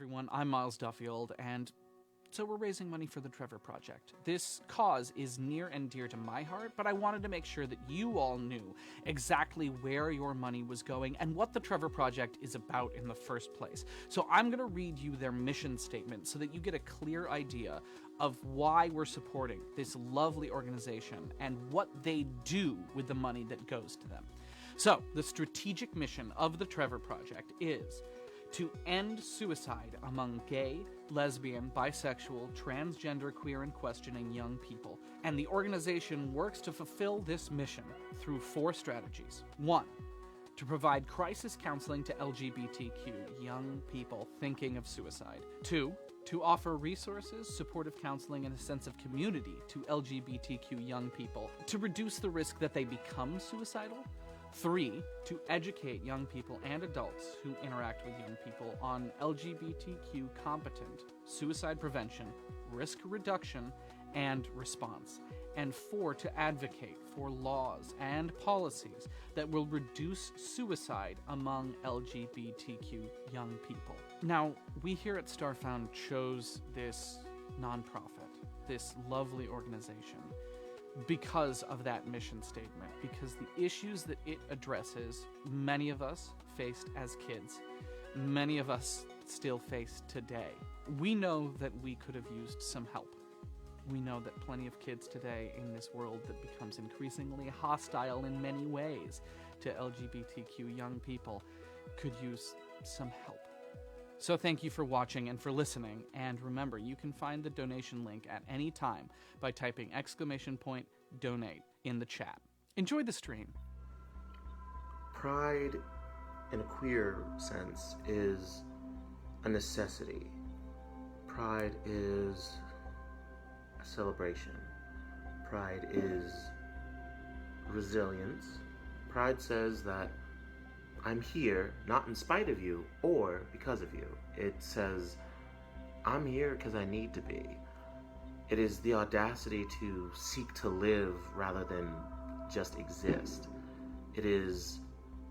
everyone. I'm Miles Duffield, and so we're raising money for the Trevor Project. This cause is near and dear to my heart, but I wanted to make sure that you all knew exactly where your money was going and what the Trevor Project is about in the first place. So I'm going to read you their mission statement so that you get a clear idea of why we're supporting this lovely organization and what they do with the money that goes to them. So, the strategic mission of the Trevor Project is to end suicide among gay, lesbian, bisexual, transgender, queer, and questioning young people. And the organization works to fulfill this mission through 4 strategies. 1, to provide crisis counseling to LGBTQ young people thinking of suicide. 2, to offer resources, supportive counseling, and a sense of community to LGBTQ young people to reduce the risk that they become suicidal. 3, to educate young people and adults who interact with young people on LGBTQ competent suicide prevention, risk reduction, and response. And 4, to advocate for laws and policies that will reduce suicide among LGBTQ young people. Now, we here at Starfound chose this nonprofit, this lovely organization, because of that mission statement, because the issues that it addresses, many of us faced as kids, many of us still face today. We know that we could have used some help. We know that plenty of kids today in this world that becomes increasingly hostile in many ways to LGBTQ young people could use some help. So thank you for watching and for listening, and remember, you can find the donation link at any time by typing !donate in the chat. Enjoy the stream. Pride, in a queer sense, is a necessity. Pride is a celebration. Pride is resilience. Pride says that I'm here, not in spite of you or because of you. It says, I'm here because I need to be. It is the audacity to seek to live rather than just exist. It is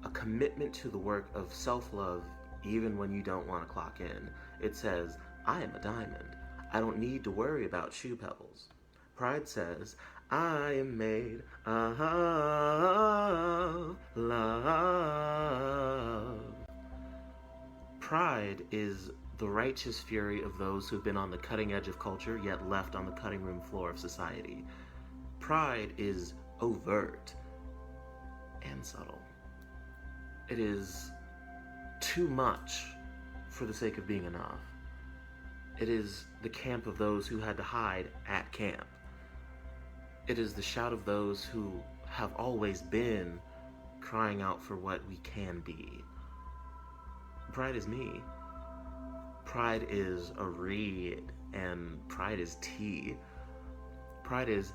a commitment to the work of self-love even when you don't want to clock in. It says, I am a diamond. I don't need to worry about shoe pebbles. Pride says, I am made of love. Pride is the righteous fury of those who've been on the cutting edge of culture yet left on the cutting room floor of society. Pride is overt and subtle. It is too much for the sake of being enough. It is the camp of those who had to hide at camp. It is the shout of those who have always been crying out for what we can be. Pride is me. Pride is a read, and pride is tea. Pride is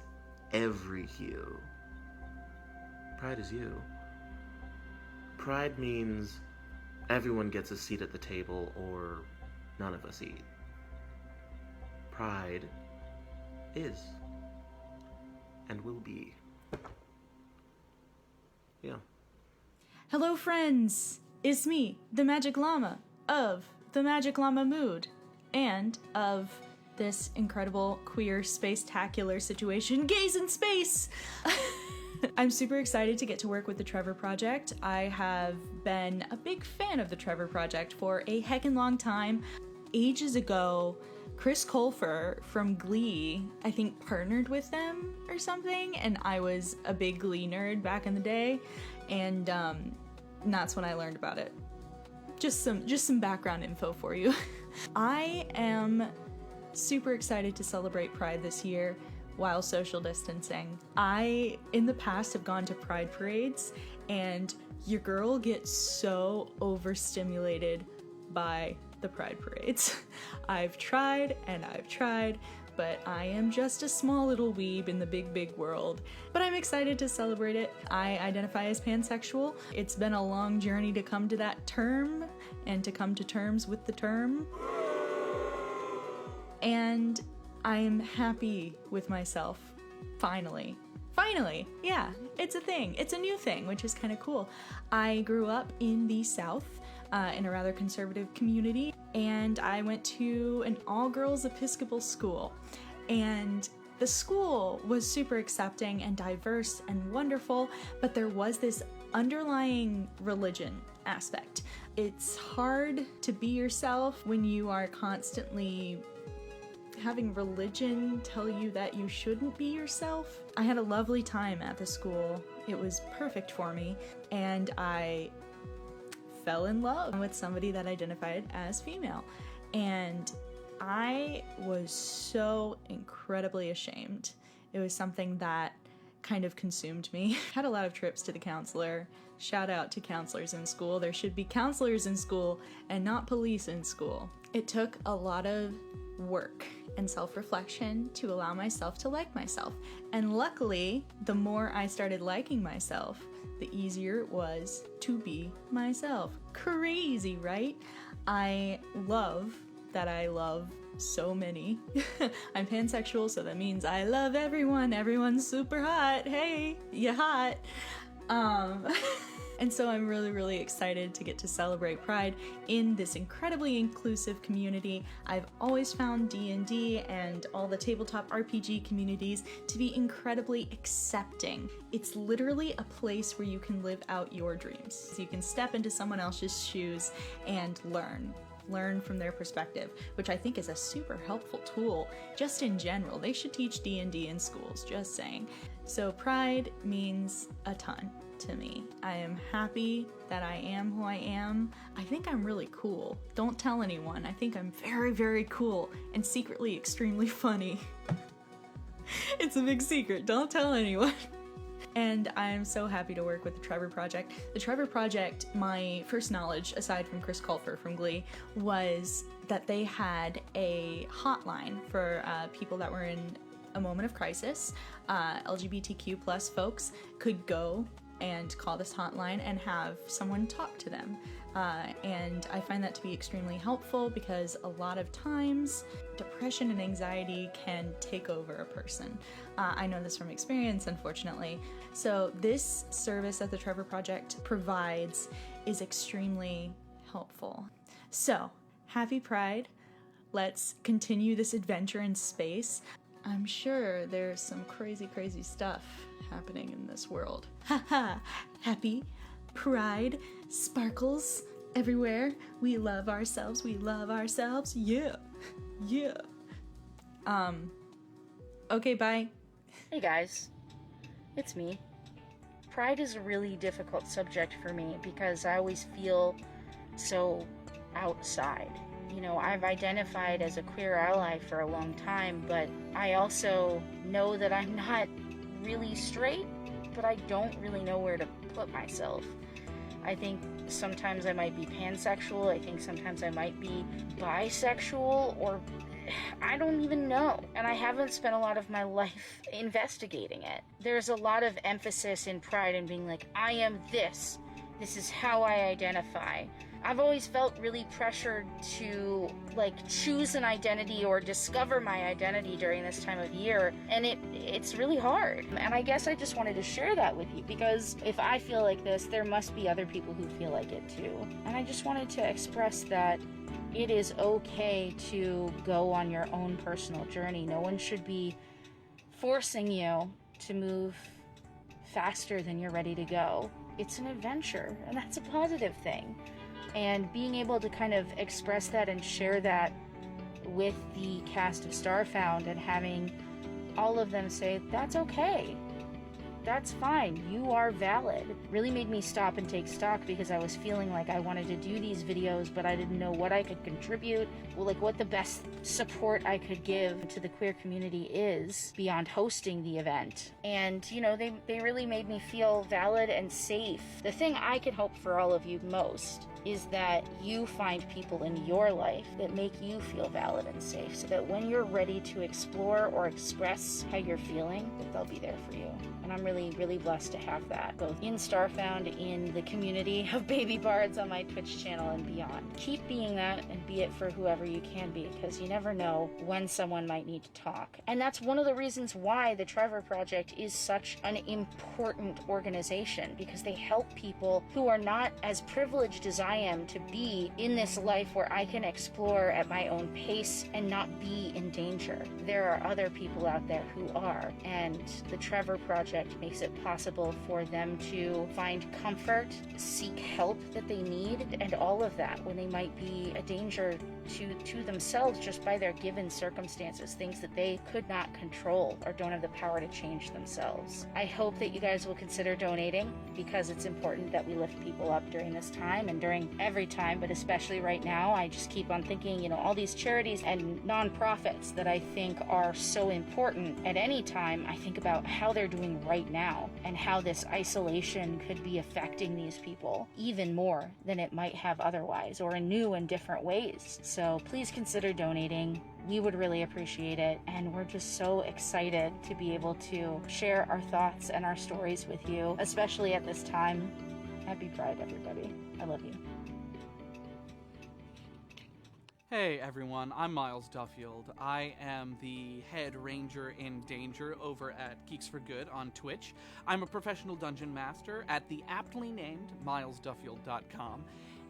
every hue. Pride is you. Pride means everyone gets a seat at the table or none of us eat. Pride is and will be. Yeah. Hello friends, it's me, the Magic Llama, of the Magic Llama Mood, and of this incredible queer space-tacular situation, Gays in Space! I'm super excited to get to work with the Trevor Project. I have been a big fan of the Trevor Project for a heckin' long time. Ages ago, Chris Colfer from Glee, I think, partnered with them or something, and I was a big Glee nerd back in the day, and that's when I learned about it. Just some background info for you. I am super excited to celebrate Pride this year while social distancing. I, in the past, have gone to Pride parades, and your girl gets so overstimulated by the Pride parades. I've tried, but I am just a small little weeb in the big, big world. But I'm excited to celebrate it. I identify as pansexual. It's been a long journey to come to that term, and to come to terms with the term. And I am happy with myself. Finally, yeah, it's a thing. It's a new thing, which is kind of cool. I grew up in the South. in a rather conservative community, and I went to an all-girls Episcopal school. And the school was super accepting and diverse and wonderful, but there was this underlying religion aspect. It's hard to be yourself when you are constantly having religion tell you that you shouldn't be yourself. I had a lovely time at the school. It was perfect for me, and I fell in love with somebody that identified as female. And I was so incredibly ashamed. It was something that kind of consumed me. Had a lot of trips to the counselor. Shout out to counselors in school. There should be counselors in school and not police in school. It took a lot of work and self-reflection to allow myself to like myself. And luckily, the more I started liking myself, the easier it was to be myself. Crazy, right? I love that I love so many. I'm pansexual, so that means I love everyone. Everyone's super hot. Hey, you hot. And so I'm really, really excited to get to celebrate Pride in this incredibly inclusive community. I've always found D&D and all the tabletop RPG communities to be incredibly accepting. It's literally a place where you can live out your dreams. You can step into someone else's shoes and learn from their perspective, which I think is a super helpful tool just in general. They should teach D&D in schools, just saying. So Pride means a ton to me. I am happy that I am who I am. I think I'm really cool. Don't tell anyone. I think I'm very, very cool and secretly extremely funny. It's a big secret. Don't tell anyone. And I'm so happy to work with the Trevor Project. The Trevor Project, my first knowledge, aside from Chris Colfer from Glee, was that they had a hotline for people that were in a moment of crisis. LGBTQ plus folks could go and call this hotline and have someone talk to them. And I find that to be extremely helpful because a lot of times depression and anxiety can take over a person. I know this from experience, unfortunately. So this service that the Trevor Project provides is extremely helpful. So, happy Pride. Let's continue this adventure in space. I'm sure there's some crazy, crazy stuff happening in this world. Haha! Happy Pride sparkles everywhere. We love ourselves. We love ourselves. Yeah. Yeah. Okay, bye. Hey guys, it's me. Pride is a really difficult subject for me because I always feel so outside. You know, I've identified as a queer ally for a long time, but I also know that I'm not really straight, but I don't really know where to put myself. I think sometimes I might be pansexual, I think sometimes I might be bisexual, or I don't even know. And I haven't spent a lot of my life investigating it. There's a lot of emphasis in Pride in being like, I am this. This is how I identify. I've always felt really pressured to choose an identity or discover my identity during this time of year, and it's really hard. And I guess I just wanted to share that with you because if I feel like this, there must be other people who feel like it too. And I just wanted to express that it is okay to go on your own personal journey. No one should be forcing you to move faster than you're ready to go. It's an adventure, and that's a positive thing. And being able to kind of express that and share that with the cast of Starfound and having all of them say, that's okay, that's fine, you are valid, really made me stop and take stock because I was feeling like I wanted to do these videos, but I didn't know what I could contribute, what the best support I could give to the queer community is beyond hosting the event. And, you know, they really made me feel valid and safe. The thing I can hope for all of you most is that you find people in your life that make you feel valid and safe, so that when you're ready to explore or express how you're feeling, that they'll be there for you. And I'm really, really blessed to have that, both in Starfound, in the community of baby bards on my Twitch channel and beyond. Keep being that and be it for whoever you can be, because you never know when someone might need to talk. And that's one of the reasons why the Trevor Project is such an important organization, because they help people who are not as privileged as I am to be in this life where I can explore at my own pace and not be in danger. There are other people out there who are, and the Trevor Project makes it possible for them to find comfort, seek help that they need, and all of that when they might be a danger to themselves just by their given circumstances, things that they could not control or don't have the power to change themselves. I hope that you guys will consider donating, because it's important that we lift people up during this time and during every time, but especially right now. I just keep on thinking, all these charities and nonprofits that I think are so important at any time. I think about how they're doing right now and how this isolation could be affecting these people even more than it might have otherwise, or in new and different ways. So please consider donating. We would really appreciate it, and we're just so excited to be able to share our thoughts and our stories with you, especially at this time. Happy Pride, everybody. I love you. Hey everyone, I'm Miles Duffield. I am the head ranger in danger over at Geeks for Good on Twitch. I'm a professional dungeon master at the aptly named milesduffield.com.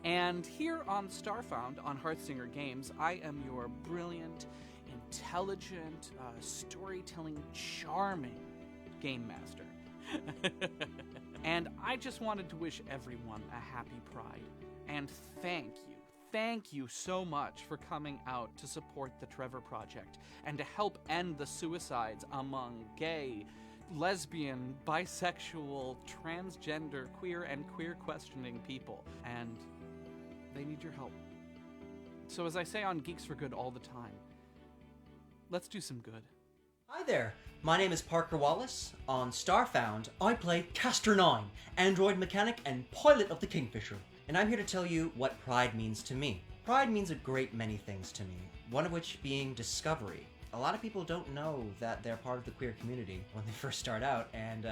And here on Starfound on Hearthsinger Games, I am your brilliant, intelligent, storytelling, charming game master. And I just wanted to wish everyone a happy Pride. And thank you so much for coming out to support the Trevor Project and to help end the suicides among gay, lesbian, bisexual, transgender, queer, and queer questioning people. And they need your help. So as I say on Geeks for Good all the time, let's do some good. Hi there, my name is Parker Wallace. On Starfound, I play Caster 9, android mechanic and pilot of the Kingfisher. And I'm here to tell you what Pride means to me. Pride means a great many things to me, one of which being discovery. A lot of people don't know that they're part of the queer community when they first start out, and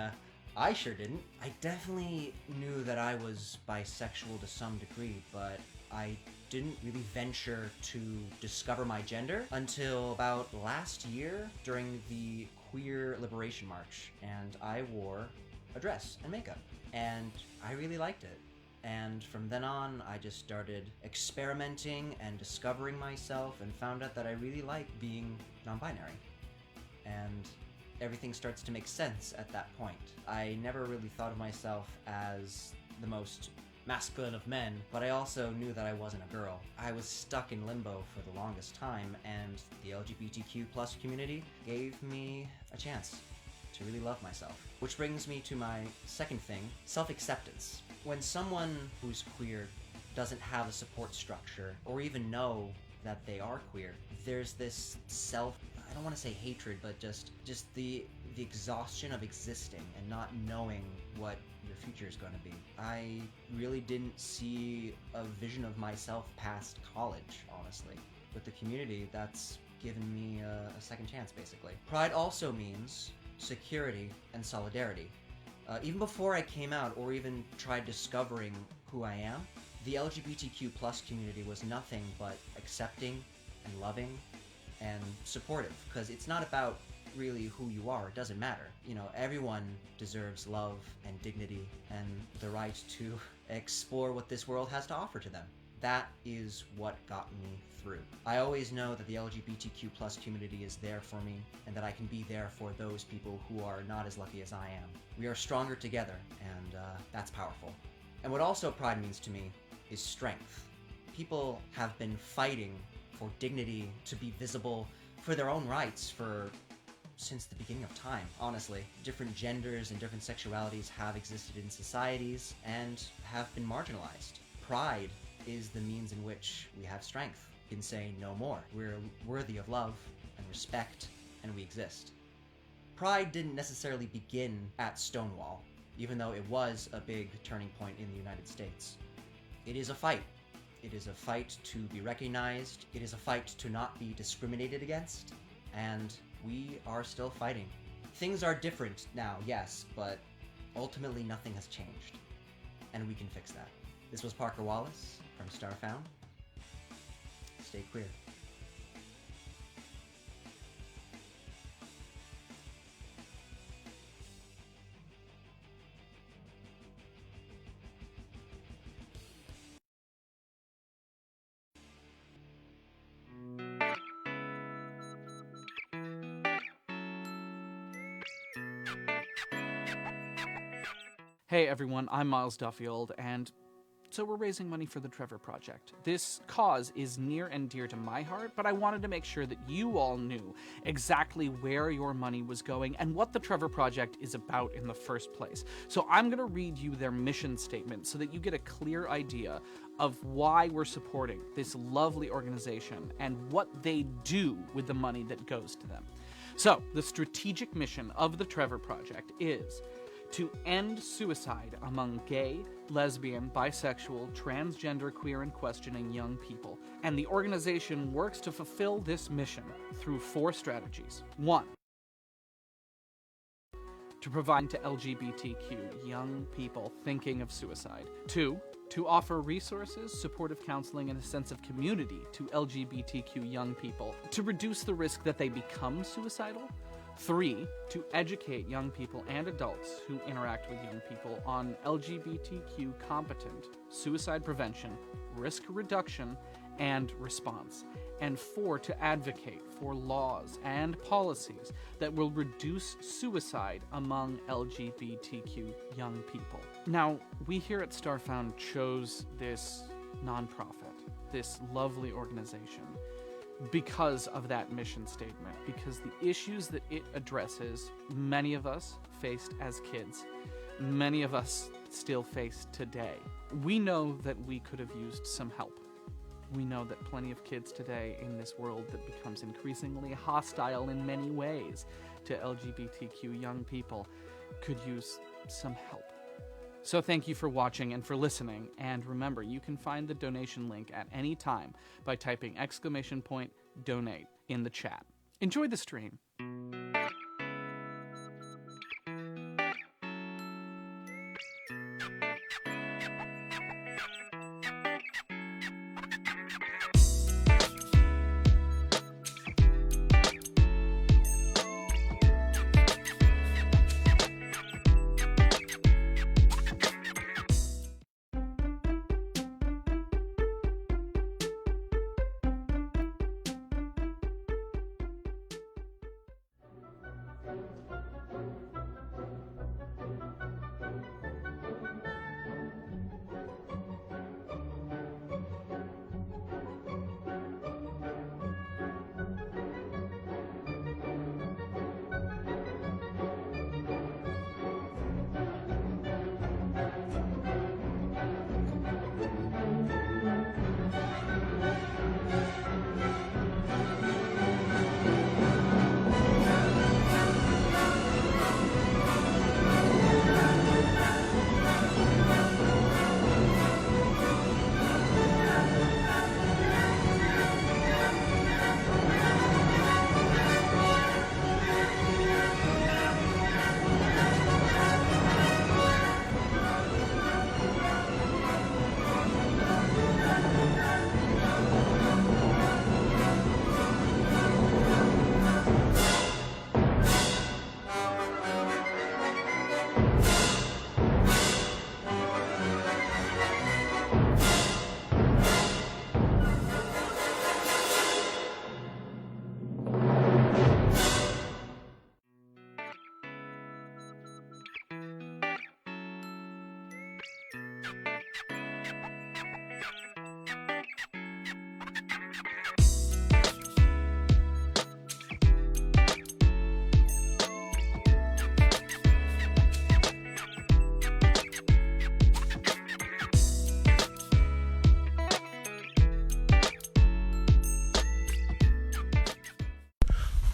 I sure didn't. I definitely knew that I was bisexual to some degree, but I didn't really venture to discover my gender until about last year during the Queer Liberation March, and I wore a dress and makeup, and I really liked it. And from then on, I just started experimenting and discovering myself and found out that I really like being non-binary. And everything starts to make sense at that point. I never really thought of myself as the most masculine of men, but I also knew that I wasn't a girl. I was stuck in limbo for the longest time, and the LGBTQ plus community gave me a chance to really love myself. Which brings me to my second thing, self-acceptance. When someone who's queer doesn't have a support structure or even know that they are queer, there's this I don't want to say hatred, but just the exhaustion of existing and not knowing what your future is going to be. I really didn't see a vision of myself past college, honestly. With the community, that's given me a second chance, basically. Pride also means security and solidarity. Even before I came out or even tried discovering who I am, the LGBTQ plus community was nothing but accepting and loving and supportive, because it's not about really who you are. It doesn't matter. Everyone deserves love and dignity and the right to explore what this world has to offer to them. That is what got me through. I always know that the LGBTQ plus community is there for me, and that I can be there for those people who are not as lucky as I am. We are stronger together, and that's powerful. And what also Pride means to me is strength. People have been fighting for dignity, to be visible, for their own rights since the beginning of time, honestly. Different genders and different sexualities have existed in societies and have been marginalized. Pride is the means in which we have strength. We can say no more. We're worthy of love and respect, and we exist. Pride didn't necessarily begin at Stonewall, even though it was a big turning point in the United States. It is a fight. It is a fight to be recognized. It is a fight to not be discriminated against, and we are still fighting. Things are different now, yes, but ultimately nothing has changed, and we can fix that. This was Parker Wallace from Starfound. Stay queer. Hey everyone, I'm Miles Duffield, and so we're raising money for the Trevor Project. This cause is near and dear to my heart, but I wanted to make sure that you all knew exactly where your money was going and what the Trevor Project is about in the first place. So I'm going to read you their mission statement so that you get a clear idea of why we're supporting this lovely organization and what they do with the money that goes to them. So, the strategic mission of the Trevor Project is to end suicide among gay, lesbian, bisexual, transgender, queer, and questioning young people. And the organization works to fulfill this mission through 4 strategies. 1. To provide to LGBTQ young people thinking of suicide. 2. To offer resources, supportive counseling, and a sense of community to LGBTQ young people to reduce the risk that they become suicidal. 3. To educate young people and adults who interact with young people on LGBTQ competent suicide prevention, risk reduction, and response. And 4. To advocate for laws and policies that will reduce suicide among LGBTQ young people. Now, we here at Starfound chose this nonprofit, this lovely organization, because of that mission statement, because the issues that it addresses, many of us faced as kids, many of us still face today. We know that we could have used some help. We know that plenty of kids today in this world that becomes increasingly hostile in many ways to LGBTQ young people could use some help. So thank you for watching and for listening, and remember, you can find the donation link at any time by typing !donate in the chat. Enjoy the stream.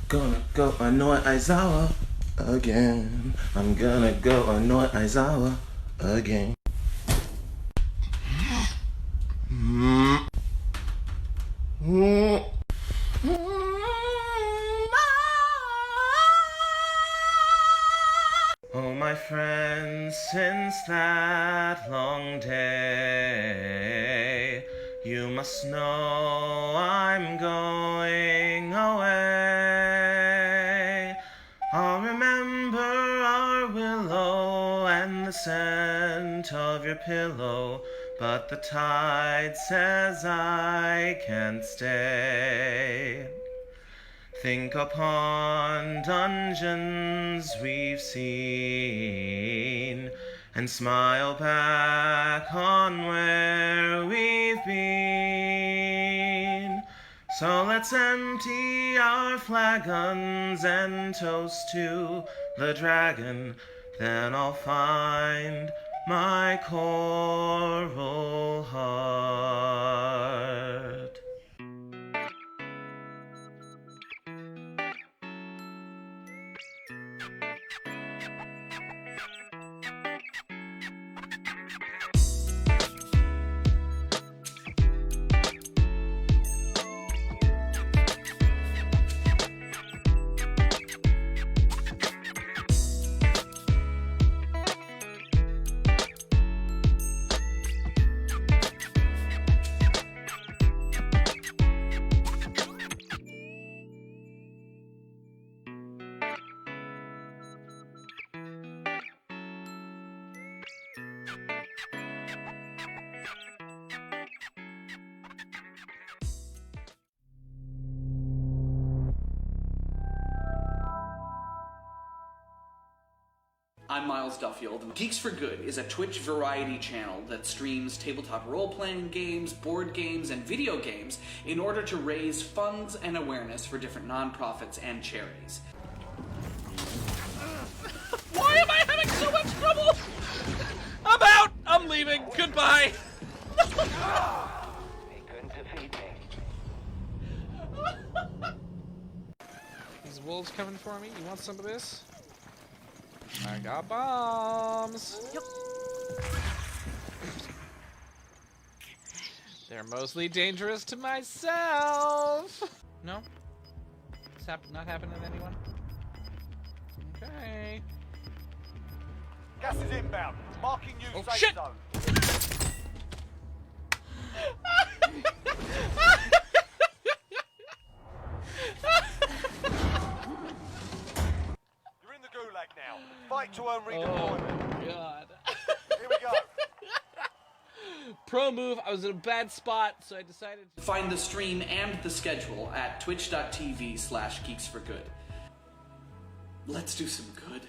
Gonna go annoy Aizawa again. I'm gonna go annoy Aizawa again. Oh, my friends, since that long day, you must know I'm going away. I'll remember our willow and the scent of your pillow, but the tide says I can't stay. Think upon dungeons we've seen, and smile back on where we've been. So let's empty our flagons and toast to the dragon. Then I'll find my coral heart. I'm Miles Duffield. Geeks for Good is a Twitch variety channel that streams tabletop role-playing games, board games, and video games in order to raise funds and awareness for different nonprofits and charities. Why am I having so much trouble? I'm out! I'm leaving. Goodbye! He couldn't defeat me. These wolves coming for me? You want some of this? I got bombs. Yep. They're mostly dangerous to myself. No? It's not happening to anyone? Okay. Gas is inbound. Marking you safe shit! zone. You're in the gulag now. Fight to earn redeployment. Oh my god. Here we go. Pro move, I was in a bad spot, so I decided to find the stream and the schedule at twitch.tv/geeksforgood. Let's do some good.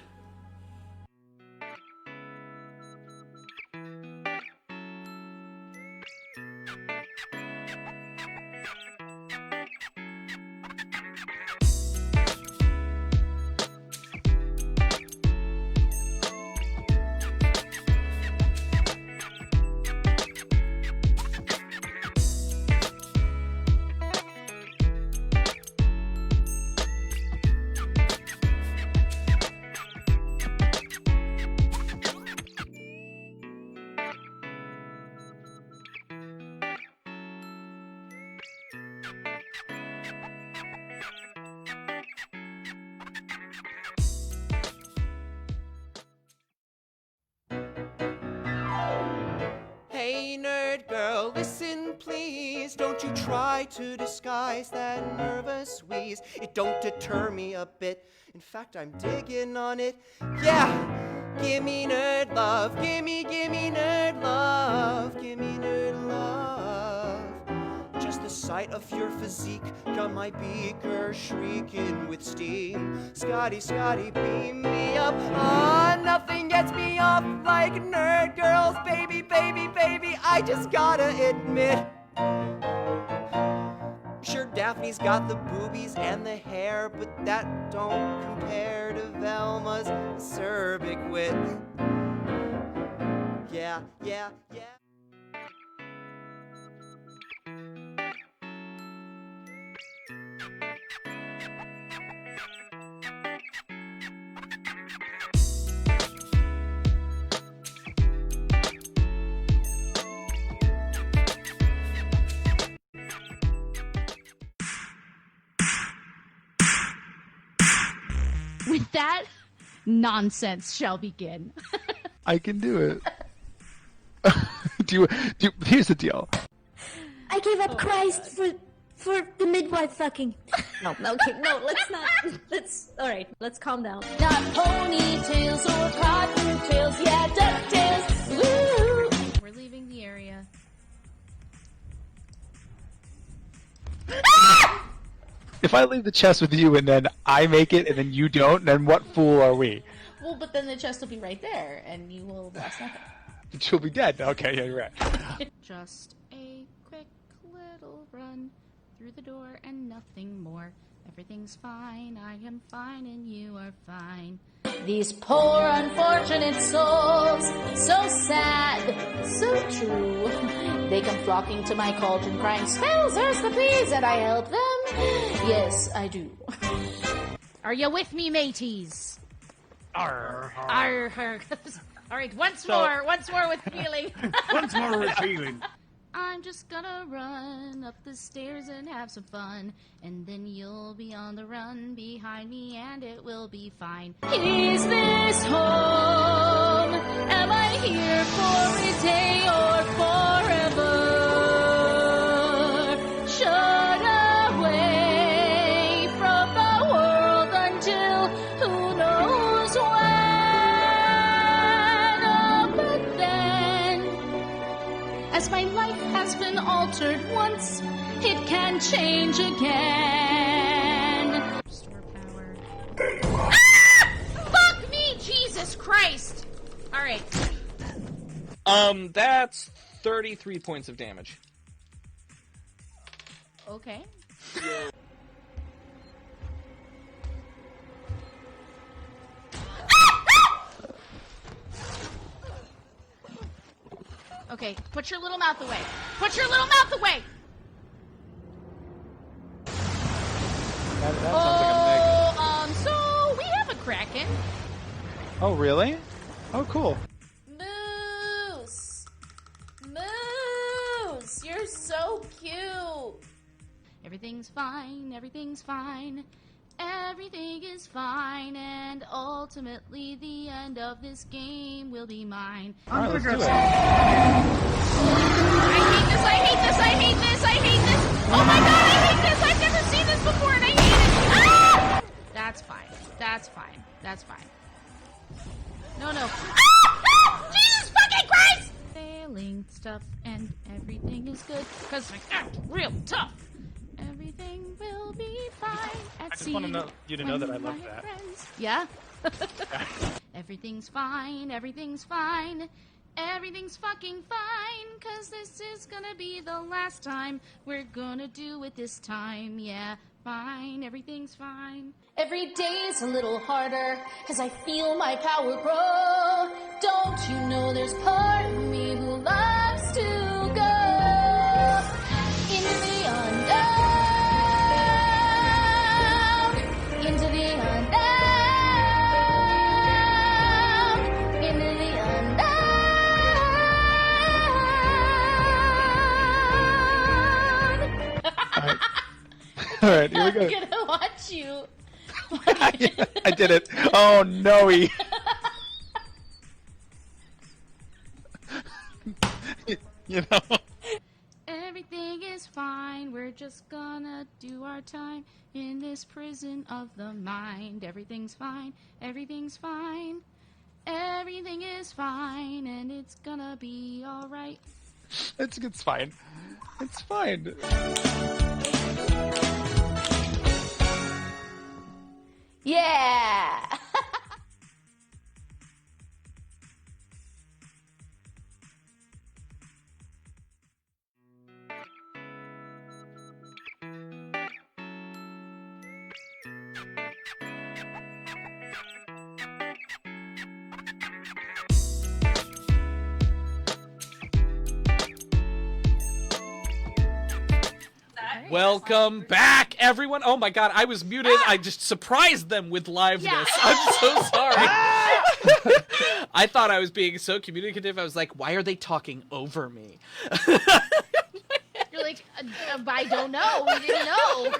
Hey nerd girl, listen please. Don't you try to disguise that nervous wheeze. It don't deter me a bit. In fact, I'm digging on it. Yeah, gimme nerd love. Gimme nerd love. Gimme nerd love. Just the sight of your physique got my beaker shrieking with steam. Scotty, beam me up. Ah, nothing gets me off like nerd girls, baby, baby, baby. I just gotta admit. Sure, Daphne's got the boobies and the hair, but that don't compare to Velma's acerbic wit. Yeah. With that, nonsense shall begin. I can do it. Here's the deal. I gave up Christ for the midwife fucking. No, okay, no, let's not. Alright, let's calm down. Not ponytails or cottontails, yeah, ducktails. Woo! We're leaving the area. If I leave the chest with you and then I make it and then you don't, then what fool are we? Well, but then the chest will be right there, and you will have lost nothing. She'll be dead. Okay, yeah, you're right. Just a quick little run through the door and nothing more. Everything's fine, I am fine, and you are fine. These poor unfortunate souls, so sad, so true. They come flocking to my cauldron crying, spells, earth the please, and I help them. Yes, I do. Are you with me, mateys? Arr. Arr, arr. All right, once more with feeling. Once more with feeling. I'm just gonna run up the stairs and have some fun, and then you'll be on the run behind me, and it will be fine. Is this home? Am I here for a day or forever? Shut away from the world until who knows when. Oh, but then, as my life has been altered once, it can change again. Restore power. Ah! Fuck me, Jesus Christ! Alright. That's 33 points of damage. Okay. Okay, put your little mouth away. Put your little mouth away! That sounds like a So we have a Kraken. Oh, really? Oh, cool. Moose! Moose! You're so cute! Everything's fine, everything's fine. Everything is fine, and ultimately the end of this game will be mine. Alright, let's do it. I hate this, I hate this, I hate this, I hate this! Oh my god, I hate this! I've never seen this before and I hate it! Ah! That's fine, that's fine, that's fine. No, no. Ah! Ah! Jesus fucking Christ! Failing stuff and everything is good, cause I act real tough. Everything will be fine at I just want you to know that I love that. Friends. Yeah? Everything's fine, everything's fine. Everything's fucking fine, cause this is gonna be the last time we're gonna do it this time. Yeah, fine, everything's fine. Every day's a little harder as I feel my power grow. Don't you know there's part of me who loves to go into the unknown, into the unknown, into the unknown. All right, here we go. I'm gonna watch you. I did it. Oh, no. You know? Everything is fine, we're just gonna do our time in this prison of the mind. Everything's fine, everything's fine. Everything is fine, and it's gonna be alright. It's fine. It's fine. Yeah! Welcome back, everyone. Oh my god, I was muted. I just surprised them with liveness. Yeah. I'm so sorry. I thought I was being so communicative. I was like, why are they talking over me? You're like, I don't know, we didn't know.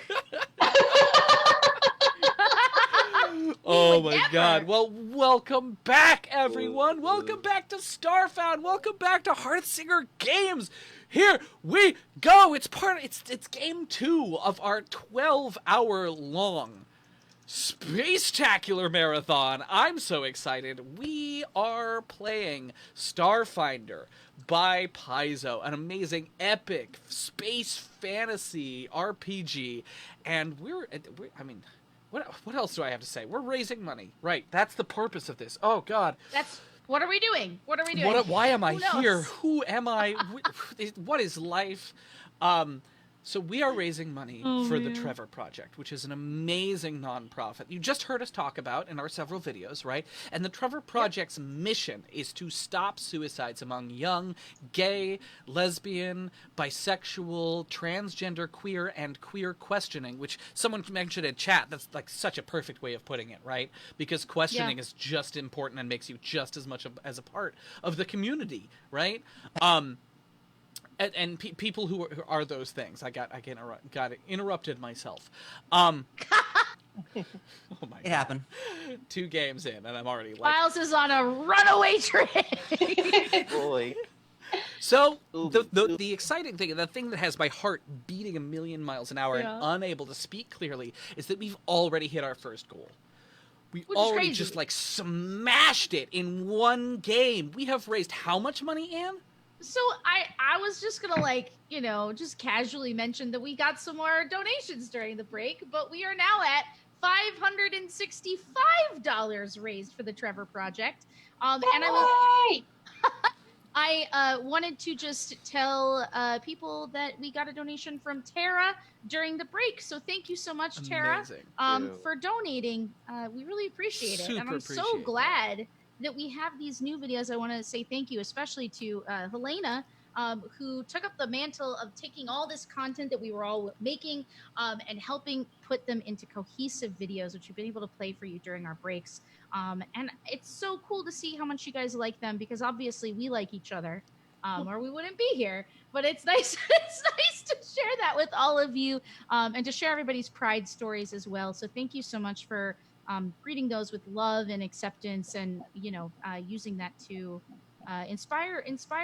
Oh my god. Well, welcome back, everyone. Welcome back to Starfound. Welcome back to Hearthsinger Games. Here we go. It's game 2 of our 12-hour long Space-tacular marathon. I'm so excited. We are playing Starfinder by Paizo, an amazing What else do I have to say? We're raising money. Right. That's the purpose of this. Oh, God. What are we doing? What are we doing? Why am I Who knows? here? Who am I? What is life? So we are raising money for the Trevor Project, which is an amazing nonprofit you just heard us talk about in our several videos, right? And the Trevor Project's mission is to stop suicides among young, gay, lesbian, bisexual, transgender, queer, and queer questioning, which someone mentioned in chat. That's like such a perfect way of putting it, right? Because questioning is just important and makes you just as much as a part of the community, right? And people who are those things. I got interrupted myself. Oh my It happened. 2 games in, and I'm already like... Miles is on a runaway train. Boy. So, the exciting thing, the thing that has my heart beating 1,000,000 miles an hour and unable to speak clearly, is that we've already hit our first goal. We already just, like, smashed it in 1 game. We have raised how much money, Anne? So I was just gonna, like, you know, just casually mention that we got some more donations during the break, but we are now at $565 raised for the Trevor Project. And I wanted to just tell people that we got a donation from Tara during the break. So thank you so much, Tara, for donating. We really appreciate it. And I'm so glad that we have these new videos. I want to say thank you, especially to Helena, who took up the mantle of taking all this content that we were all making and helping put them into cohesive videos, which we've been able to play for you during our breaks. And it's so cool to see how much you guys like them, because obviously we like each other, or we wouldn't be here. But it's nice. It's nice to share that with all of you, and to share everybody's pride stories as well. So thank you so much for greeting those with love and acceptance, and using that to inspire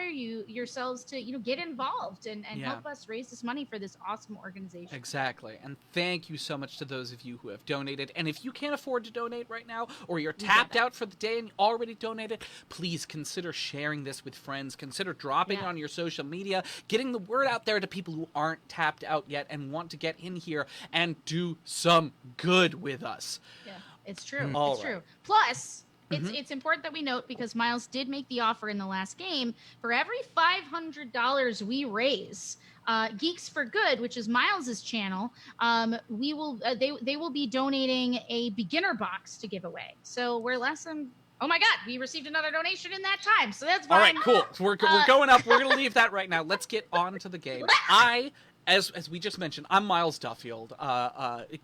you yourselves to get involved and help us raise this money for this awesome organization. Exactly. And thank you so much to those of you who have donated. And if you can't afford to donate right now, or you're tapped out for the day and you already donated, please consider sharing this with friends. Consider dropping it on your social media, getting the word out there to people who aren't tapped out yet and want to get in here and do some good with us. Yeah, it's true. It's true. Plus, it's important that we note, because Miles did make the offer in the last game, for every $500 we raise, Geeks for Good, which is Miles's channel, we will they will be donating a beginner box to give away. So we're less than... Oh my God, we received another donation in that time, so that's fine. All right, cool. We're going up. We're going to leave that right now. Let's get on to the game. As we just mentioned, I'm Miles Duffield,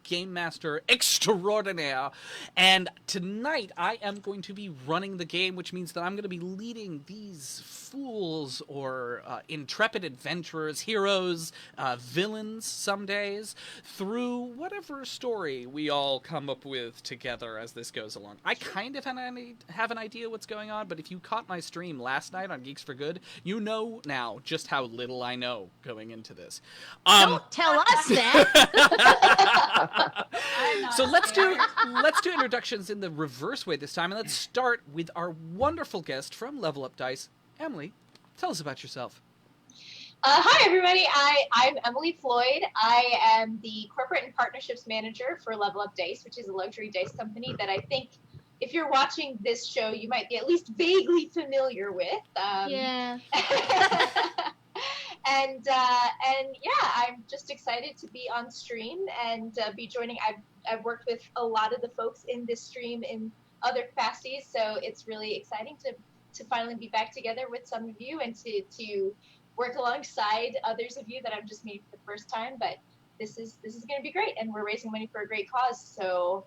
Game Master Extraordinaire, and tonight I am going to be running the game, which means that I'm going to be leading these fools, or intrepid adventurers, heroes, villains some days, through whatever story we all come up with together as this goes along. I kind of have an idea what's going on, but if you caught my stream last night on Geeks for Good, you know now just how little I know going into this. Don't tell us that. So let's do introductions in the reverse way this time, and let's start with our wonderful guest from Level Up Dice, Emily. Tell us about yourself. Hi, everybody. I'm Emily Floyd. I am the Corporate and Partnerships Manager for Level Up Dice, which is a luxury dice company that I think, if you're watching this show, you might be at least vaguely familiar with. Yeah. And yeah, I'm just excited to be on stream and be joining. I've worked with a lot of the folks in this stream in other capacities, so it's really exciting to finally be back together with some of you and to work alongside others of you that I've just meeting for the first time. But this is going to be great, and we're raising money for a great cause. So,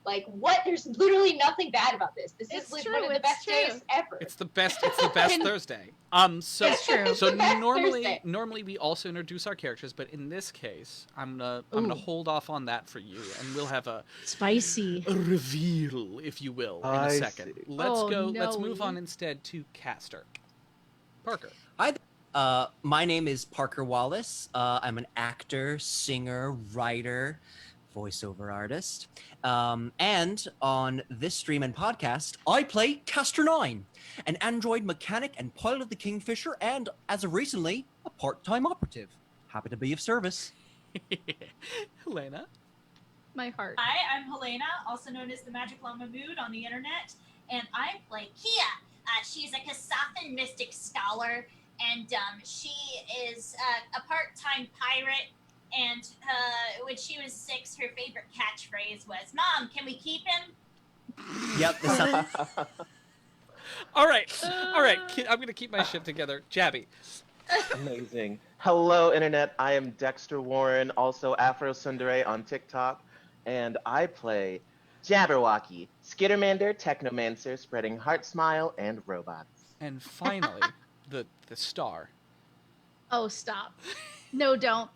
like, what? There's literally nothing bad about this. This is like one of the best days ever. It's the best. It's the best Thursday. So it's true. So normally we also introduce our characters, but in this case, I'm gonna hold off on that for you, and we'll have a reveal, if you will, in a second. Let's move on instead to Caster. Parker. Hi. My name is Parker Wallace. I'm an actor, singer, writer, voiceover artist. And on this stream and podcast, I play Caster 9, an android mechanic and pilot of the Kingfisher, and as of recently, a part-time operative. Happy to be of service. Helena. My heart. Hi, I'm Helena, also known as the Magic Llama Mood on the internet, and I play Kia. She's a Kasathan mystic scholar, and she is a part-time pirate, and when she was 6, her favorite catchphrase was, "Mom, can we keep him?" Yep. All right. I'm gonna keep my shit together. Jabby. Amazing. Hello, Internet. I am Dexter Warren, also Afro Sundere on TikTok, and I play Jabberwocky, Skittermander, Technomancer, spreading heart smile and robots. And finally, the star. Oh, stop. No, don't.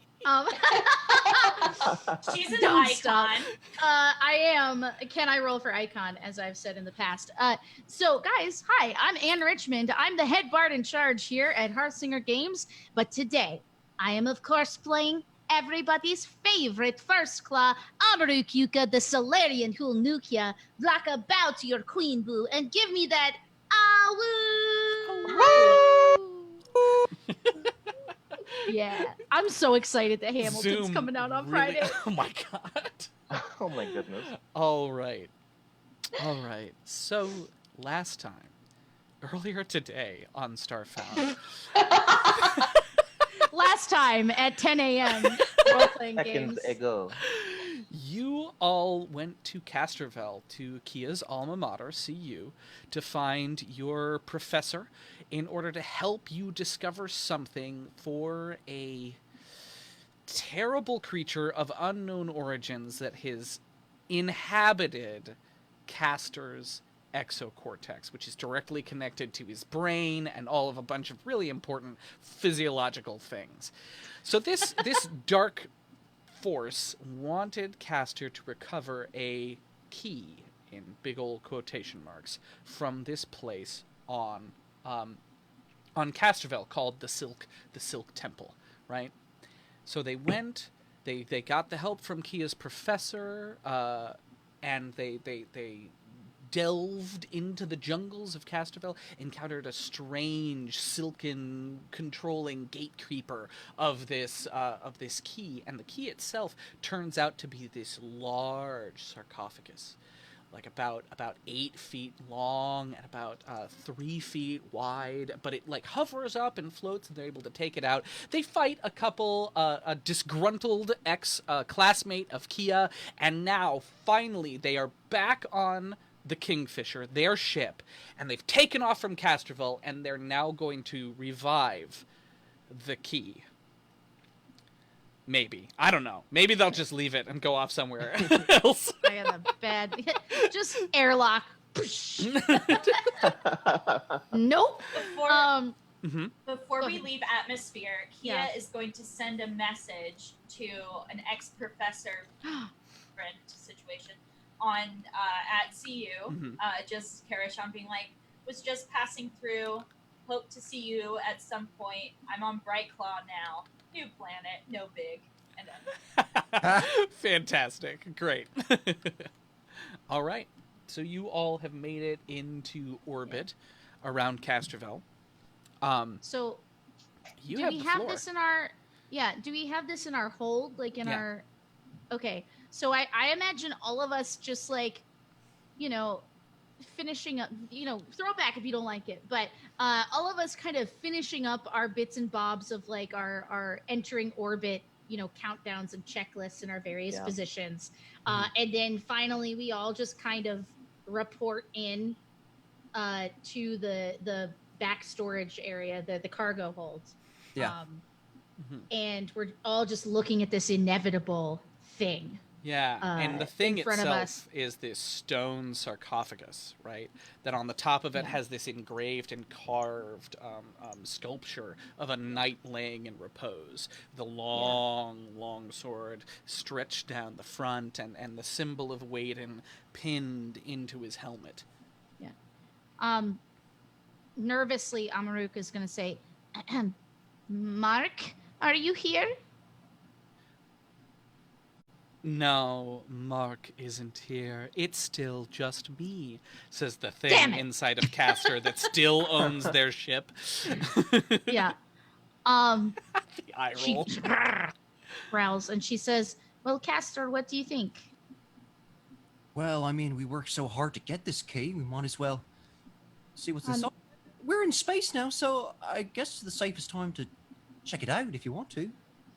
She's an Don't icon. stop. I am. Can I roll for icon, as I've said in the past? So, guys, hi. I'm Ann Richmond. I'm the head bard in charge here at Hearthsinger Games. But today, I am, of course, playing everybody's favorite first claw, Amaruk Yuka, the Solarian Hulnukia. Rock a bow to your queen, boo, and give me that Yeah, I'm so excited that Hamilton's Zoom coming out on really- Friday. Oh my god. Oh my goodness. All right. So last time, earlier today on Starfound, Last time at 10 a.m. role-playing games. Seconds ago. you all went to Casterville, to Kia's alma mater, CU, to find your professor in order to help you discover something for a terrible creature of unknown origins that has inhabited Castor's exocortex, which is directly connected to his brain and all of a bunch of really important physiological things. So this dark force wanted Castor to recover a key, in big old quotation marks, from this place on Casterville called the Silk Temple, right? So they went, they got the help from Kia's professor, and they delved into the jungles of Casterville, encountered a strange, silken, controlling gatekeeper of this key, and the key itself turns out to be this large sarcophagus, like about 8 feet long and about 3 feet wide, but it like hovers up and floats, and they're able to take it out. They fight a couple, a disgruntled ex-classmate of Kia, and now finally they are back on the Kingfisher, their ship, and they've taken off from Casterville, and they're now going to revive the key. Maybe. I don't know. Maybe they'll just leave it and go off somewhere else. I got a bad... Just airlock. Nope. Before we leave atmosphere, Kia is going to send a message to an ex-professor friend situation on at CU, just Karashon being like, was just passing through, hope to see you at some point. I'm on Brightclaw now. New planet, no big. And then Fantastic. Great. All right. So you all have made it into orbit around Casterville. So you do have we the have floor. this in our do we have this in our hold, like in Yeah. our okay, so I imagine all of us just like, finishing up, throw it back if you don't like it, but all of us kind of finishing up our bits and bobs of like our entering orbit, countdowns and checklists in our various positions, and then finally we all just kind of report in to the back storage area, the cargo holds. And we're all just looking at this inevitable thing. Yeah, and the thing in front of itself us. is this stone sarcophagus, right? That on the top of it has this engraved and carved sculpture of a knight laying in repose. The long sword stretched down the front, and the symbol of Waden pinned into his helmet. Yeah. Nervously, Amaruk is going to say, Mark, are you here? No, Mark isn't here. It's still just me, says the Damn thing it. inside of Castor that still owns their ship. Yeah. The eye She roll. growls and she says, well, Castor, what do you think? Well, I mean, we worked so hard to get this key, we might as well see what's inside. We're in space now, so I guess it's the safest time to check it out if you want to.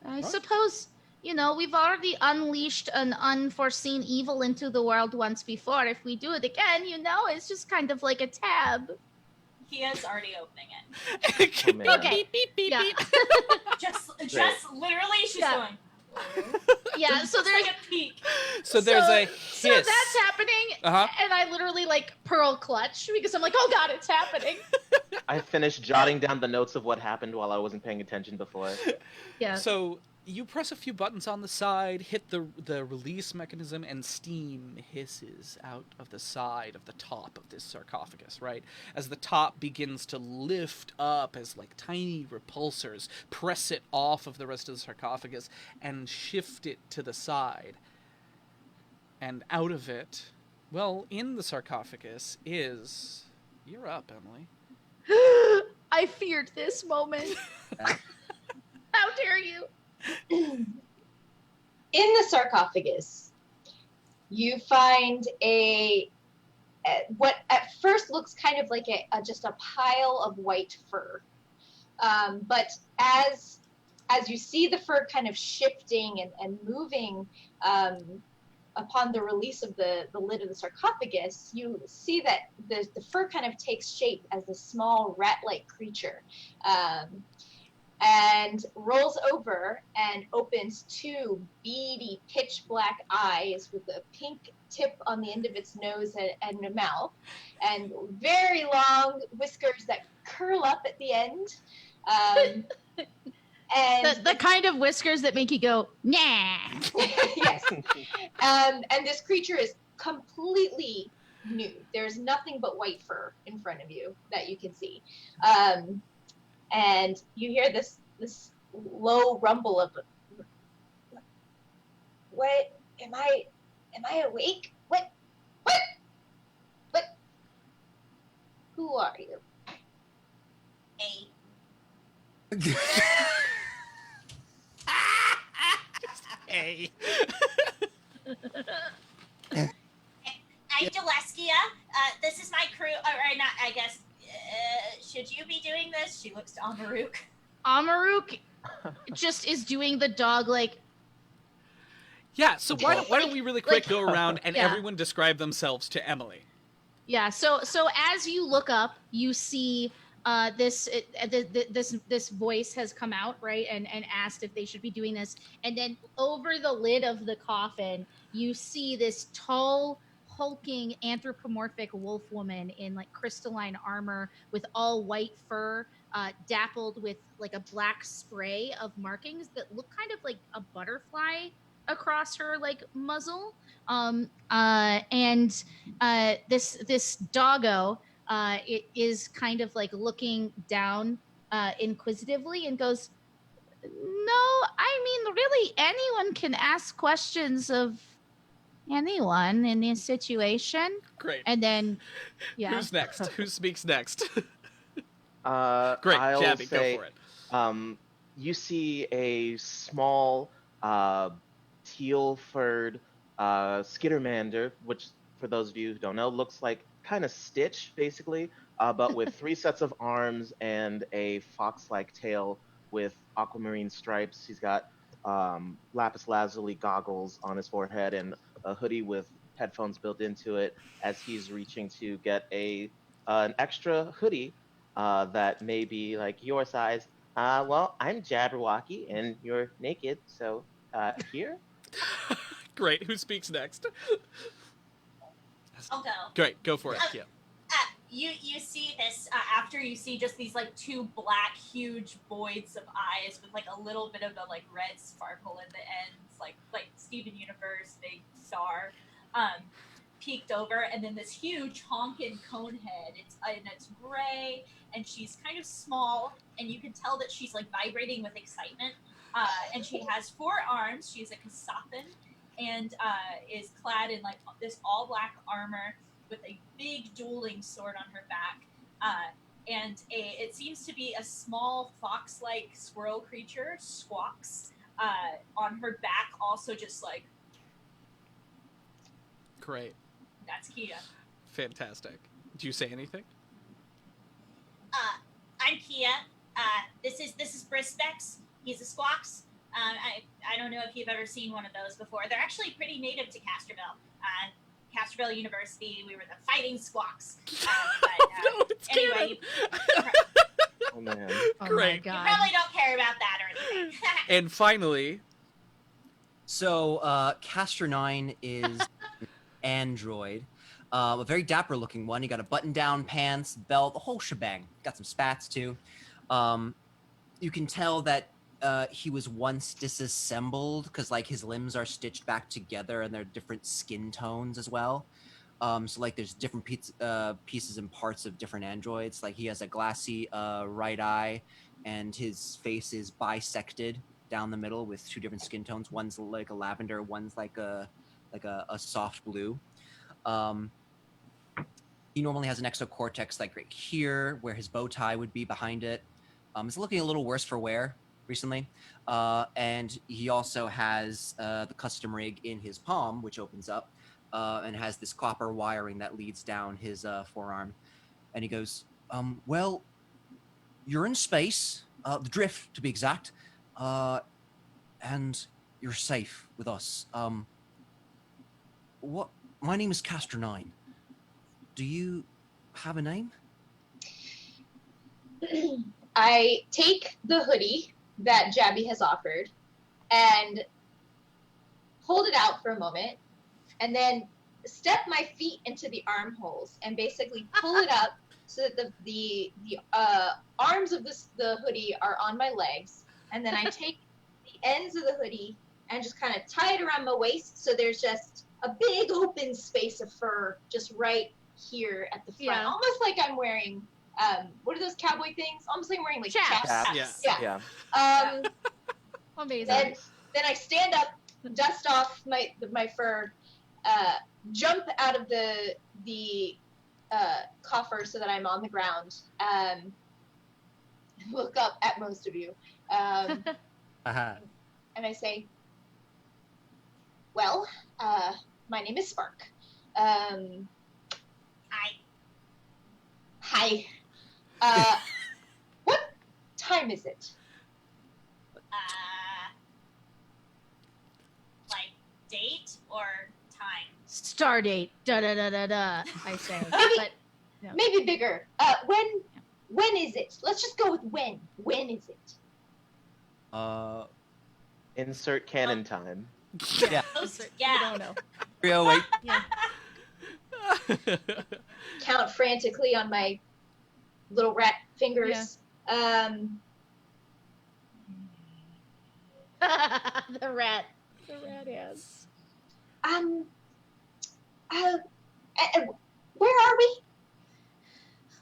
I suppose, we've already unleashed an unforeseen evil into the world once before. If we do it again, it's just kind of like a tab. Kia's already opening it. Oh, man. Okay. Beep, beep, Yeah. beep. Just literally, she's going. Yeah, so there's like a peek. So there's a hiss. So that's happening, and I literally pearl clutch because I'm like, oh god, it's happening. I finished jotting down the notes of what happened while I wasn't paying attention before. Yeah. So you press a few buttons on the side, hit the release mechanism, and steam hisses out of the side of the top of this sarcophagus, right? As the top begins to lift up as tiny repulsors press it off of the rest of the sarcophagus and shift it to the side. And out of it, in the sarcophagus is... You're up, Emily. I feared this moment. How dare you? In the sarcophagus, you find what at first looks kind of like just a pile of white fur, but as you see the fur kind of shifting and moving upon the release of the lid of the sarcophagus, you see that the fur kind of takes shape as a small rat-like creature. And rolls over and opens two beady, pitch black eyes with a pink tip on the end of its nose and a mouth, and very long whiskers that curl up at the end. And the kind of whiskers that make you go, nah. Yes. And this creature is completely nude. There's nothing but white fur in front of you that you can see. And you hear this low rumble of, what? Am I awake? What? Who are you? Hey. I'm Deleskia. This is my crew. Or not, I guess. Should you be doing this? She looks to Amaruk. Amaruk just is doing the dog Yeah, so why don't we really quick go around and yeah. everyone describe themselves to Emily? Yeah, so as you look up, you see this voice has come out, right, and asked if they should be doing this. And then over the lid of the coffin, you see this tall, hulking, anthropomorphic wolf woman in crystalline armor with all white fur, dappled with a black spray of markings that look kind of like a butterfly across her muzzle. And this doggo, it is kind of looking down inquisitively and goes, no, I mean, really anyone can ask questions of anyone in this situation. Great. And then, yeah. Who's next? Who speaks next? Great, I'll Jabby, say, go for it. You see a small teal-furred skittermander, which, for those of you who don't know, looks like kind of Stitch, basically, but with 3 sets of arms and a fox-like tail with aquamarine stripes. He's got lapis lazuli goggles on his forehead and a hoodie with headphones built into it as he's reaching to get an extra hoodie that may be your size. Well, I'm Jabberwocky and you're naked, so here. Great. Who speaks next? I'll go. Great. Go for it. Yeah. You see this after you see just these 2 black huge voids of eyes with a little bit of a red sparkle in the ends, like Steven Universe, big star, peeked over, and then this huge honkin' cone head. It's gray, and she's kind of small, and you can tell that she's vibrating with excitement. And she has 4 arms. She's a Kasathan, and is clad in this all black armor with a big dueling sword on her back, and it seems to be a small fox-like squirrel creature, Squawks, on her back, also just Great. That's Kia. Fantastic. Do you say anything? I'm Kia. This is Brispex. He's a Squawks. I don't know if you've ever seen one of those before. They're actually pretty native to Castroville. Castroville University, we were the Fighting Squawks. No, it's anyway, Oh man. Oh Great. my you god. probably don't care about that or anything. And finally, So, Castor 9 is an android. A very dapper looking one. He got a button down pants, belt, the whole shebang. Got some spats too. You can tell that he was once disassembled because like his limbs are stitched back together and they're different skin tones as well. So like there's different pieces and parts of different androids. Like he has a glassy right eye and his face is bisected down the middle with two different skin tones. One's like a lavender, one's like a soft blue. He normally has an exocortex like right here where his bow tie would be behind it. It's looking a little worse for wear recently. And he also has the custom rig in his palm, which opens up and has this copper wiring that leads down his forearm. And he goes, well, you're in space, the drift to be exact, and you're safe with us. My name is Castor 9. Do you have a name? I take the hoodie that Jabby has offered and hold it out for a moment and then step my feet into the armholes and basically pull it up so that the arms of the hoodie are on my legs, and then I take the ends of the hoodie and just kind of tie it around my waist so there's just a big open space of fur just right here at the front, almost like I'm wearing what are those cowboy things? Almost like I'm wearing like chaps. Yeah. Amazing. Then I stand up, dust off my fur, jump out of the coffer so that I'm on the ground, look up at most of you, and I say, well, my name is Spark. Hi. What time is it? Like date or time? Star date. Da da da da da. I say. Maybe bigger. When is it? Let's just go with when. When is it? Insert canon time. Yeah. Yeah. I don't know. 308. Yeah. Count frantically on my little rat fingers. The rat hands. Where are we?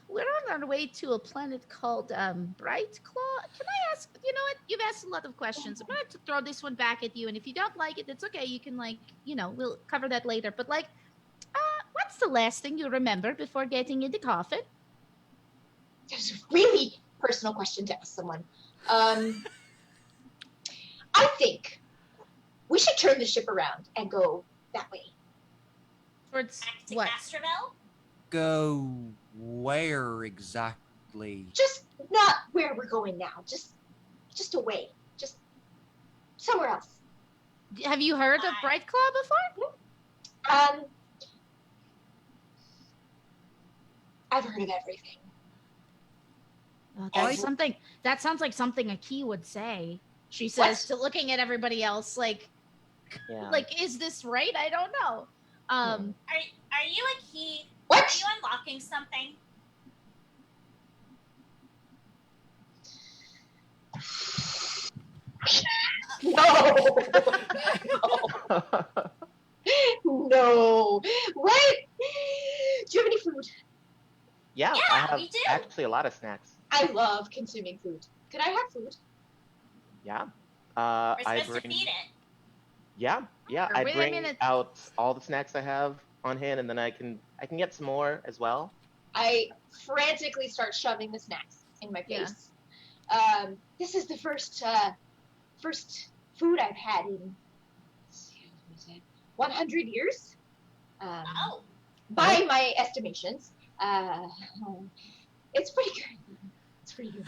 We're on our way to a planet called Bright Claw. Can I ask, you know what? You've asked a lot of questions. I'm going to throw this one back at you, and if you don't like it, it's okay. You can, we'll cover that later. But, what's the last thing you remember before getting in the coffin? That's a really personal question to ask someone. I think we should turn the ship around and go that way. Towards back to what? Castroville? Go where exactly? Just not where we're going now. Just away. Just somewhere else. Have you heard of Bright Claw before? I've heard of everything. That sounds like something a key would say. She says to looking at everybody else like, is this right? I don't know. Are you a key? What? Are you unlocking something? No. What? Do you have any food? Yeah, Yeah, I have we do. actually a lot of snacks. I love consuming food. Could I have food? Yeah. We're I supposed to bring. feed it. Yeah. I wait a bring minute. out all the snacks I have on hand, and then I can get some more as well. I frantically start shoving the snacks in my face. This is the first food I've had in 100 years. by my estimations, it's pretty good. It's pretty good.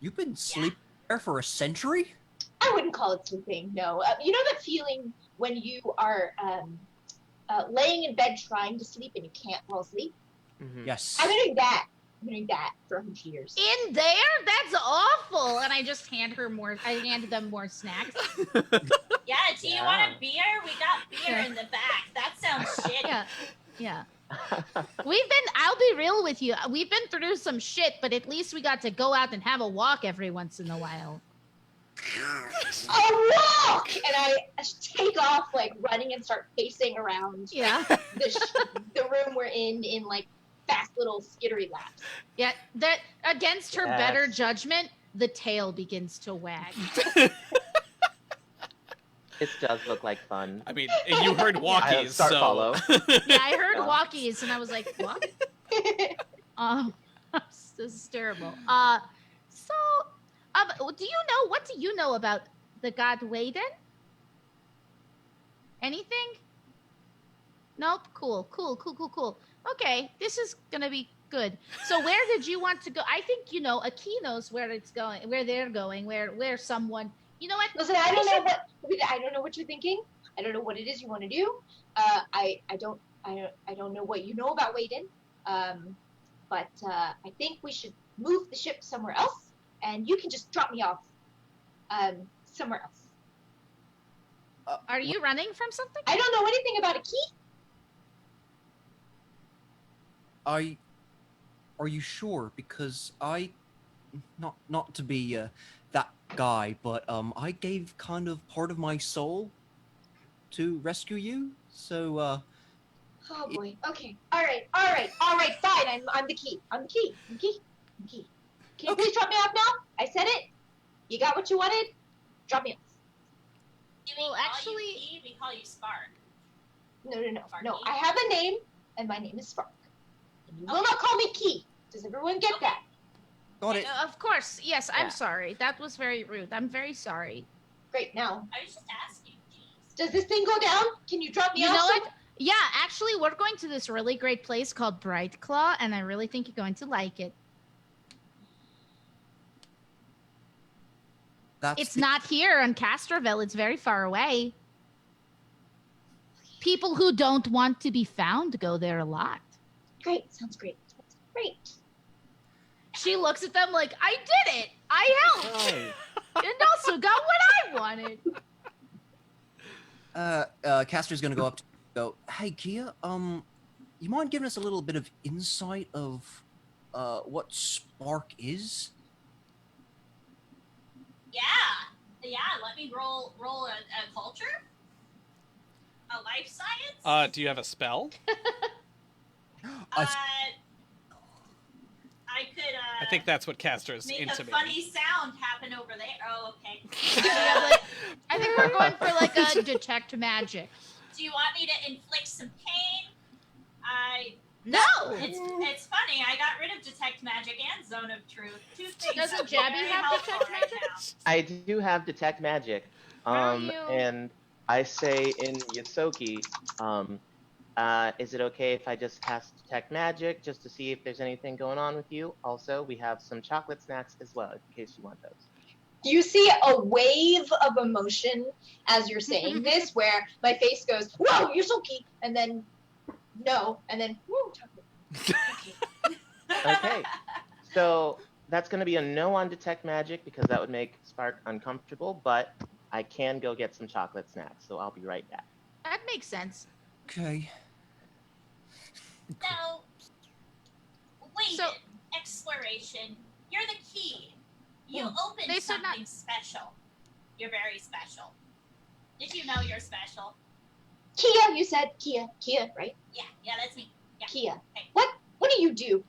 You've been sleeping there for a century? I wouldn't call it sleeping, no. You know that feeling when you are laying in bed trying to sleep and you can't fall asleep? Yes. I've been doing that. I've been doing that for 100 years. In there? That's awful. And I just handed them more snacks. Yeah, do you want a beer? We got beer in the back. That sounds shitty. Yeah. I'll be real with you. We've been through some shit, but at least we got to go out and have a walk every once in a while. A walk! And I take off, like, running and start pacing around the room we're in like, fast little skittery laps. Yeah, that against her better judgment, the tail begins to wag. It does look like fun. I mean, you heard walkies, so... follow. Yeah, I heard walkies, and I was like, what? This is terrible. What do you know about the god Waden? Anything? Nope. Cool. Okay, this is gonna be good. So where did you want to go? I think Aki knows where it's going, where they're going, where someone. You know what? Listen, I don't know what you're thinking. I don't know what it is you want to do. I don't know what you know about Waden. But I think we should move the ship somewhere else, and you can just drop me off somewhere else. Are you running from something? I don't know anything about a key. Are you sure? Because not to be that guy, but I gave kind of part of my soul to rescue you. So oh boy. Okay. All right. Fine. I'm the key. I'm the key. Can you please drop me off now? I said it. You got what you wanted. Drop me off. Well, actually, we call you Spark. No. I have a name, and my name is Spark. And you will not call me Key. Does everyone get that? Got it. Of course. Yes, I'm sorry. That was very rude. I'm very sorry. Great. Now, I was just asking. Geez. Does this thing go down? Can you drop me off? You know what? Yeah, actually, we're going to this really great place called Bright Claw, and I really think you're going to like it. It's not here on Castroville. It's very far away. People who don't want to be found go there a lot. Great. Sounds great. She looks at them like, I did it. I helped. And also got what I wanted. Castor's gonna go up to go, hey Kia, you mind giving us a little bit of insight of what Spark is? Yeah, let me roll a culture? A life science? Do you have a spell? I could, I think that's what Castor's make into. a funny sound happen over there. Oh, okay. I think we're going for like a detect magic. Do you want me to inflict some pain? No! It's funny. I got rid of detect magic and zone of truth. Two things. Doesn't that are Jabby very have helpful detect right magic? now. I do have detect magic. And I say in Yotsuki, is it okay if I just cast detect magic just to see if there's anything going on with you? Also, we have some chocolate snacks as well, in case you want those. You see a wave of emotion as you're saying this, where my face goes, whoa, Yotsuki, and then no, and then whoa, chocolate. Okay, so that's going to be a no on detect magic because that would make Spark uncomfortable, but I can go get some chocolate snacks, so I'll be right back. That makes sense. Okay. So, exploration. You're the key. You opened something special. You're very special. Did you know you're special? Kia, you said Kia, right? Yeah, that's me. Yeah. Kia. Okay. What do you do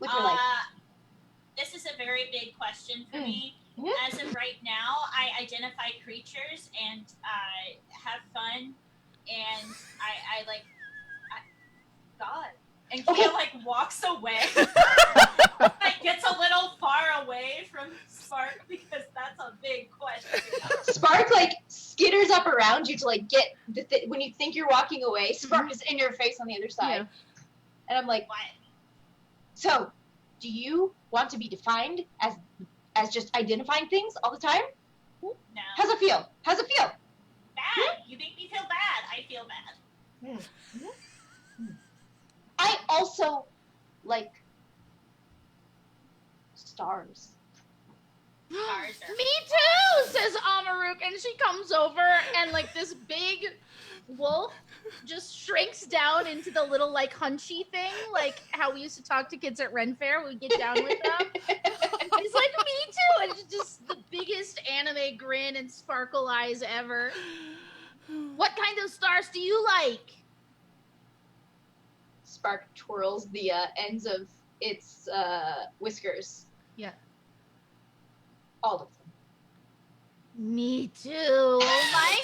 with your life? This is a very big question for me. As of right now, I identify creatures and have fun, and I God. And Kia walks away. Gets a little far away from Spark because that's a big question. Spark skitters up around you to like get when you think you're walking away, Spark is in your face on the other side. Yeah. And I'm like, what? So, do you want to be defined as just identifying things all the time? No. How's it feel? How's it feel? Bad. You make me feel bad. I feel bad. I also like stars. Me too, says Amaruk, and she comes over and like this big wolf just shrinks down into the little like hunchy thing, like how we used to talk to kids at Ren Fair. We get down with them. He's like, me too, and it's just the biggest anime grin and sparkle eyes ever. What kind of stars do you like? Spark twirls the ends of its whiskers. Yeah. All of them. Me too. Oh my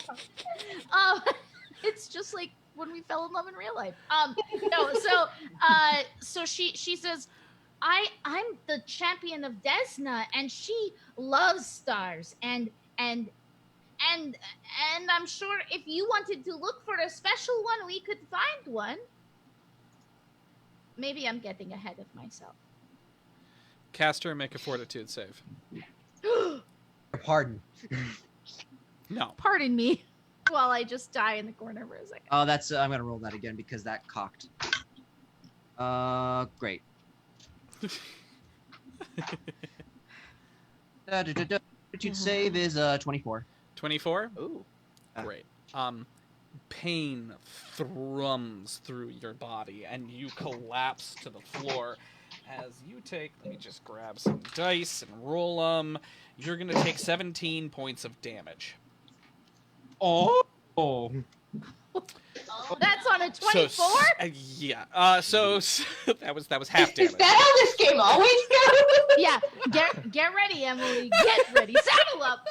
god. It's just like when we fell in love in real life. No. So she says, I'm the champion of Desna, and she loves stars, and I'm sure if you wanted to look for a special one, we could find one. Maybe I'm getting ahead of myself. Caster, make a fortitude save. Pardon. No. Pardon me while I just die in the corner for a second. Oh, that's I'm gonna roll that again because that cocked. Great. Fortitude save is 24. 24? Ooh. Great. Pain thrums through your body and you collapse to the floor. As you take, let me just grab some dice and roll them. You're going to take 17 points of damage. Oh. That's on a 24? Yeah. So that was half damage. Is that how this game always goes? Yeah. Get ready, Emily. Get ready. Saddle up.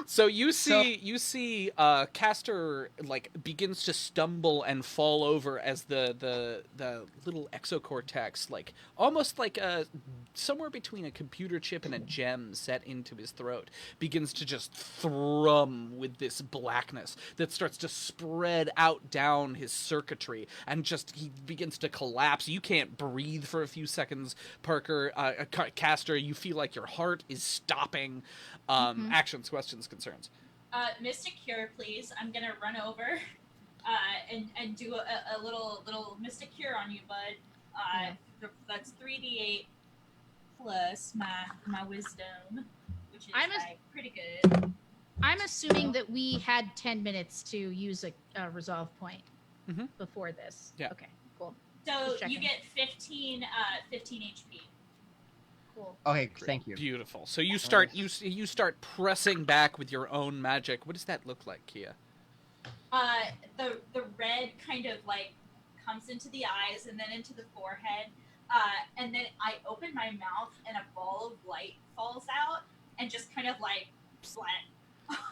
So you see Caster like begins to stumble and fall over as the little exocortex, like almost like somewhere between a computer chip and a gem set into his throat, begins to just thrum with this blackness that starts to spread out down his circuitry, and just he begins to collapse. You can't breathe for a few seconds, Parker. Caster, you feel like your heart is stopping. Actions, questions, concerns. Mystic Cure, please. I'm gonna run over and do a little Mystic Cure on you, bud. That's 3d8 plus my wisdom, which is pretty good. I'm assuming that we had 10 minutes to use a resolve point before this. Yeah. Okay, cool. So you get 15 HP. Cool. Okay, thank you. Beautiful. So you start you start pressing back with your own magic. What does that look like, Kia? The red kind of like comes into the eyes and then into the forehead, and then I open my mouth and a ball of light falls out and just kind of like splat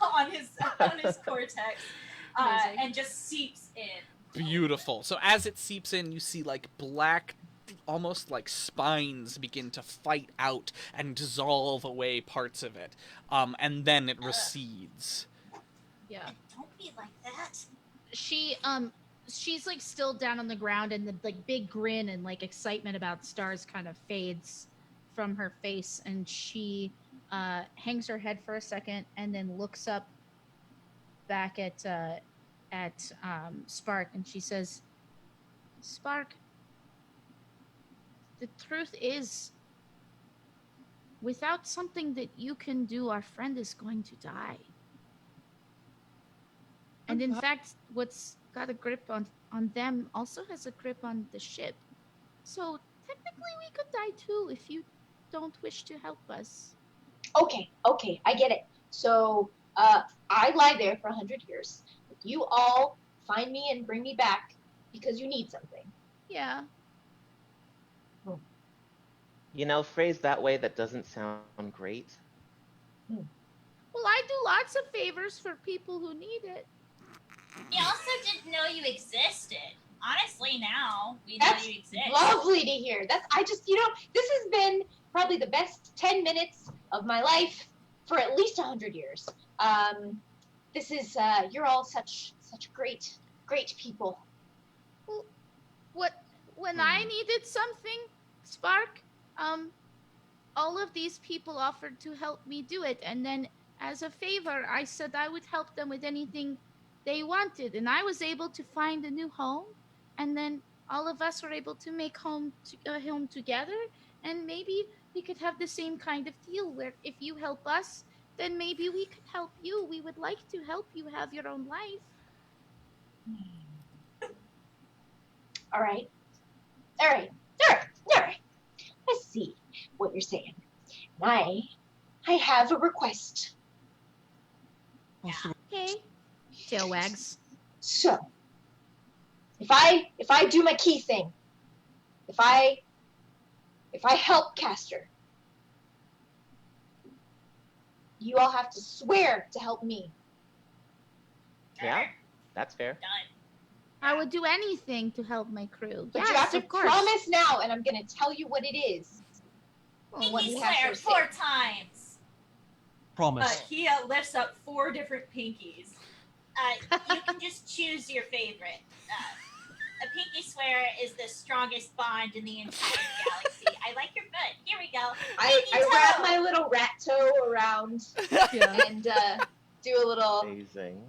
on his cortex, and just seeps in. Beautiful. So as it seeps in, you see like black, almost like spines begin to fight out and dissolve away parts of it, and then it recedes. Yeah. Don't be like that. She's like still down on the ground, and the like big grin and like excitement about stars kind of fades from her face, and she hangs her head for a second and then looks up back at Spark, and she says, Spark, the truth is, without something that you can do, our friend is going to die. And in fact, what's got a grip on them also has a grip on the ship. So technically we could die too if you don't wish to help us. Okay, I get it. So I lie there for 100 years. You all find me and bring me back because you need something. Yeah. You know, phrased that way, that doesn't sound great. Well, I do lots of favors for people who need it. We also didn't know you existed. Honestly, now we know That's you exist. lovely to hear. This has been probably the best 10 minutes of my life for at least 100 years. This is, you're all such great people. When I needed something, Spark, all of these people offered to help me do it, and then as a favor, I said I would help them with anything they wanted, and I was able to find a new home, and then all of us were able to make home together, and maybe we could have the same kind of deal where if you help us, then maybe we could help you. We would like to help you have your own life. All right. I see what you're saying. I have a request. Okay. Tail wags. So, if I do my key thing, if I help Castor, you all have to swear to help me. Yeah, that's fair. I would do anything to help my crew. But yes, you have to of course. promise now, and I'm going to tell you what it is. Pinky swear 4 times. Promise. He lifts up 4 different pinkies. You can just choose your favorite. A pinky swear is the strongest bond in the entire galaxy. I like your foot. Here we go. I Pinky wrap toe. my little rat toe around and do a little... Amazing.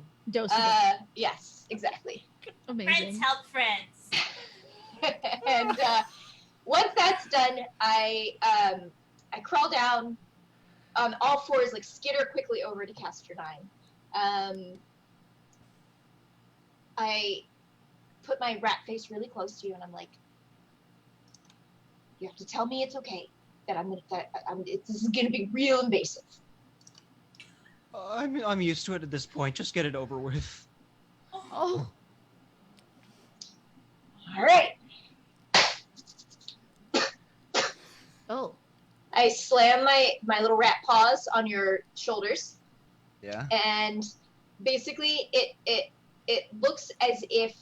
Yes, exactly. Amazing. Friends help friends. And once that's done, I crawl down on all fours, like skitter quickly over to Castor 9. I put my rat face really close to you, and I'm like, "You have to tell me it's okay. This is gonna be real invasive." I'm used to it at this point. Just get it over with. Oh. All right. Oh. I slam my little rat paws on your shoulders. Yeah. And basically it looks as if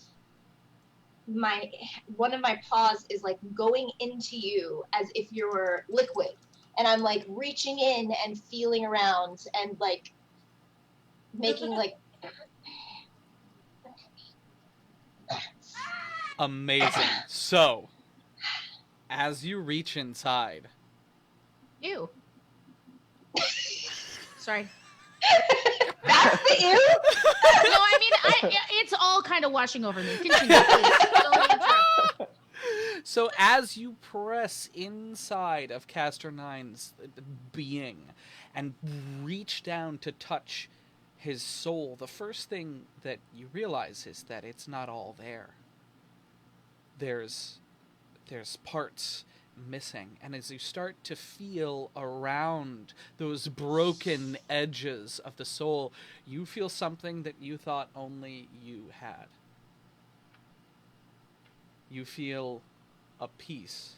one of my paws is like going into you as if you were liquid, and I'm like reaching in and feeling around and like making like Amazing. So, as you reach inside, Ew. Sorry. That's the ew? No, I mean, it's all kind of washing over me. Continue, please. Don't interrupt. So as you press inside of Castor 9's being and reach down to touch his soul, the first thing that you realize is that it's not all there. There's parts missing, and as you start to feel around those broken edges of the soul, you feel something that you thought only you had. You feel a piece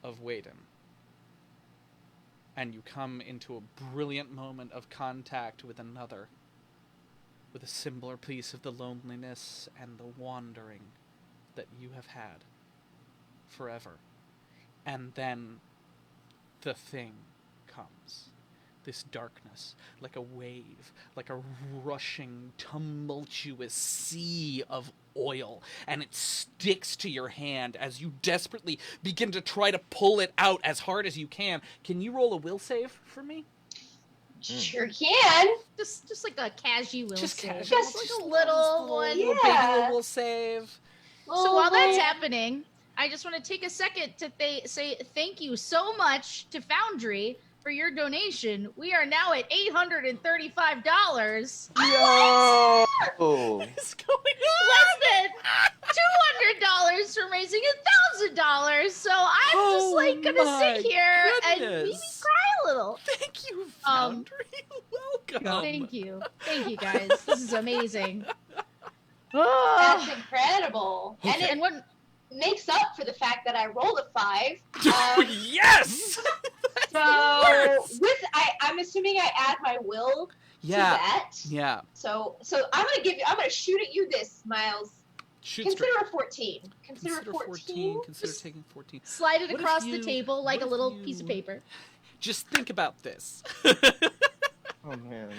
of Waden, and you come into a brilliant moment of contact with another, with a similar piece of the loneliness and the wandering that you have had forever. And then the thing comes. This darkness, like a wave, like a rushing, tumultuous sea of oil, and it sticks to your hand as you desperately begin to try to pull it out as hard as you can. Can you roll a will save for me? Sure can. Just like a casual will Just save. casual. Just like a little one. Little baby little will save. So while that's happening, I just want to take a second to say thank you so much to Foundry for your donation. We are now at $835. Yo! What's going on? Less than $200 for raising $1,000. So I'm just like gonna sit here and maybe cry a little. Thank you, Foundry. Welcome. Thank you guys. This is amazing. That's incredible. Okay. And what makes up for the fact that I rolled a 5. Yes. So I'm assuming I add my will to that. Yeah. So I'm gonna shoot at you this, Miles. Consider a 14. Consider 14. Consider taking 14. Slide it What if across the you- table like a what if little you- piece of paper. Just think about this. Oh man.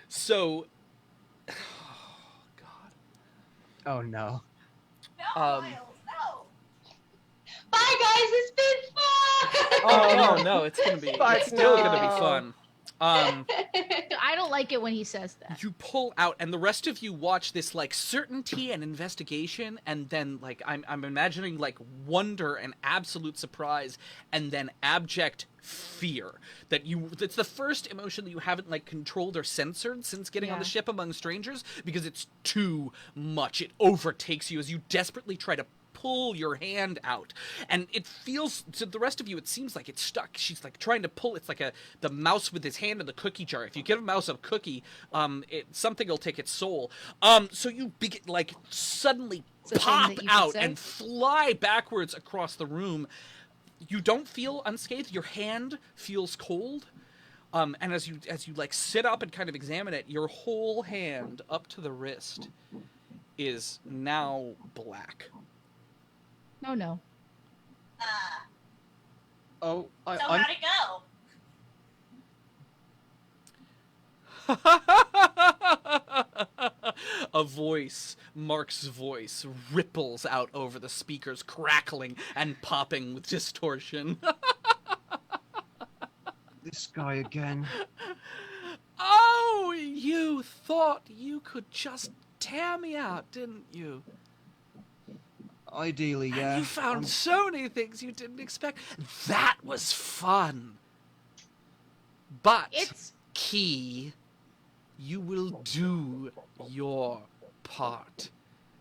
So, Oh no. No, Miles, no. Bye, guys. It's been fun. Oh no, it's gonna be. It's still gonna be fun. I don't like it when he says that. You pull out, and the rest of you watch this like certainty and investigation, and then like I'm imagining like wonder and absolute surprise, and then abject fear that it's the first emotion that you haven't like controlled or censored since getting on the ship among strangers, because it's too much. It overtakes you as you desperately try to pull your hand out, and it feels to the rest of you, it seems like it's stuck. She's like trying to pull. It's like the mouse with his hand in the cookie jar. If you give a mouse a cookie, something will take its soul. So you like suddenly pop out and fly backwards across the room. You don't feel unscathed. Your hand feels cold. And as you like sit up and kind of examine it, your whole hand up to the wrist is now black. Oh no. Oh, So how'd it go? A voice, Mark's voice, ripples out over the speakers, crackling and popping with distortion. This guy again. Oh, you thought you could just tear me out, didn't you? Ideally, yeah. And you found so many things you didn't expect. That was fun. But, it's Key, you will do your part.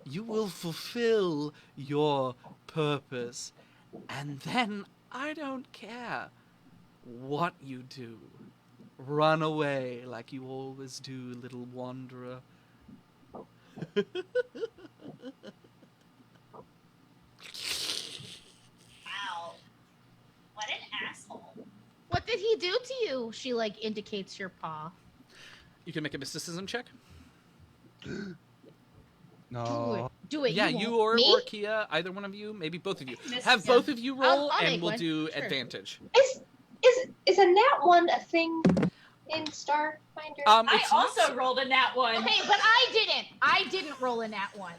You will fulfill your purpose. And then I don't care what you do. Run away like you always do, little wanderer. Wow. What an asshole. What did he do to you? She like indicates your paw. You can make a mysticism check. No. Do it. Yeah, you or Kia, either one of you, maybe both of you. Have both of you roll, I'll and make we'll one. do Sure. advantage. Is a nat one a thing in Starfinder? I also rolled a nat one. Okay, but I didn't roll a nat one.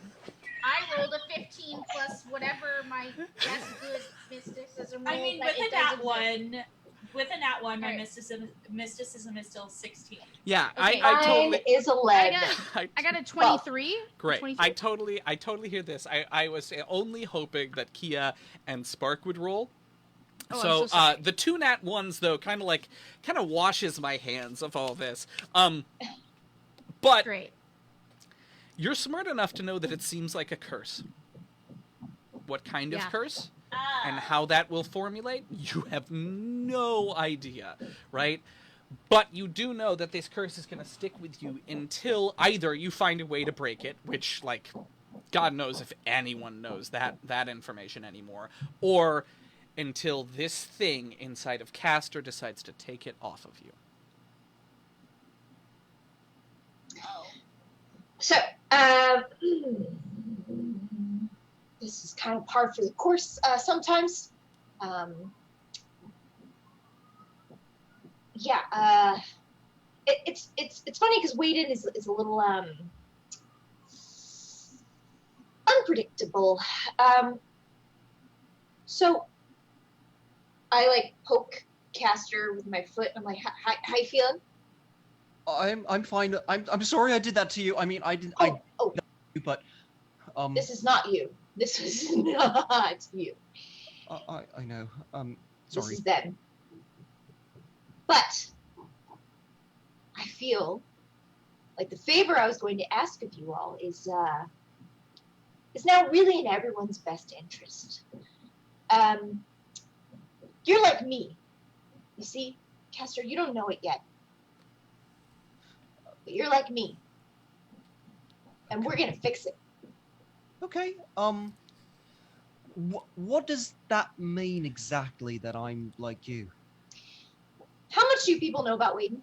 I rolled a 15 plus whatever my best good mysticism roll. I mean, but with it a nat doesn't one, my Alright. mysticism is still 16. Yeah, Okay. I totally. Is 11. I got a 23. Great. 23? I totally hear this. I was only hoping that Kia and Spark would roll. Oh, I'm So, so sorry. the two nat ones though kind of washes my hands of all this. But Great. You're smart enough to know that it seems like a curse. What kind of curse? And how that will formulate, you have no idea, right? But you do know that this curse is going to stick with you until either you find a way to break it, which, like, God knows if anyone knows that information anymore, or until this thing inside of Castor decides to take it off of you. So, this is kind of par for the course sometimes. It's funny because Waden is a little unpredictable. So I like poke Castor with my foot. I'm like, how you feeling? I'm fine. I'm sorry I did that to you. I mean, I didn't. But This is not you. This is not you. I know. This Sorry. is them. But I feel like the favor I was going to ask of you all is now really in everyone's best interest. You're like me. You see, Castor, you don't know it yet. But you're like me. And we're gonna fix it. Okay. What does that mean exactly, that I'm like you? How much do people know about Waden?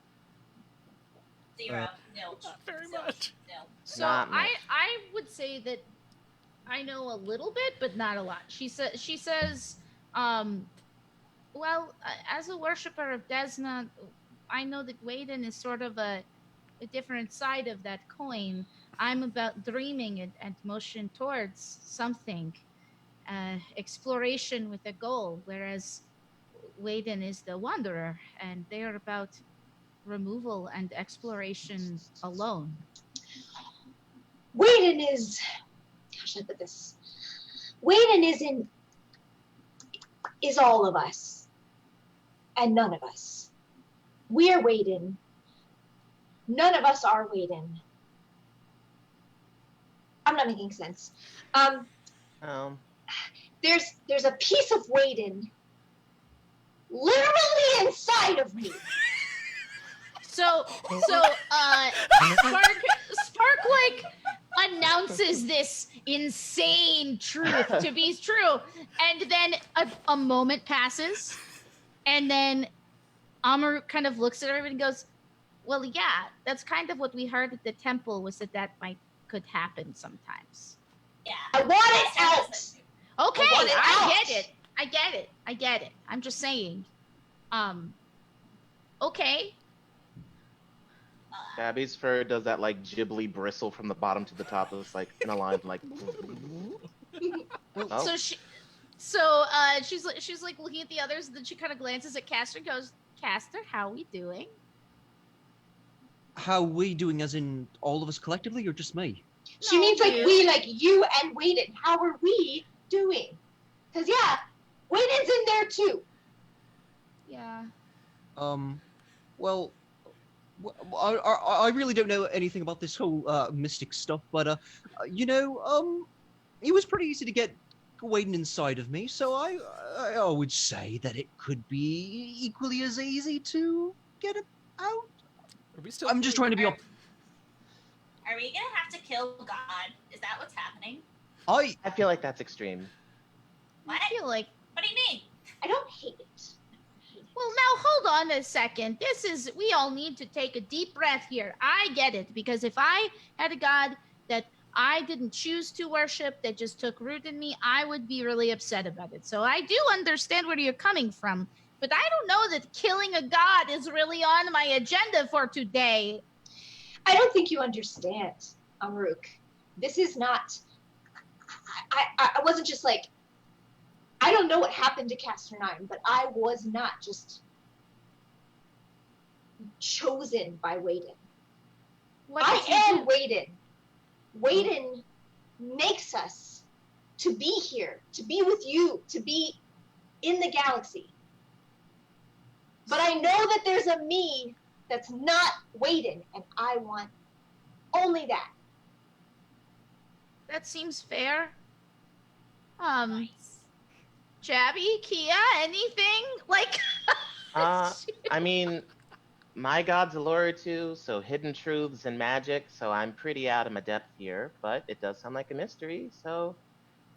0. Nil. Very much. Nil. So I would say that I know a little bit, but not a lot. She says, well, as a worshiper of Desna, I know that Waden is sort of a different side of that coin. I'm about dreaming and motion towards something, exploration with a goal, whereas Waden is the wanderer, and they are about removal and exploration alone. Waden is, how should I put this? Waden is all of us, and none of us. We're Waden. None of us are Waden. I'm not making sense. There's a piece of Waden literally inside of me. So Spark like announces this insane truth to be true, and then a moment passes, and then Amaru kind of looks at everybody and goes, "Well, yeah, that's kind of what we heard at the temple, was that could happen sometimes." Yeah. I want it out. Okay, I get it. I'm just saying. Okay. Gabby's fur does that like ghibli bristle from the bottom to the top. It's like in a line, like. So she's like looking at the others, and then she kind of glances at Castor and goes, "Castor, how we doing?" How we doing, as in all of us collectively, or just me? She means like we, like you and Waden. How are we doing? Because yeah, Waden's in there too. Yeah. Well, I really don't know anything about this whole mystic stuff, but you know, it was pretty easy to get Waden inside of me, so I would say that it could be equally as easy to get it out. Are we still? I'm just trying to be. Are we gonna have to kill God? Is that what's happening? I feel like that's extreme. What? I feel like. What do you mean? I don't hate it. Well, now hold on a second. We all need to take a deep breath here. I get it, because if I had a god that I didn't choose to worship, that just took root in me, I would be really upset about it. So I do understand where you're coming from, but I don't know that killing a god is really on my agenda for today. I don't think you understand, Amruk. This is not. I wasn't just like. I don't know what happened to Castor 9, but I was not just chosen by Waden. I am Waden. Waden makes us to be here, to be with you, to be in the galaxy. But I know that there's a me that's not Waden, and I want only that. That seems fair. Jabby, Kia, anything? Like... I mean, my god's Allura too, so hidden truths and magic, so I'm pretty out of my depth here, but it does sound like a mystery, so...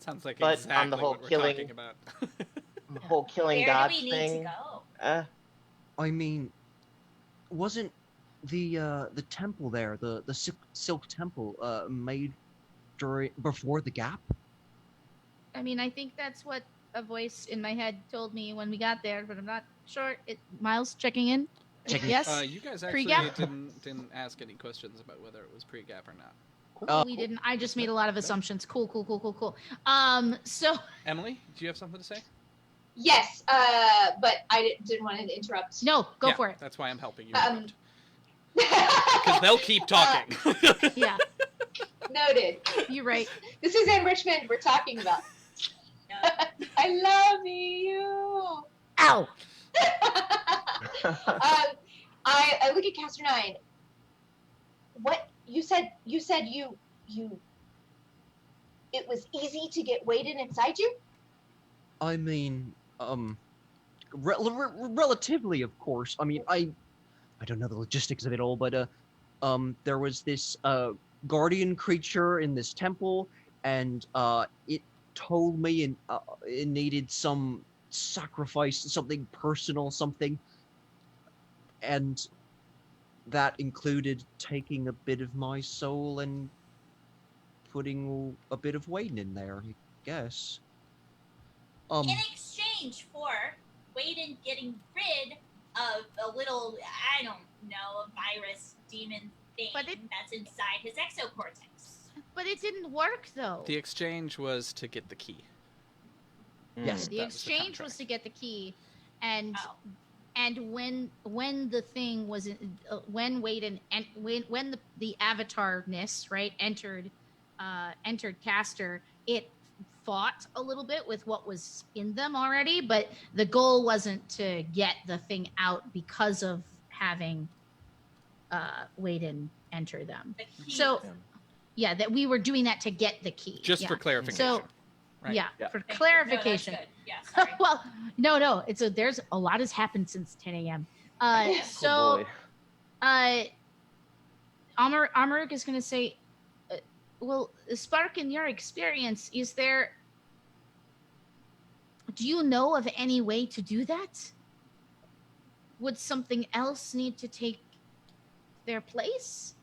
Sounds like but exactly on the whole what we're killing, talking about. the whole killing Where gods do we need thing... to go? I mean, wasn't the temple there, the silk temple, made before the gap? I mean, I think that's what a voice in my head told me when we got there, but I'm not sure. Miles, checking in? Yes? You guys actually Pre-gap? didn't ask any questions about whether it was pre-gap or not. We didn't. I just made a lot of assumptions. Cool. So... Emily, do you have something to say? Yes, but I didn't want to interrupt. No, go for it. That's why I'm helping you. Because they'll keep talking. Yeah. Noted. You're right. This is enrichment we're talking about. I love you. Ow. I look at Castor 9. What you said? You it was easy to get Waden inside you? I mean, relatively, of course. I mean, I don't know the logistics of it all, but there was this guardian creature in this temple, and it told me it needed some sacrifice, something personal, something, and that included taking a bit of my soul and putting a bit of Waden in there, I guess. In exchange for Waden getting rid a little, I don't know, a virus demon thing that's inside his exocortex. But it didn't work, though. The exchange was to get the key. Yes. The exchange was to get the key, and when the thing was when Wade and when the avatarness entered Caster, it fought a little bit with what was in them already, but the goal wasn't to get the thing out because of having Wade enter them. So yeah, that we were doing that to get the key. Just for clarification. So right? yeah, for clarification. No, that's good. Yeah, sorry. Well, no. There's a lot has happened since 10 a.m. Oh, boy. Amaruk is going to say, well, Spark, in your experience, do you know of any way to do that? Would something else need to take their place?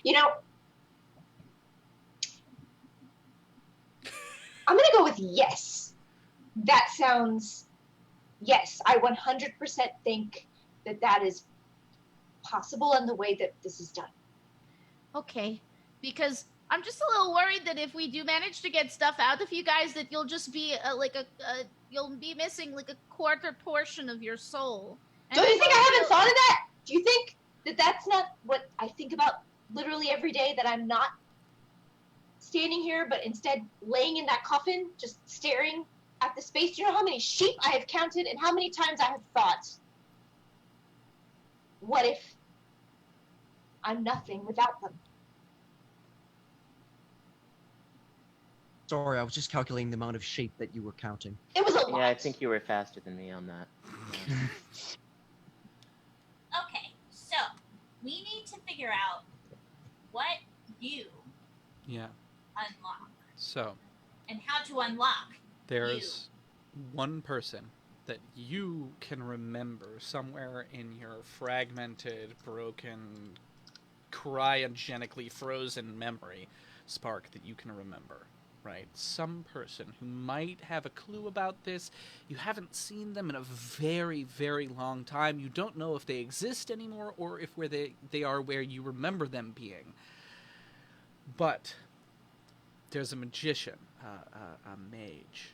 You know, I'm going to go with yes. That sounds, yes, I 100% think that is possible in the way that this is done. Okay, because I'm just a little worried that if we do manage to get stuff out of you guys, that you'll just be you'll be missing like a quarter portion of your soul. Do you think I haven't thought of that? Do you think that that's not what I think about literally every day, that I'm not standing here, but instead laying in that coffin, just staring at the space? Do you know how many sheep I have counted and how many times I have thought, what if I'm nothing without them? Sorry, I was just calculating the amount of sheep that you were counting. It was a lot. Yeah, I think you were faster than me on that. Okay, so we need to figure out what you unlock. So and how to unlock there's one person that you can remember somewhere in your fragmented, broken, cryogenically frozen memory, Spark, that you can remember, right? Some person who might have a clue about this. You haven't seen them in a very, very long time. You don't know if they exist anymore or if they are where you remember them being. But there's a magician, a mage,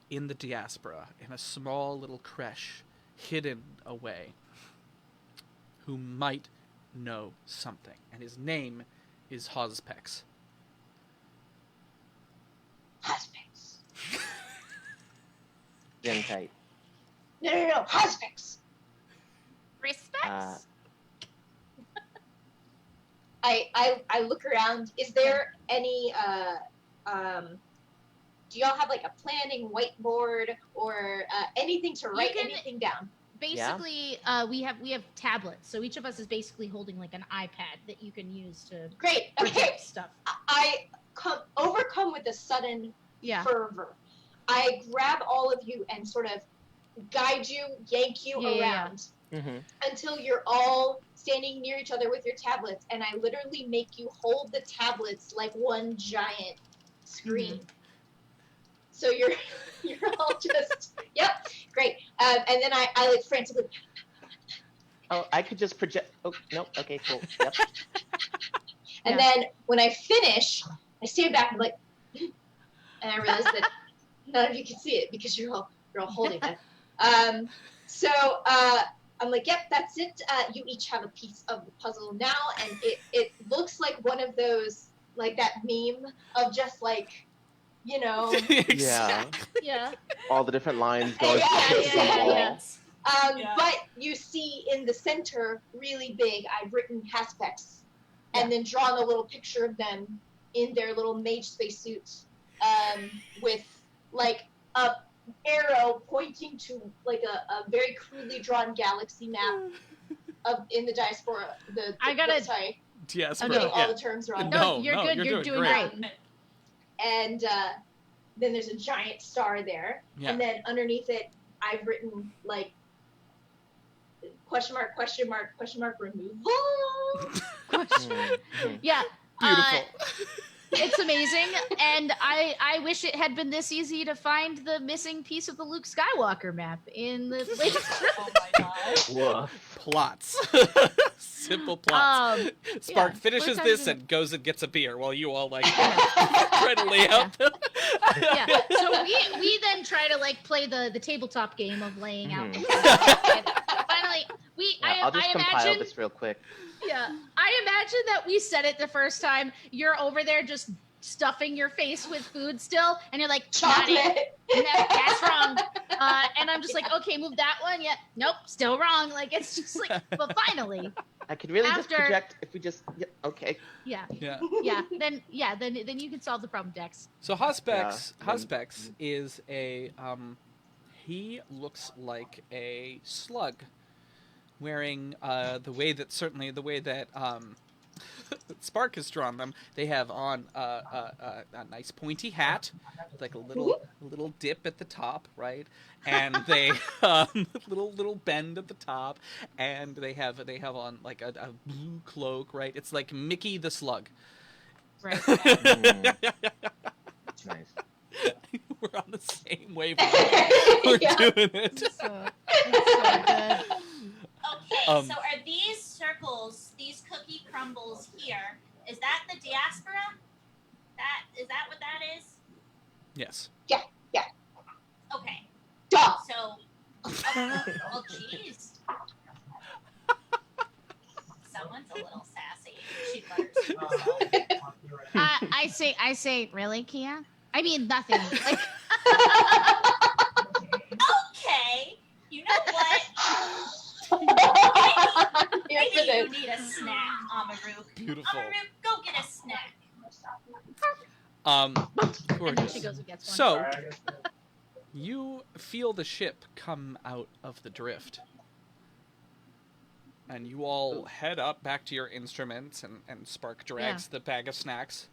in the Diaspora, in a small little creche, hidden away, who might know something, and his name is Hospex. Hospex. Gen tight. No, Hospex. Respects. I look around. Is there any do y'all have like a planning whiteboard or anything to write anything down? Basically, we have tablets. So each of us is basically holding like an iPad that you can use to project stuff. I overcome with a sudden fervor. I grab all of you and sort of guide you, yank you around until you're all standing near each other with your tablets, and I literally make you hold the tablets like one giant screen. So you're all just great. And then I like frantically. Oh, I could just project. Oh no. Okay, cool. Yep. And then when I finish, I stand back and like, and I realize that none of you can see it because you're all holding it. So I'm like, yep, that's it. You each have a piece of the puzzle now, and it looks like one of those, like that meme of just like, you know. Yeah. All the different lines going But you see in the center, really big, I've written Haspex, and then drawn a little picture of them in their little mage spacesuits, with like a arrow pointing to like a very crudely drawn galaxy map in the Diaspora. Sorry. Diaspora. I'm getting all the terms wrong. No, you're good. You're doing great. And then there's a giant star there, and then underneath it, I've written like question mark, question mark, question mark, removal. Yeah. Beautiful. It's amazing, and I wish it had been this easy to find the missing piece of the Luke Skywalker map in the latest. Oh my gosh. Woof. Plots. Simple plots. Spark finishes this and goes and gets a beer while you all like try to lay out. Yeah. So we then try to like play the tabletop game of laying out. And finally, I'll just I compile imagine this real quick. Yeah, I imagine that we said it the first time. You're over there just stuffing your face with food still, and you're like, chocolate. That's wrong. And I'm just like, okay, move that one. Yeah, nope, still wrong. Like it's just like, but finally, I could really just After- project if we just. Yeah, okay. yeah, Yeah. Then you can solve the problem, Dex. So Hospex is a he looks like a slug wearing the way that Spark has drawn them. They have on a nice pointy hat with like a little dip at the top, right? And they little bend at the top, and they have on like a blue cloak, right? It's like Mickey the Slug. Right. Nice. We're on the same wavelength. We're doing it. It's so good. Okay, so are these circles, these cookie crumbles here, is that the Diaspora? Is that what that is? Yes. Yeah. Okay. Duh. So, well, jeez. Someone's a little sassy. She butters herself. I say, really, Kia? I mean, nothing. Like, Okay. You know what? Maybe you need a snack, Amaru. Beautiful. Amaru, go get a snack. and then Gorgeous. she goes and gets one. So, you feel the ship come out of the drift. And you all head up back to your instruments, and Spark drags the bag of snacks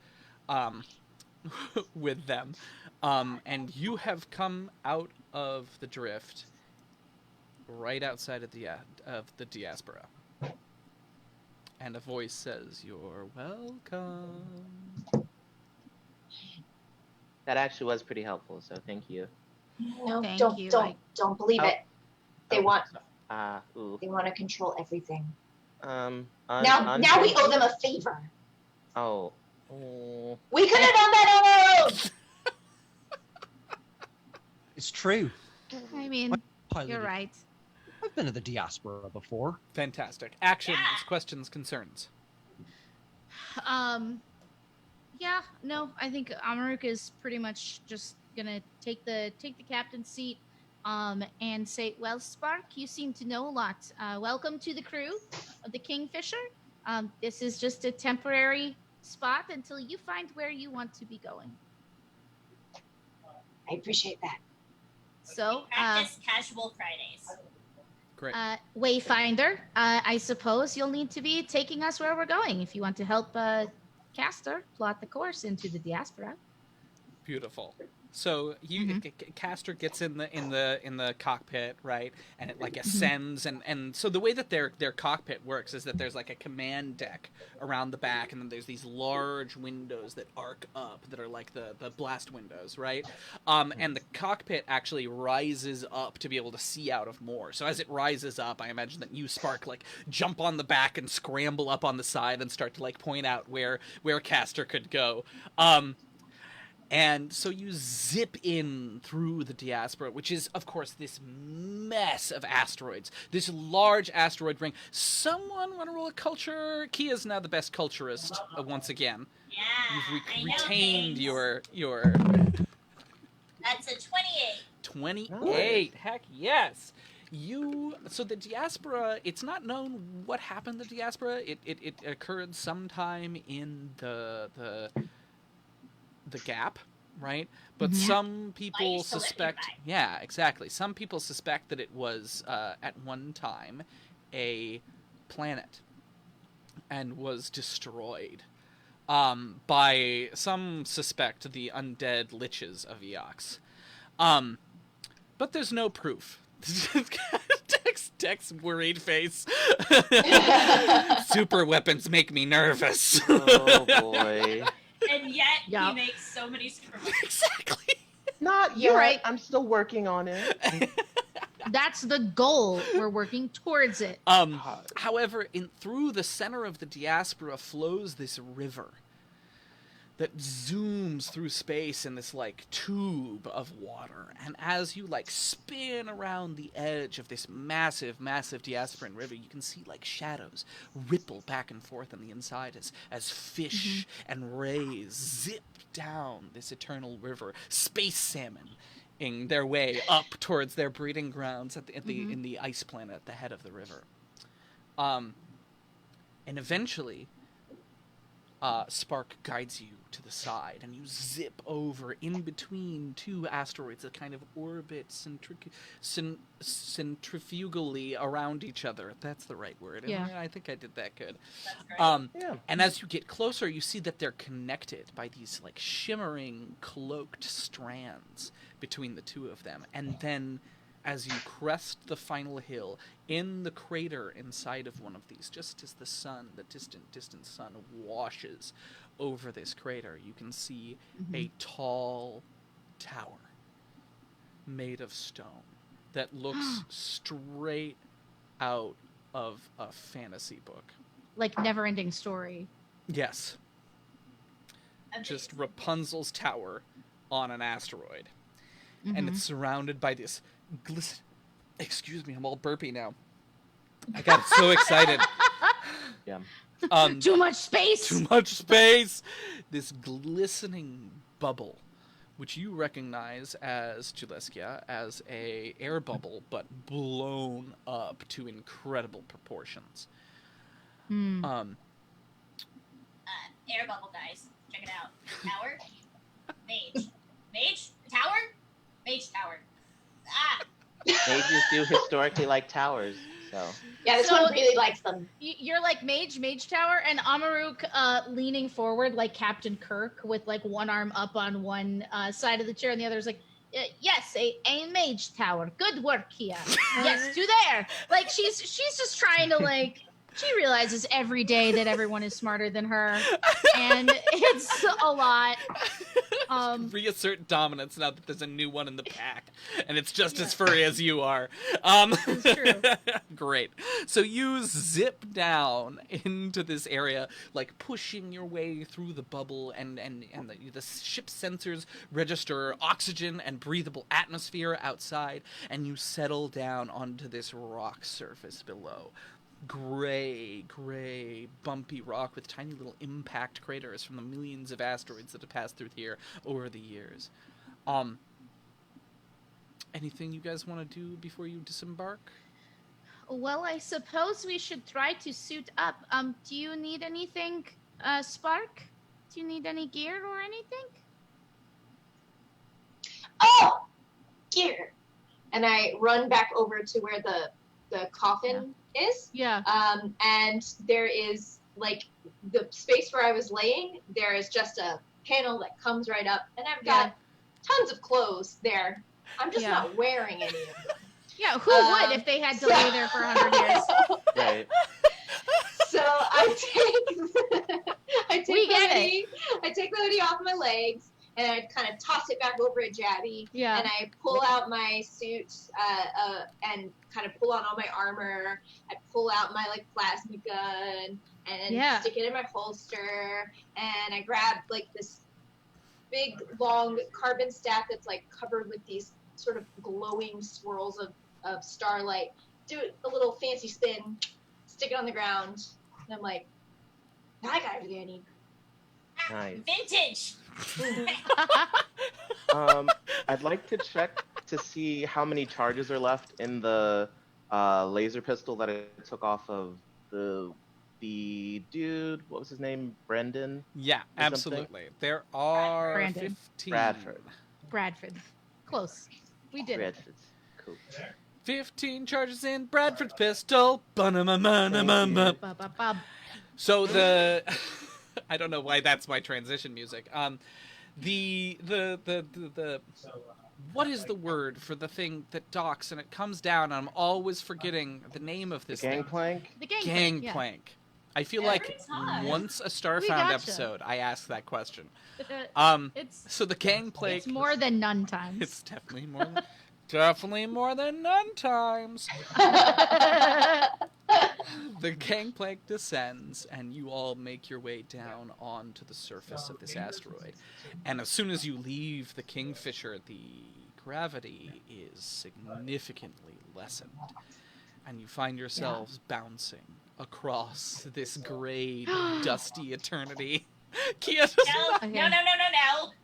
with them. And you have come out of the drift right outside of the Diaspora. And a voice says, "You're welcome." That actually was pretty helpful, so thank you. No, Thank don't you. don't believe it. They want Ooh. they want to control everything. Now Now we owe them a favor. Oh. We could have done that on our own. It's true. I mean, Piloted. you're right. I've been to the Diaspora before. Fantastic. Actions, questions, concerns. Yeah, no, I think Amaruk is pretty much just gonna take the captain's seat, and say, "Well, Spark, you seem to know a lot. Welcome to the crew of the Kingfisher. This is just a temporary spot until you find where you want to be going." I appreciate that. So, Practice casual Fridays. Great. Wayfinder, I suppose you'll need to be taking us where we're going if you want to help Castor plot the course into the Diaspora. Beautiful. So Castor gets in the cockpit, right? And it like ascends, and so the way that their cockpit works is that there's like a command deck around the back, and then there's these large windows that arc up that are like the blast windows, right? And the cockpit actually rises up to be able to see out of more. So as it rises up, I imagine that you, Spark, like jump on the back and scramble up on the side and start to like point out where Castor could go. And so you zip in through the Diaspora, which is, of course, this mess of asteroids. This large asteroid ring. Someone want to roll a culture? Kia's now the best culturist once again. Yeah, You've retained your... That's a 28. 28. Heck yes. So the Diaspora, it's not known what happened to the Diaspora. It occurred sometime in the gap, right? But some people suspect... Yeah, exactly. Some people suspect that it was, at one time, a planet and was destroyed by, some suspect, the undead liches of Eox. But there's no proof Dex worried face. Super weapons make me nervous. Oh boy. And yet he makes so many super weapons. Exactly. Not yet. You're right. I'm still working on it. That's the goal. We're working towards it. However, through the center of the Diaspora flows this river that zooms through space in this like tube of water. And as you like spin around the edge of this massive Diasporan river, you can see like shadows ripple back and forth on the inside as fish and rays zip down this eternal river, space salmon in their way up towards their breeding grounds in the ice planet at the head of the river. And eventually Spark guides you to the side, and you zip over in between two asteroids that kind of orbit centrifugally around each other. That's the right word. Yeah. I think I did that good. That's great. And as you get closer, you see that they're connected by these like shimmering, cloaked strands between the two of them. And then as you crest the final hill, in the crater inside of one of these, just as the sun, the distant sun, washes over this crater, you can see a tall tower made of stone that looks straight out of a fantasy book. Like Never-Ending Story. Yes. Just Rapunzel's tower on an asteroid. And it's surrounded by this excuse me, I'm all burpy now. I got so excited. Yeah. Too much space. Too much space. This glistening bubble, which you recognize as Juleskia as a air bubble, but blown up to incredible proportions. Air bubble, guys. Check it out. Tower. Mage. Tower. Mage tower. Ah. Mages do historically like towers, so. Yeah, this one really likes them. You're like Mage Tower, and Amaruk leaning forward like Captain Kirk with like one arm up on one side of the chair, and the other's like, yes, a Mage Tower. Good work, Kia. Yes, to there. Like she's just trying to like. She realizes every day that everyone is smarter than her, and it's a lot. Reassert dominance now that there's a new one in the pack, and it's just as furry as you are. It's true. Great. So you zip down into this area, like pushing your way through the bubble, and the ship's sensors register oxygen and breathable atmosphere outside, and you settle down onto this rock surface below. Gray, bumpy rock with tiny little impact craters from the millions of asteroids that have passed through here over the years. Anything you guys want to do before you disembark? Well, I suppose we should try to suit up. Do you need anything, Spark? Do you need any gear or anything? Oh! Gear! And I run back over to where the coffin is. Yeah. And there is, like, the space where I was laying, there is just a panel that comes right up, and I've got tons of clothes there. I'm just not wearing any of them. Yeah, who would if they had to lay there for 100 years? Right. So I take the hoodie off my legs, and I kind of toss it back over at Jabby. Yeah. And I pull out my suit and kind of pull on all my armor. I pull out my like plasma gun and stick it in my holster. And I grab like this big long carbon staff that's like covered with these sort of glowing swirls of starlight. Do a little fancy spin, stick it on the ground, and I'm like, now I got everything I need. Nice. Vintage. I'd like to check to see how many charges are left in the laser pistol that I took off of the dude. What was his name? Brendan? Yeah, absolutely. There are Brandon. 15. Bradford. Close. We did it. Bradford's cool. 15 charges in Bradford's pistol. Ba-ba-ba. So the I don't know why that's my transition music. The what is the word for the thing that docks and it comes down? And I'm always forgetting the name of this thing. Gangplank? The gangplank. Gangplank. I feel Every like time. once a We Starfound gotcha. episode, I ask that question. It's So the gangplank. it's more than none times. It's definitely more. Definitely more than none times. The gangplank descends, and you all make your way down onto the surface of this asteroid. And as soon as you leave the Kingfisher, the gravity is significantly lessened. And you find yourselves bouncing across this gray, dusty eternity. Kia just...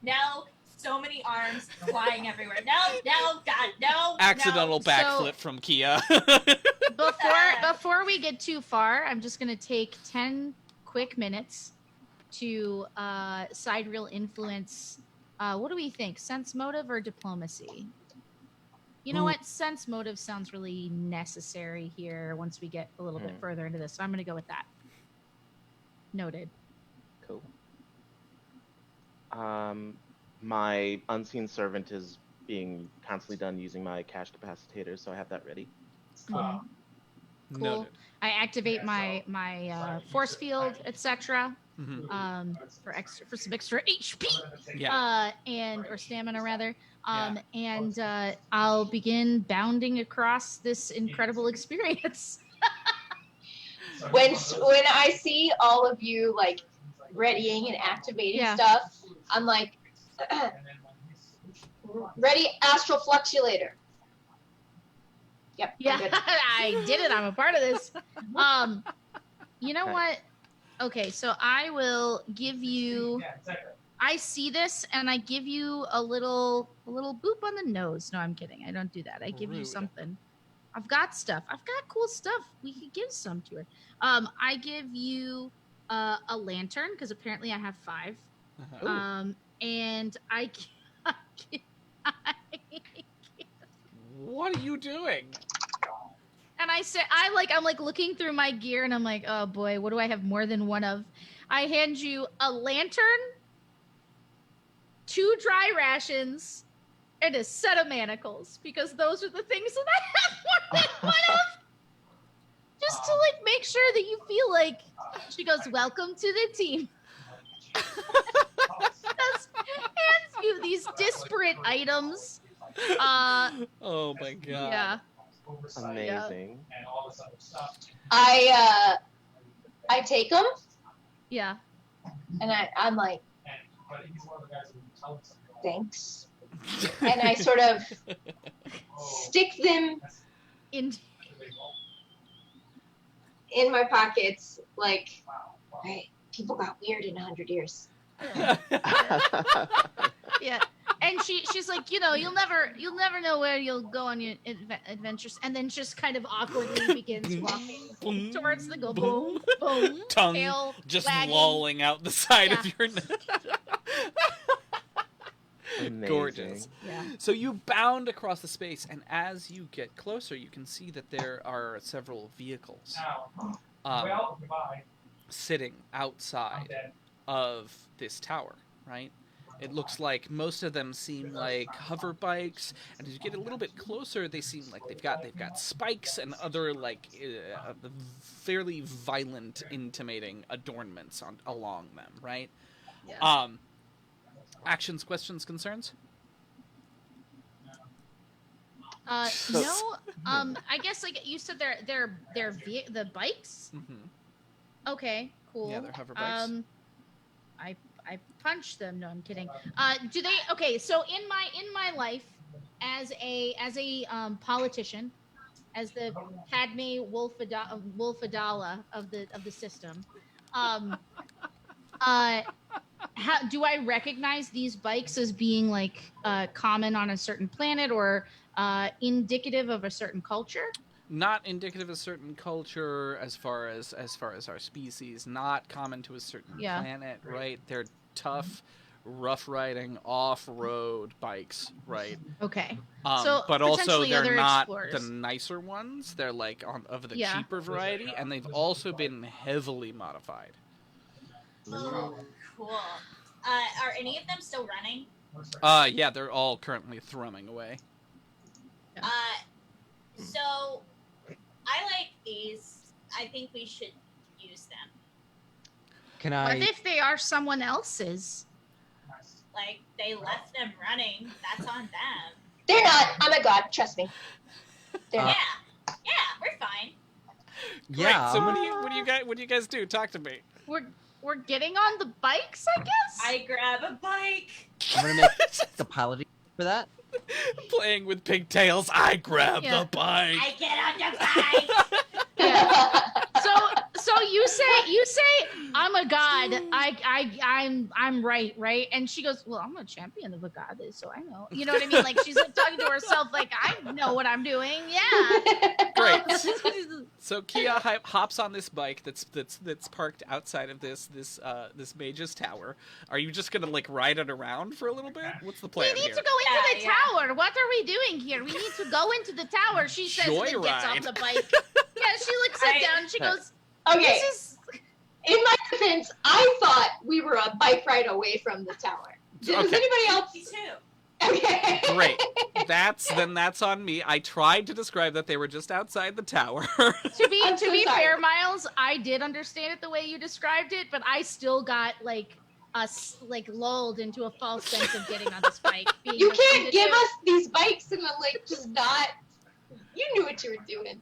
No. So many arms flying everywhere. No, God, no. Accidental no. backflip from Kia. Before we get too far, I'm just gonna take 10 quick minutes to sidereal influence. What do we think? Sense motive or diplomacy? You know what? Sense motive sounds really necessary here once we get a little bit further into this. So I'm gonna go with that. Noted. Cool. My unseen servant is being constantly done using my cash capacitator, so I have that ready. Cool. Noted. I activate my force field, etc. For some extra HP. Yeah. Or stamina rather. And I'll begin bounding across this incredible experience. When I see all of you like readying and activating stuff, I'm like, ready, astral fluctuator. Yep. Yeah, I did it. I'm a part of this. You know what? Okay, so I will give you. I see this, and I give you a little boop on the nose. No, I'm kidding. I don't do that. I give you something. I've got stuff. I've got cool stuff. We could give some to her. I give you a lantern because apparently I have 5. And I. What are you doing? And I say, I'm like looking through my gear, and I'm like, oh boy, what do I have more than one of? I hand you a lantern, 2 dry rations, and a set of manacles, because those are the things that I have more than one of. Just to like make sure that you feel like. She goes, welcome to the team. Just hands you these disparate items. Oh my god. Yeah. Amazing. I take them. Yeah. And I'm like, thanks. And I sort of stick them in my pockets, like, hey, people got weird in 100 years. Yeah. And she's like, you know, you'll never know where you'll go on your adventures, and then just kind of awkwardly begins walking towards the boom, boom, tongue tail just wagging. lolling out the side of your neck. Gorgeous. Yeah. So you bound across the space, and as you get closer, you can see that there are several vehicles sitting outside of this tower, right? It looks like most of them seem like hover bikes, and as you get a little bit closer, they seem like they've got spikes and other like fairly violent, intimating adornments along them, right? Yeah. Actions, questions, concerns? No. I guess like you said, they're the bikes. Mm-hmm. Okay. Cool. Yeah, they're hover bikes. I punch them. No, I'm kidding. Do they? Okay, so in my life, as a politician, as the Padme Wolfadala of the system, how do I recognize these bikes as being like common on a certain planet or indicative of a certain culture? Not indicative of a certain culture as far as our species, not common to a certain planet, right? They're tough, rough riding, off-road bikes, right? Okay. So but also they're not explorers. the nicer ones. They're like of the cheaper variety, and they've also been heavily modified. Oh, cool. Are any of them still running? Yeah, they're all currently thrumming away. So I like these. I think we should use them. Can What I? if they are someone else's? Like, they left them running. That's on them. They're not. I'm a god. Trust me. They're not. Yeah, we're fine. Great. Yeah. So what do you guys do? Talk to me. We're getting on the bikes, I guess. I grab a bike. I'm gonna make the piloting for that. Playing with pigtails, I grab the bike. I get on the bike. Yeah. So you say I'm a god. I'm right? And she goes, well, I'm a champion of a goddess, so I know. You know what I mean? Like she's like talking to herself, like I know what I'm doing. Yeah. Great. So Kia hops on this bike that's parked outside of this mage's tower. Are you just gonna like ride it around for a little bit? What's the plan We need here? to go into the tower. What are we doing here? We need to go into the tower. She says and then gets off Joyride. the bike. Yeah, she looks it down and she goes, Okay. This is In my defense, I thought we were a bike ride away from the tower. Does Okay. anybody else? Me too. Okay. Great. That's on me. I tried to describe that they were just outside the tower. To be I'm so sorry. fair, Miles, I did understand it the way you described it, but I still got like us like lulled into a false sense of getting on this bike. Being You the can't thing to give do. us these bikes and then like just not. You knew what you were doing.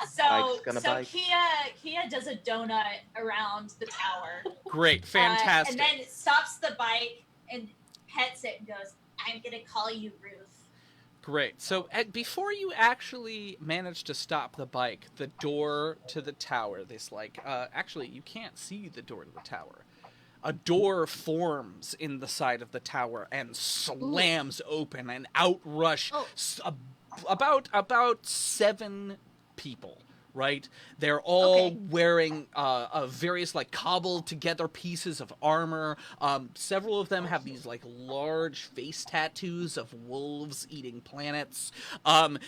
So, Bike's gonna so bike. Kia does a donut around the tower. Great, fantastic. And then stops the bike and pets it and goes, I'm going to call you Ruth. Great. So before you actually manage to stop the bike, the door to the tower, actually, you can't see the door to the tower. A door forms in the side of the tower and slams open, and out rush about 7 people. Right? They're all wearing various like cobbled together pieces of armor. Several of them have these like large face tattoos of wolves eating planets. And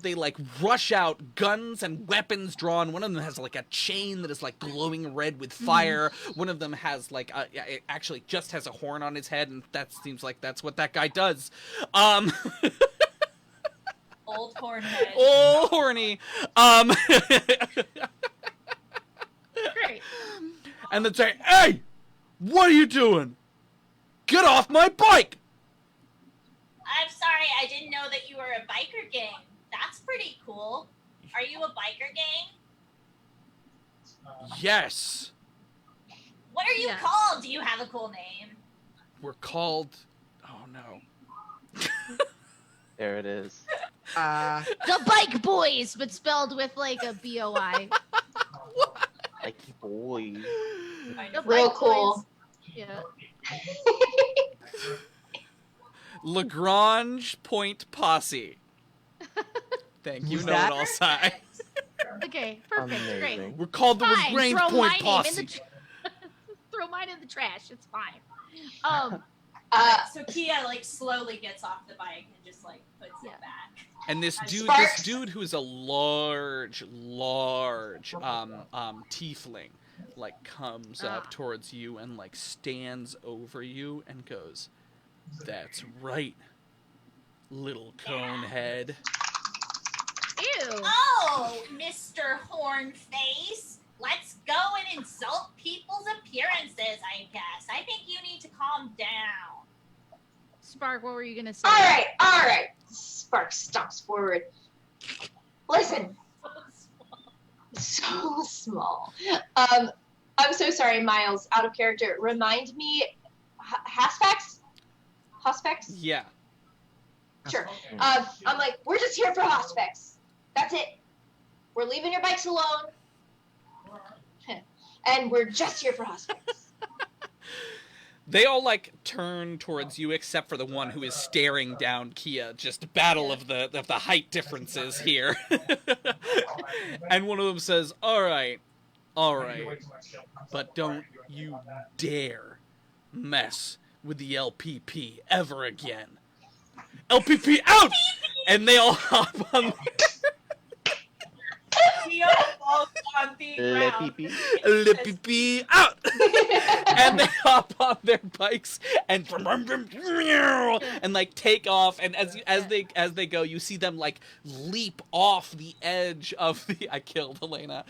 they like rush out, guns and weapons drawn. One of them has like a chain that is like glowing red with fire. One of them has like it actually just has a horn on his head, and that seems like that's what that guy does. Old hornhead. Oh, horny. Great. And then say, hey, what are you doing? Get off my bike! I'm sorry, I didn't know that you were a biker gang. That's pretty cool. Are you a biker gang? Yes. What are you called? Do you have a cool name? We're called... Oh, no. There it is. The Bike Boys, but spelled with like a B-O-I. Like boy. The Real Bike cool. Boys. Yeah. Lagrange Point Posse. Thank you, Who's know that? it all sign. Okay, perfect, great. Amazing. We're called the Fine, Lagrange throw Point my name Posse. in the throw mine in the trash. It's fine. So Kia like slowly gets off the bike and just like puts it back. And this Sparks. dude who is a large tiefling, like comes up towards you and like stands over you and goes, "That's right, little cone head." Ew. Oh, Mr. Hornface. Let's go and insult people's appearances, I guess. I think you need to calm down. Spark, what were you gonna say? All right. Spark stomps forward. Listen. So small. I'm so sorry, Miles. Out of character. Remind me, Haspex? Haspex? Yeah. Sure. I'm like, we're just here for Haspex. That's it. We're leaving your bikes alone. And we're just here for Haspex. They all like turn towards you, except for the one who is staring down Kia. Just battle of the height differences here. And one of them says, "All right, but don't you dare mess with the LPP ever again. LPP out!" And they all hop on. Kia falls on the Le ground. pee-pee. LPP out. and they hop on their bikes and like take off. And as they go, you see them like leap off the edge of the. I killed Elena.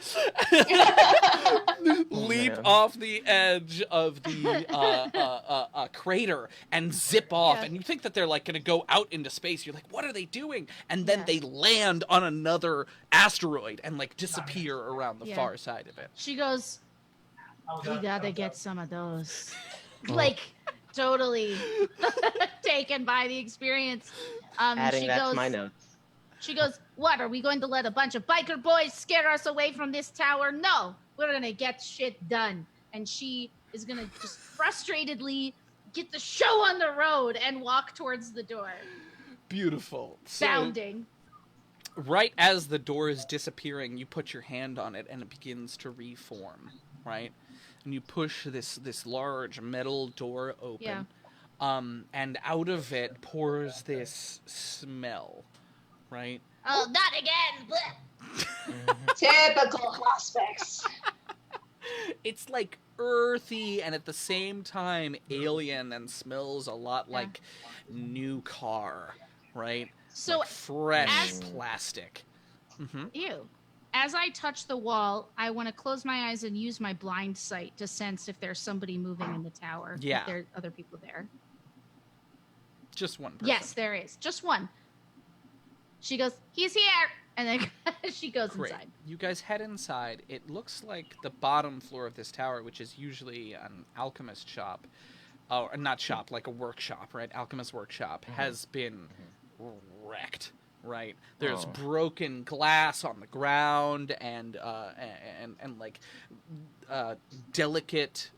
Leap off the edge of the crater and zip off. And you think that they're like going to go out into space. You're like, what are they doing? And then they land on another asteroid and like disappear around the far side of it. She goes, we gotta get some of those. Like, totally taken by the experience. Adding that to my notes. She goes, what, are we going to let a bunch of biker boys scare us away from this tower? No, we're gonna get shit done. And she is gonna just frustratedly get the show on the road and walk towards the door. Beautiful. Bounding. Right as the door is disappearing, you put your hand on it and it begins to reform, right? And you push this large metal door open. Yeah. And out of it pours this smell, right? Oh, not again! Typical prospects. It's like earthy and at the same time alien and smells a lot like new car, right? So like fresh plastic. Ew. As I touch the wall, I want to close my eyes and use my blind sight to sense if there's somebody moving in the tower. Yeah. If there are other people there. Just one person. Yes, there is. Just one. She goes, he's here! And then she goes inside. You guys head inside. It looks like the bottom floor of this tower, which is usually an alchemist shop, or not shop, like a workshop, right? Alchemist workshop has been wrecked, right? There's broken glass on the ground and like delicate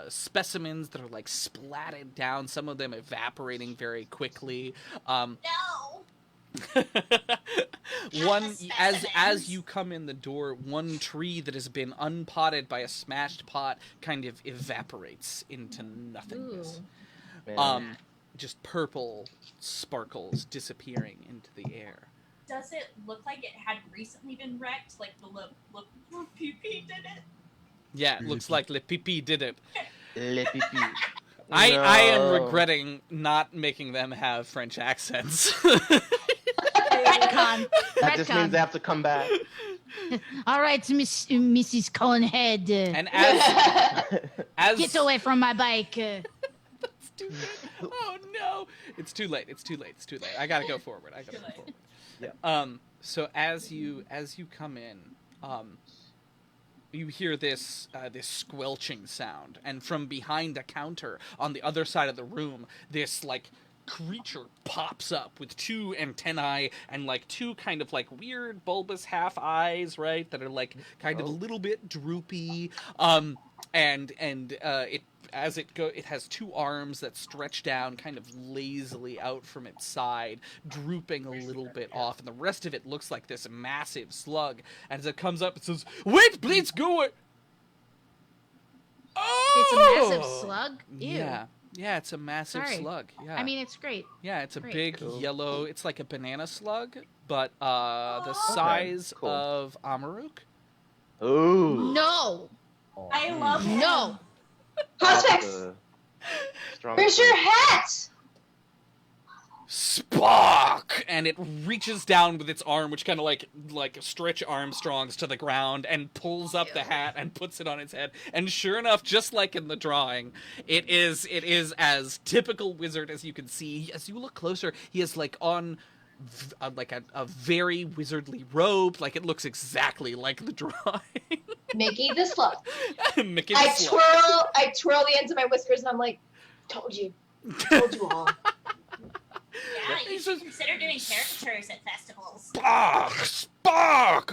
specimens that are like splatted down. Some of them evaporating very quickly. No. One as you come in the door, one tree that has been unpotted by a smashed pot kind of evaporates into nothingness. Just purple sparkles disappearing into the air. Does it look like it had recently been wrecked? Like the Le Pipi did it? Yeah, it looks like Le Pipi did it. Le Pipi. I am regretting not making them have French accents. Retcon. That just means they have to come back. All right, Mrs. Conehead. And as get away from my bike. That's too late. Oh no! It's too late. I gotta go forward. Yeah. So as you come in, you hear this squelching sound, and from behind a counter on the other side of the room, this like creature pops up with two antennae and like two kind of like weird bulbous half eyes, right? That are like kind of a little bit droopy. It has two arms that stretch down kind of lazily out from its side, drooping a little bit off, and the rest of it looks like this massive slug. And as it comes up, it says, "Wait, please go away." It's a massive slug? Ew. Yeah, it's a massive slug. Yeah. I mean, it's great. Yeah, it's a big yellow. It's like a banana slug, but the size of Amaruk. Ooh. No. I love him. No. Prospects. Where's your hat? Spock! And it reaches down with its arm, which kind of like Stretch Armstrong's to the ground, and pulls up the hat and puts it on its head. And sure enough, just like in the drawing, it is as typical wizard as you can see. As you look closer, he is like on like a very wizardly robe. Like it looks exactly like the drawing. Mickey the Slug. Mickey the Slug. I twirl the ends of my whiskers, and I'm like, told you all. Yeah, you should consider doing caricatures at festivals. Spock!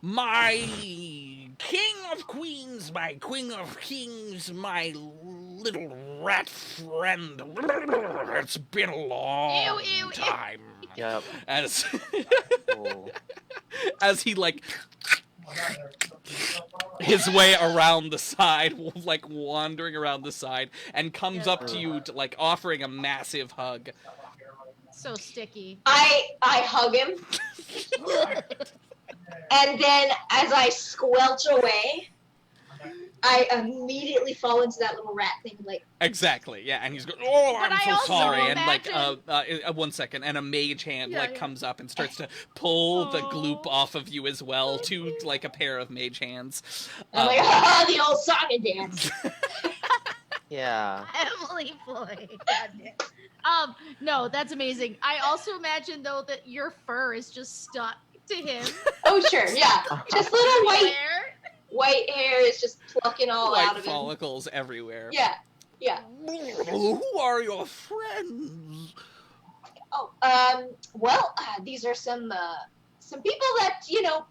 My king of queens, my queen of kings, my little rat friend. It's been a long time. Yep. As he like his way around the side, like wandering around the side, and comes up to you, like offering a massive hug. So sticky. I hug him, and then as I squelch away, I immediately fall into that little rat thing, like. Exactly, yeah, and he's going, oh, But I I'm so also sorry, imagine- and like, 1 second, and a mage hand, Yeah, like, yeah. comes up and starts to pull the gloop off of you as well, to, like, a pair of mage hands. I'm like, ah, the old song and dance. Yeah. Emily Floyd. Goddamn. No, that's amazing. I also imagine though that your fur is just stuck to him. Oh sure, yeah. Just little Everywhere. white hair is just plucking all White out of him. follicles everywhere. Yeah, yeah. Who are your friends? Oh, well, these are some people that, you know,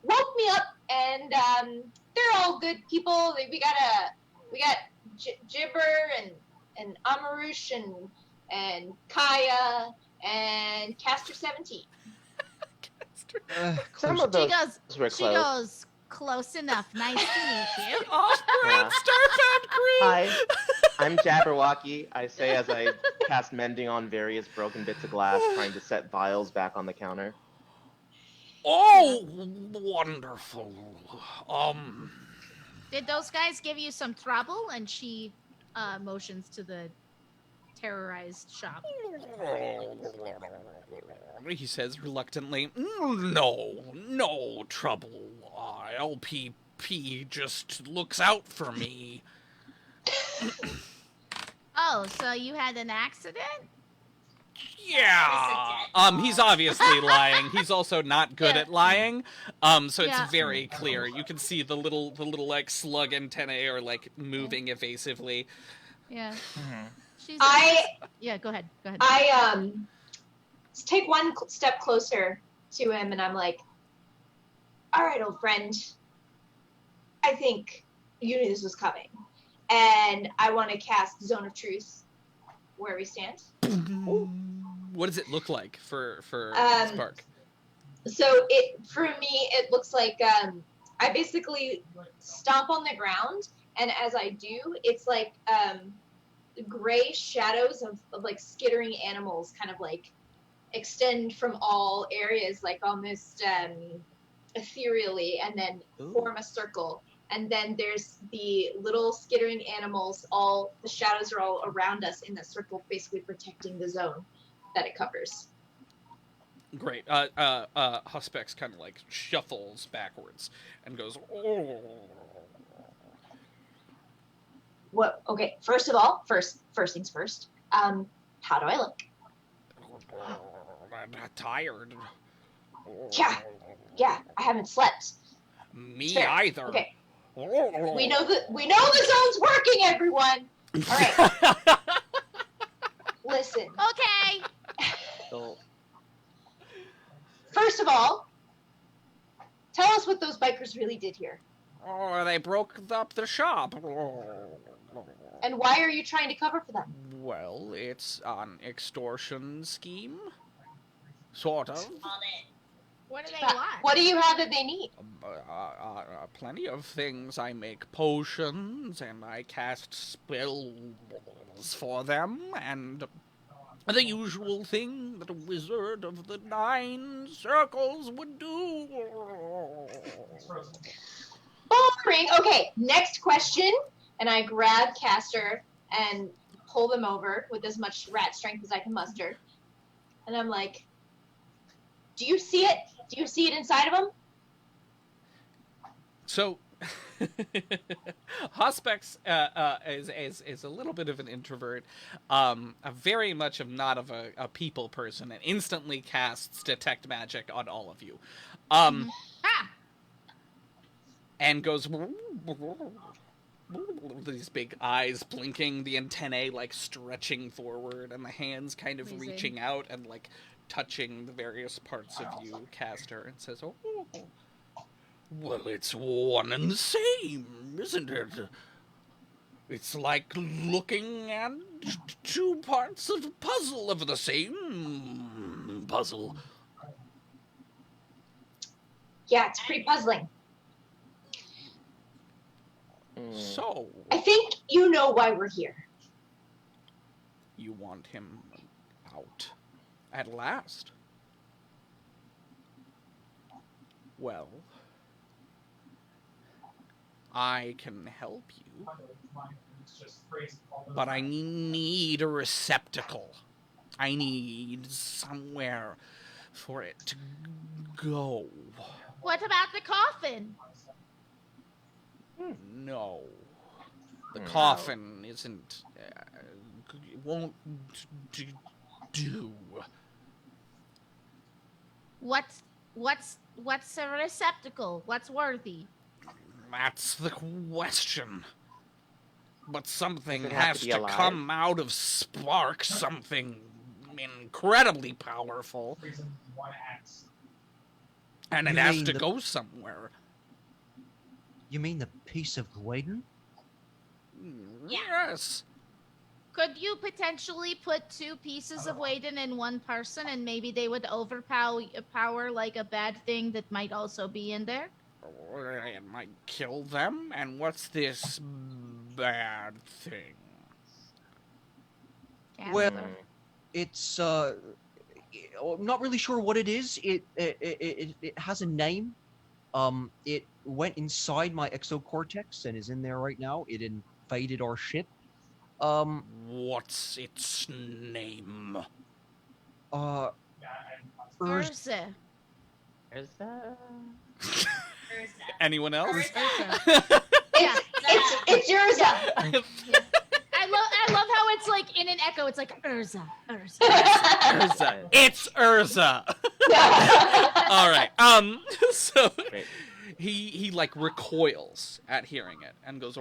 woke me up, and they're all good people. We got Jibber and Amarush and Kaya and Caster 17. Some of those were She close. goes, close enough. Nice to meet you. Off-brand Starfound crew! Hi, I'm Jabberwocky. I say as I cast mending on various broken bits of glass, trying to set vials back on the counter. Oh, wonderful. Did those guys give you some trouble? And she motions to the terrorized shop. He says reluctantly, no trouble. LPP just looks out for me. Oh, so you had an accident? Yeah. He's obviously lying. He's also not good at lying. So it's very clear. You can see the little like slug antennae are like moving evasively. Yeah. She's yeah, go ahead. I take one step closer to him, and I'm like, all right, old friend, I think you knew this was coming, and I want to cast Zone of Truth where we stand. What does it look like for Spark? So for me, it looks like I basically stomp on the ground, and as I do, it's like gray shadows of like skittering animals kind of like extend from all areas, like almost ethereally, and then form a circle. And then there's the little skittering animals, all the shadows are all around us in the circle, basically protecting the zone that it covers. Great. Huspex kind of like shuffles backwards and goes, oh. What? Okay, first of all, first things first. How do I look? I'm tired. Yeah, I haven't slept. Me either. Okay. We know the zone's working, everyone. All right. Listen. Okay. First of all, tell us what those bikers really did here. Oh, they broke up the shop. And why are you trying to cover for them? Well, it's an extortion scheme. Sort of. What do they want? What do you have that they need? Plenty of things. I make potions, and I cast spells for them, and the usual thing that a wizard of the 9 circles would do. Boring. Okay, next question. And I grab Caster and pull them over with as much rat strength as I can muster. And I'm like, do you see it? Do you see it inside of him? So, Hospex is a little bit of an introvert, very much not of a people person, and instantly casts Detect Magic on all of you. And goes... These big eyes blinking, the antennae like stretching forward, and the hands kind of reaching out and like touching the various parts of you, Caster, and says, "Oh, well, it's one and the same, isn't it? It's like looking at 2 parts of a puzzle of the same puzzle." Yeah, it's pretty puzzling. So, I think you know why we're here. You want him out at last? Well, I can help you, but I need a receptacle. I need somewhere for it to go. What about the coffin? No. The coffin isn't... it won't do. What's a receptacle? What's worthy? That's the question. But something Does it have has to be to alive? come out of Spark, something incredibly powerful. And it You has mean to the- go somewhere. You mean the piece of Gwaden? Yes. Could you potentially put two pieces of Waden in one person, and maybe they would overpower like a bad thing that might also be in there? It might kill them. And what's this bad thing? Well, it's I'm not really sure what it is. It has a name. It went inside my exocortex and is in there right now. It invaded our ship. What's its name? Urza. Anyone else? It's yours. I love how it's like in an echo. It's like Urza. Urza. It's Urza. All right. So he like recoils at hearing it and goes.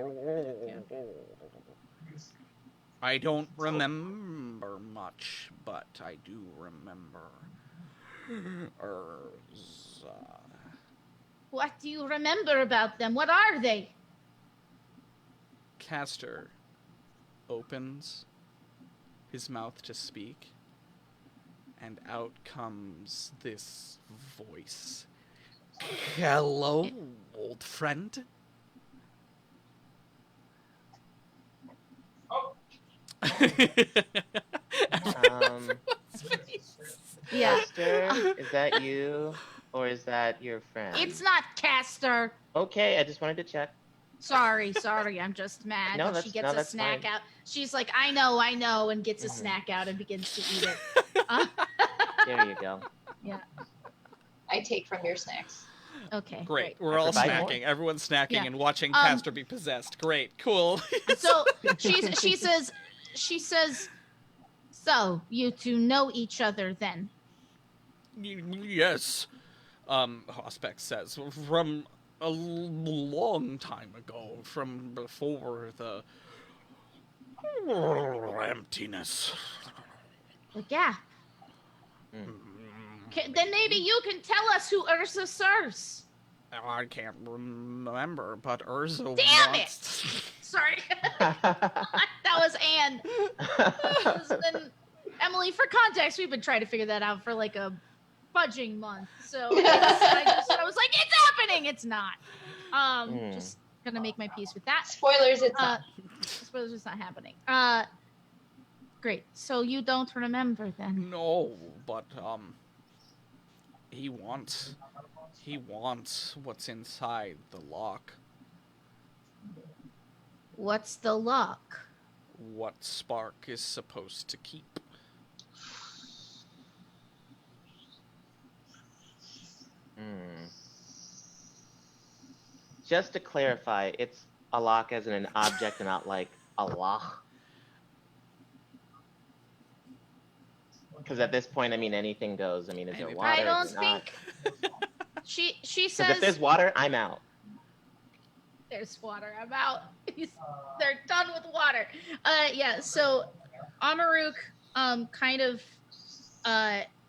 I don't remember much, but I do remember Urza. What do you remember about them? What are they? Castor opens his mouth to speak, and out comes this voice. Hello, old friend. Yeah. Castor, is that you, or is that your friend? It's not Castor. Okay, I just wanted to check. Sorry, I'm just mad. No, And she that's- gets no, a that's snack fine. out. She's like, I know, and gets a snack out and begins to eat it. There you go. Yeah. I take from your snacks. Okay. Great. We're all provide more. snacking. Everyone's snacking Yeah. and watching Castor be possessed. Great. Cool. So she says, so you two know each other then? Yes. Hospec says, from a long time ago, from before the emptiness. Yeah. Then maybe you can tell us who Ursa serves. I can't remember, but Urza Damn wants... it! Sorry. That was Anne. And Emily, for context, we've been trying to figure that out for like a fudging month. So I was like, it's happening. It's not. Just gonna make my peace with that. Spoilers, it's not. Spoilers, it's not happening. Great. So you don't remember then? No, but he wants what's inside the lock. What's the lock? What Spark is supposed to keep. Just to clarify, it's a lock as in an object and not like a lock. Because at this point, I mean, anything goes. I mean, is there water? I don't Is there not? think. She 'Cause says. if there's water, I'm out. There's water. I'm out. They're done with water. Yeah. So Amaruk kind of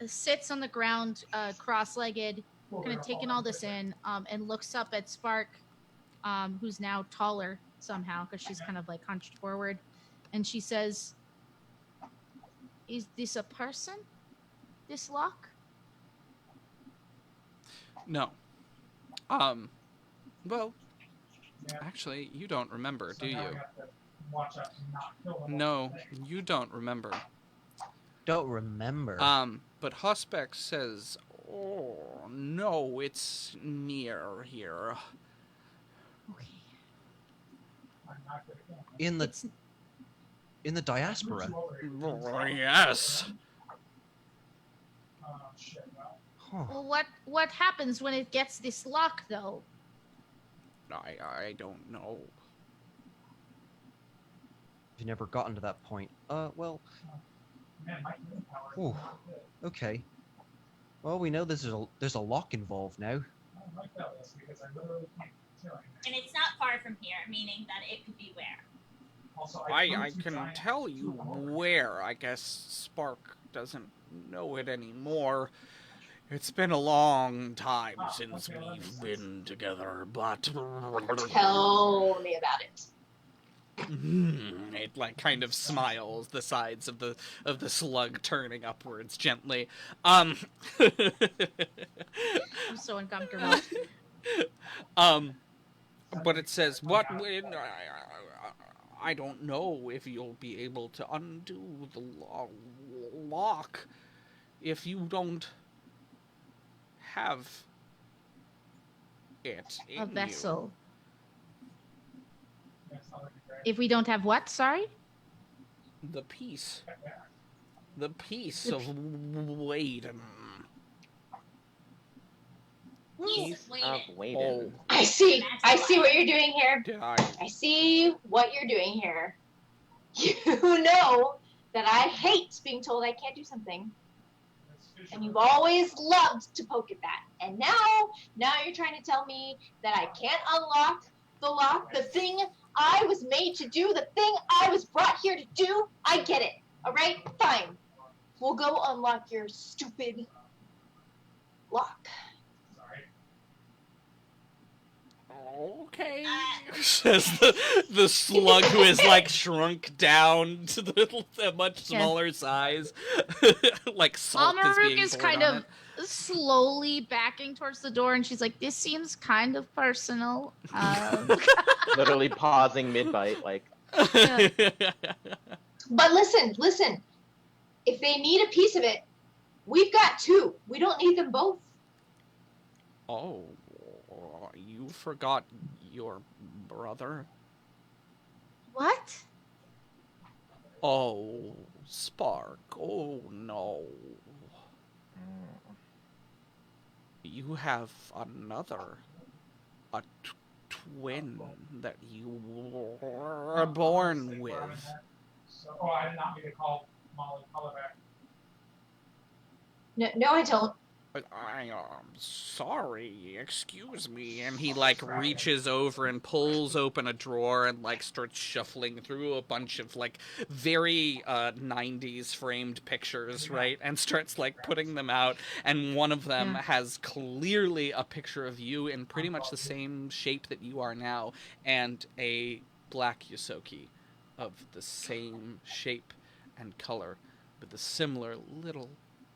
sits on the ground, cross-legged, kind of taking all this in, and looks up at Spark, who's now taller somehow because she's kind of like hunched forward, and she says, "Is this a person? This lock?" No. Well, actually, you don't remember, do you? No, you don't remember. Don't remember. But Hospec says, oh, no, it's near here. In the Diaspora. Yes. Huh. Well, what happens when it gets this lock, though? I don't know. You've never gotten to that point. Well. Ooh, okay. Well, we know there's a lock involved now. And it's not far from here, meaning that it could be where. I can tell you where. I guess Spark doesn't know it anymore. It's been a long time since we've been together, but... Tell me about it. It like kind of smiles, the sides of the slug turning upwards gently. I'm so uncomfortable. But it says, what when I don't know if you'll be able to undo the lock if you don't have it in A vessel. you. If we don't have what? Sorry? The piece of Waden. Piece of Waden. I see what you're doing here. I see what you're doing here. You know that I hate being told I can't do something. And you've always loved to poke at that. And now you're trying to tell me that I can't unlock the lock, the thing I was made to do, the thing I was brought here to do. I get it. All right? Fine. We'll go unlock your stupid lock. Okay, says the slug who is like shrunk down to a much smaller size, like salt is Amaruk being is poured kind on of slowly backing towards the door, and she's like, "This seems kind of personal." Literally pausing mid-bite, like. But listen. If they need a piece of it, we've got two. We don't need them both. Oh, you forgot your brother? What? Oh, Spark. Oh, no. You have another. A twin that you were born with. Oh, I did not mean to call Molly. Call her back. No, I don't. I'm sorry, excuse me. And he, like, reaches over and pulls open a drawer and, like, starts shuffling through a bunch of, like, very 90s framed pictures, right? And starts, like, putting them out. And one of them has clearly a picture of you in pretty much the same shape that you are now, and a black Yosoki of the same shape and color, with a similar little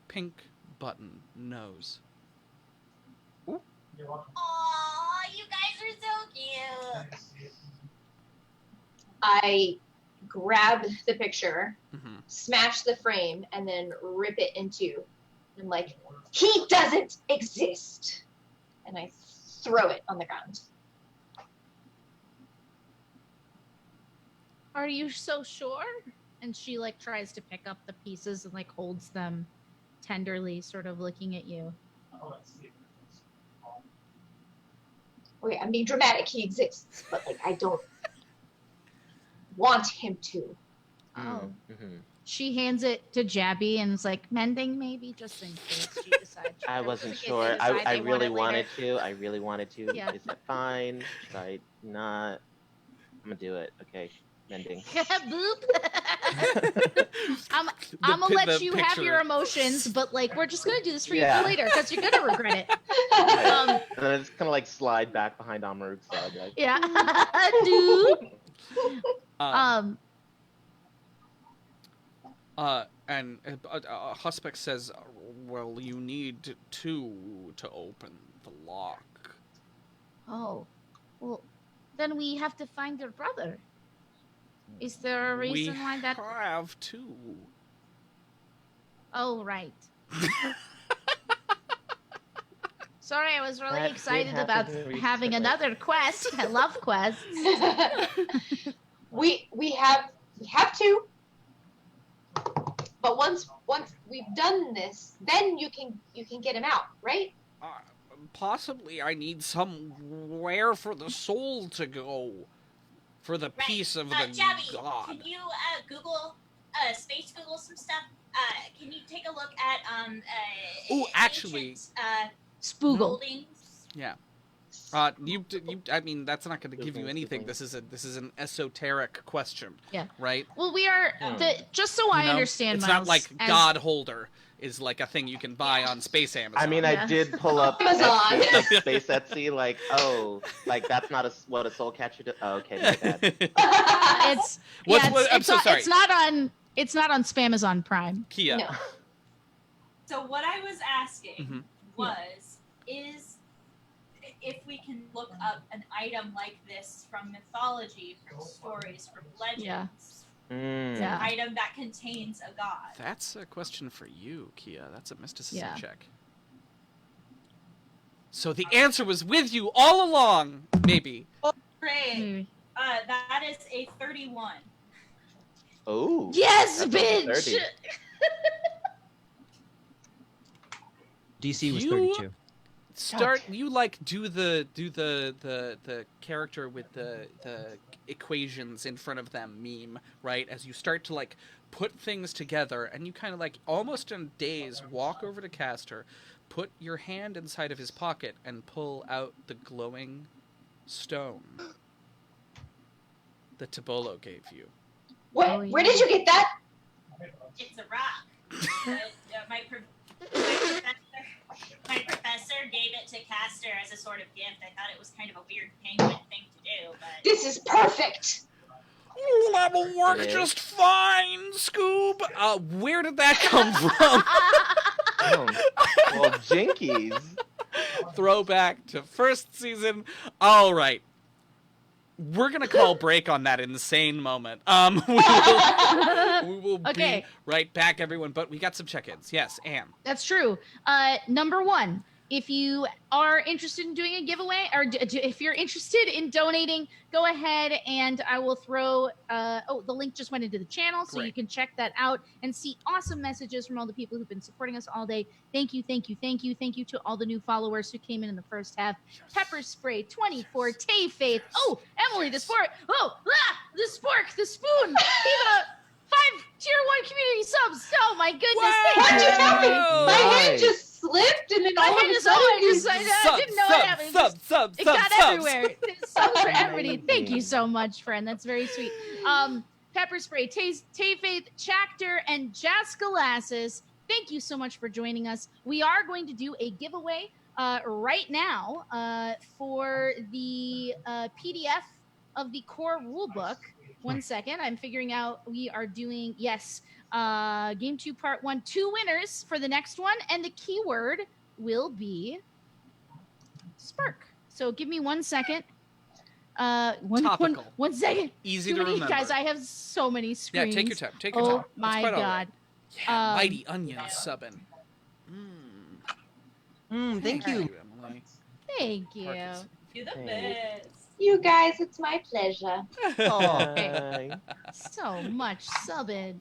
pink button nose. Aw, you guys are so cute. I grab the picture, smash the frame, and then rip it in two. I'm like, he doesn't exist! And I throw it on the ground. Are you so sure? And she like tries to pick up the pieces and like holds them tenderly, sort of looking at you. Okay, I'm being dramatic. He exists, but like I don't want him to. Oh. She hands it to Jabby and is like, mending maybe, just in case she decides. I wasn't sure. I really wanted to. I really wanted to. Yeah. Is that fine? Should I not? I'm gonna do it. Okay. Mending. Boop. I'm gonna let you have your emotions, but like we're just gonna do this for you for later because you're gonna regret it. And then I just kind of like slide back behind Amaruk's side. Like, Yeah, dude. And Huspec says, well, you need two to open the lock. Oh, well, then we have to find your brother. Is there a reason why that? We have two. Oh, right. Sorry, I was really excited about having another quest. I love quests. We have to. But once we've done this, then you can get him out, right? Possibly I need somewhere for the soul to go. For the peace of the Jabby, god. can you Google, space Google some stuff? Can you take a look at actually, ancient, Spoogle. moldings? Yeah. You. I mean, that's not going to give you anything. This is an esoteric question. Yeah. Right. Well, we are just so I understand. It's Miles, not like as- God Holder is like a thing you can buy on Space Amazon. I mean, I did pull up Amazon. Etsy, like Space Etsy, like, oh, like that's not what a soul catcher does. Oh, okay, my bad. I'm so sorry. It's not on Spamazon Prime. Kia. No. So what I was asking is if we can look up an item like this from mythology, from stories, from legends. It's an item that contains a god. That's a question for you, Kia. That's a mysticism check. So the answer was with you all along, maybe. Great. That is a 31. Oh. Yes, bitch! DC was 32. You like do the character with the equations in front of them meme, right? As you start to like put things together, and you kind of like almost in a daze walk over to Castor, put your hand inside of his pocket, and pull out the glowing stone that Tabolo gave you. Where did you get that? It's a rock. My professor gave it to Castor as a sort of gift. I thought it was kind of a weird penguin thing to do, but This is perfect. Oh, that'll work just fine, Scoob. Where did that come from? Well, jinkies. Throwback to first season. All right. We're gonna call break on that insane moment. We will be right back, everyone. But we got some check-ins. Yes, Anne. That's true. Number one, if you are interested in doing a giveaway, or if you're interested in donating, go ahead and I will throw. The link just went into the channel, so you can check that out and see awesome messages from all the people who've been supporting us all day. Thank you, thank you, thank you, thank you to all the new followers who came in the first half. Pepper Spray 24, Tay Faith. Oh, Emily, the sport. Oh, the spork, the spoon. Eva, 5 tier 1 community subs. Oh my goodness! Why'd you tell me? My hand just slipped, and then all of a sudden, I didn't know it happened. It got everywhere. Subs for everybody. Thank you so much, friend. That's very sweet. Pepper Spray, Tay Faith, Chactor, and Jascalassus. Thank you so much for joining us. We are going to do a giveaway right now for the PDF of the core rulebook. 1 second. I'm figuring out we are doing, Game 2 Part 1. 2 winners for the next one. And the keyword will be Spark. So give me 1 second. One second. Easy Too to many, remember. Guys, I have so many screens. Yeah, take your time. Take your time. Oh my That's quite all god. right. Yeah, Mighty Onion subbing. Thank you. Emily. Thank you. you're the best. You guys, it's my pleasure. So much subbing.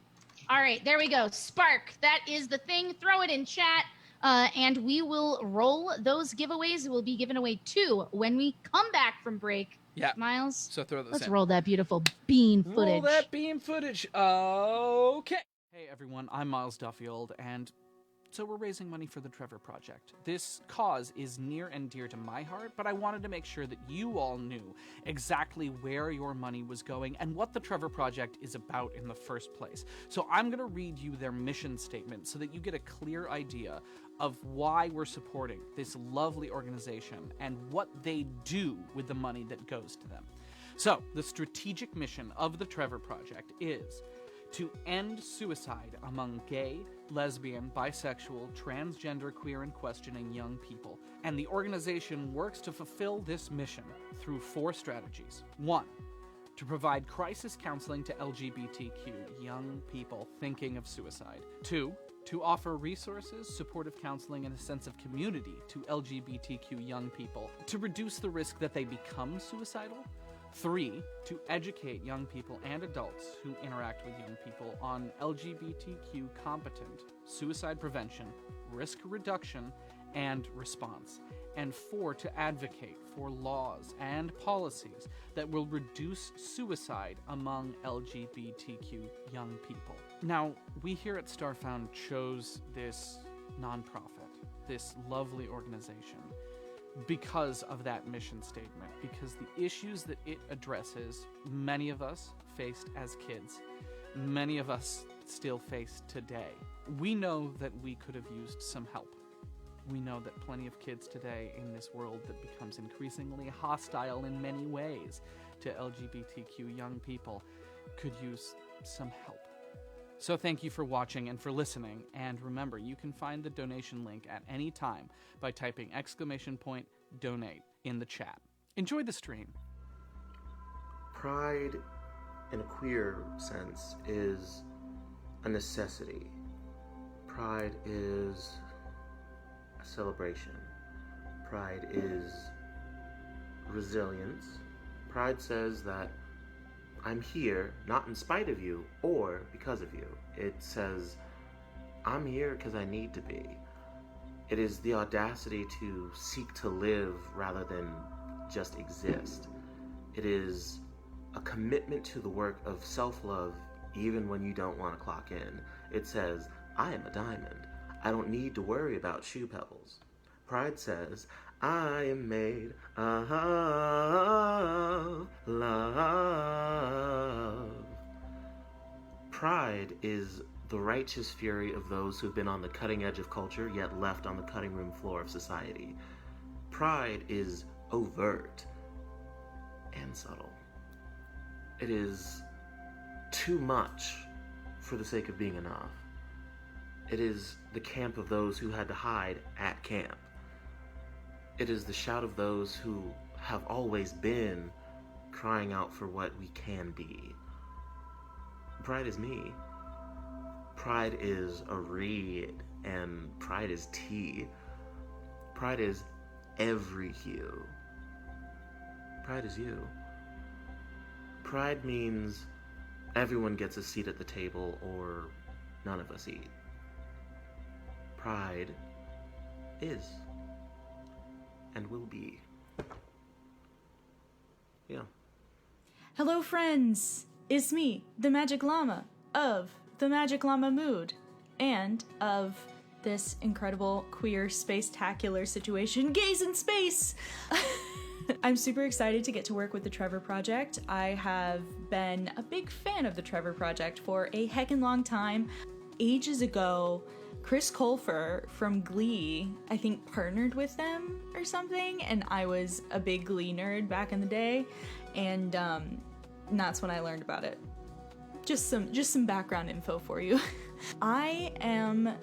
All right, there we go. Spark. That is the thing. Throw it in chat. And we will roll those giveaways. We'll be giving away 2 when we come back from break. Yeah. Miles. So throw those Let's in. roll that beautiful bean footage. Roll that beam footage. Okay. Hey everyone, I'm Miles Duffield, and so we're raising money for the Trevor Project. This cause is near and dear to my heart, but I wanted to make sure that you all knew exactly where your money was going and what the Trevor Project is about in the first place. So I'm going to read you their mission statement so that you get a clear idea of why we're supporting this lovely organization and what they do with the money that goes to them. So, the strategic mission of the Trevor Project is to end suicide among gay, lesbian, bisexual, transgender, queer, and questioning young people. And the organization works to fulfill this mission through 4 strategies. 1, to provide crisis counseling to LGBTQ young people thinking of suicide. 2, to offer resources, supportive counseling, and a sense of community to LGBTQ young people to reduce the risk that they become suicidal. 3, to educate young people and adults who interact with young people on LGBTQ competent suicide prevention, risk reduction, and response. And 4, to advocate for laws and policies that will reduce suicide among LGBTQ young people. Now, we here at Starfound chose this nonprofit, this lovely organization, because of that mission statement, because the issues that it addresses, many of us faced as kids, many of us still face today. We know that we could have used some help. We know that plenty of kids today in this world that becomes increasingly hostile in many ways to LGBTQ young people could use some help. So thank you for watching and for listening, and remember, you can find the donation link at any time by typing !donate in the chat. Enjoy the stream. Pride, in a queer sense, is a necessity. Pride is a celebration. Pride is resilience. Pride says that I'm here not in spite of you or because of you. It says I'm here because I need to be. It is the audacity to seek to live rather than just exist. It is a commitment to the work of self-love even when you don't want to clock in. It says, I am a diamond. I don't need to worry about shoe pebbles. Pride says, I am made of love. Pride is the righteous fury of those who've been on the cutting edge of culture yet left on the cutting room floor of society. Pride is overt and subtle. It is too much for the sake of being enough. It is the camp of those who had to hide at camp. It is the shout of those who have always been crying out for what we can be. Pride is me. Pride is a read, and pride is tea. Pride is every hue. Pride is you. Pride means everyone gets a seat at the table or none of us eat. Pride is and will be. Yeah. Hello, friends! It's me, the Magic Llama, of the Magic Llama Mood, and of this incredible queer space-tacular situation, Gays in Space! I'm super excited to get to work with the Trevor Project. I have been a big fan of the Trevor Project for a heckin' long time. Ages ago, Chris Colfer from Glee, I think, partnered with them or something, and I was a big Glee nerd back in the day, and that's when I learned about it. Just some background info for you. I am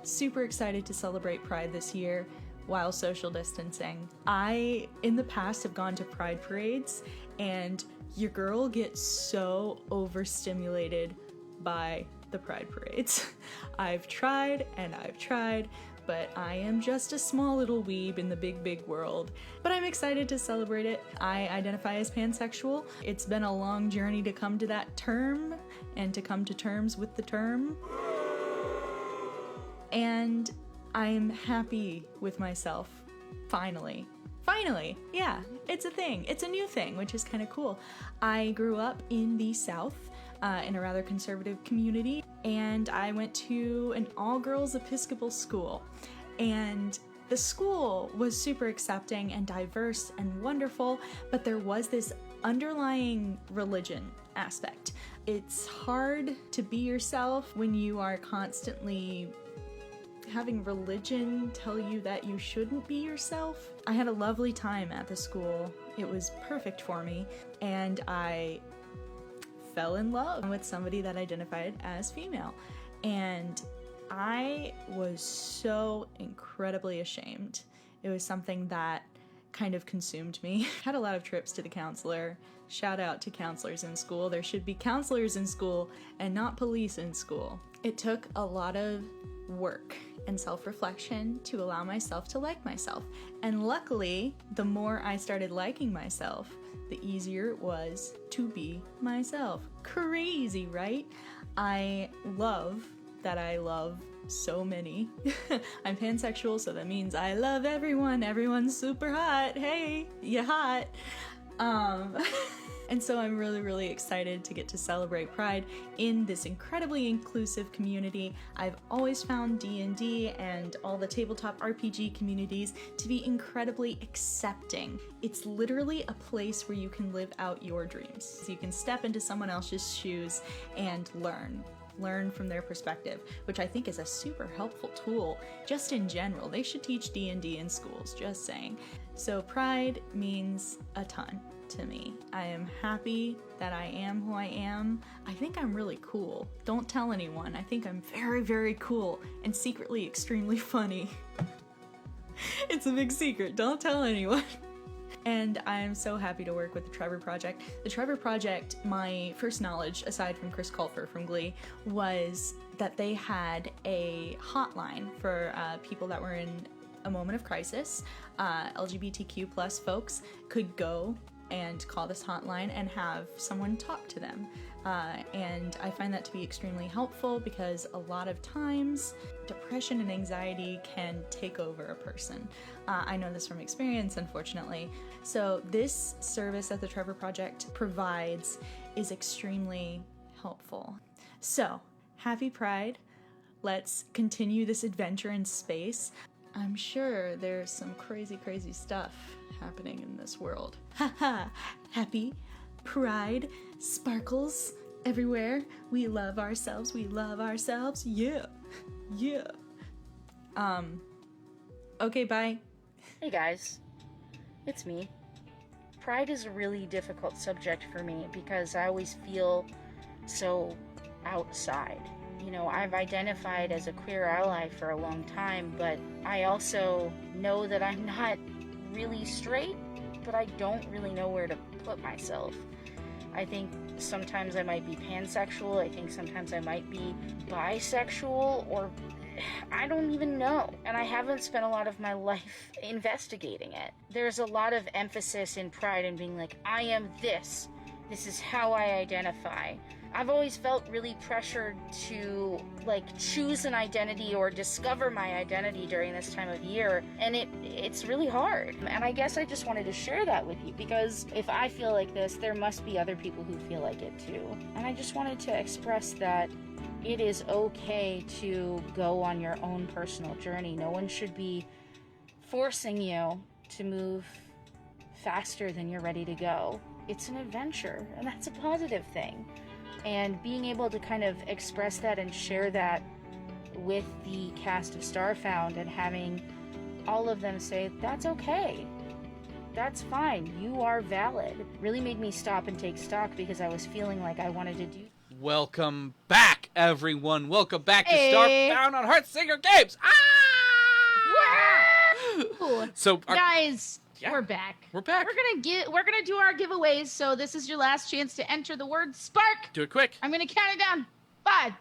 super excited to celebrate Pride this year while social distancing. I, in the past, have gone to Pride parades, and your girl gets so overstimulated by the Pride parades. I've tried and I've tried, but I am just a small little weeb in the big, big world. But I'm excited to celebrate it. I identify as pansexual. It's been a long journey to come to that term and to come to terms with the term. And I'm happy with myself. Finally. Finally, yeah, it's a thing. It's a new thing, which is kind of cool. I grew up in the South, in a rather conservative community, and I went to an all-girls Episcopal school. And the school was super accepting and diverse and wonderful, but there was this underlying religion aspect. It's hard to be yourself when you are constantly having religion tell you that you shouldn't be yourself. I had a lovely time at the school. It was perfect for me, and I fell in love with somebody that identified as female. And I was so incredibly ashamed. It was something that kind of consumed me. Had a lot of trips to the counselor. Shout out to counselors in school. There should be counselors in school and not police in school. It took a lot of work and self-reflection to allow myself to like myself. And luckily, the more I started liking myself, the easier it was to be myself. Crazy, right? I love that I love so many. I'm pansexual, so that means I love everyone. Everyone's super hot. Hey, you hot. And so I'm really, really excited to get to celebrate Pride in this incredibly inclusive community. I've always found D&D and all the tabletop RPG communities to be incredibly accepting. It's literally a place where you can live out your dreams. So you can step into someone else's shoes and learn from their perspective, which I think is a super helpful tool just in general. They should teach D&D in schools, just saying. So Pride means a ton to me. I am happy that I am who I am. I think I'm really cool. Don't tell anyone. I think I'm very, very cool and secretly extremely funny. It's a big secret. Don't tell anyone. And I'm so happy to work with the Trevor Project. The Trevor Project, my first knowledge, aside from Chris Colfer from Glee, was that they had a hotline for people that were in a moment of crisis. LGBTQ plus folks could go and call this hotline and have someone talk to them. And I find that to be extremely helpful because a lot of times depression and anxiety can take over a person. I know this from experience, unfortunately. So this service that the Trevor Project provides is extremely helpful. So, happy Pride. Let's continue this adventure in space. I'm sure there's some crazy, crazy stuff happening in this world. Haha! Happy Pride sparkles everywhere. We love ourselves. We love ourselves. Yeah. Yeah. Okay, bye. Hey guys, it's me. Pride is a really difficult subject for me because I always feel so outside. You know, I've identified as a queer ally for a long time, but I also know that I'm not really straight, but I don't really know where to put myself. I think sometimes I might be pansexual, I think sometimes I might be bisexual, or I don't even know. And I haven't spent a lot of my life investigating it. There's a lot of emphasis in Pride in being like, I am this. This is how I identify. I've always felt really pressured to choose an identity or discover my identity during this time of year, and it's really hard. And I guess I just wanted to share that with you because if I feel like this, there must be other people who feel like it too. And I just wanted to express that it is okay to go on your own personal journey. No one should be forcing you to move faster than you're ready to go. It's an adventure, and that's a positive thing. And being able to kind of express that and share that with the cast of Starfound and having all of them say, that's okay, that's fine, you are valid, really made me stop and take stock because I was feeling like I wanted to do. Welcome back, everyone. Welcome back to Starfound on Heartsinger Games. So, guys, yeah, we're back. We're back. We're gonna do our giveaways. So this is your last chance to enter the word spark. Do it quick. I'm gonna count it down. 5,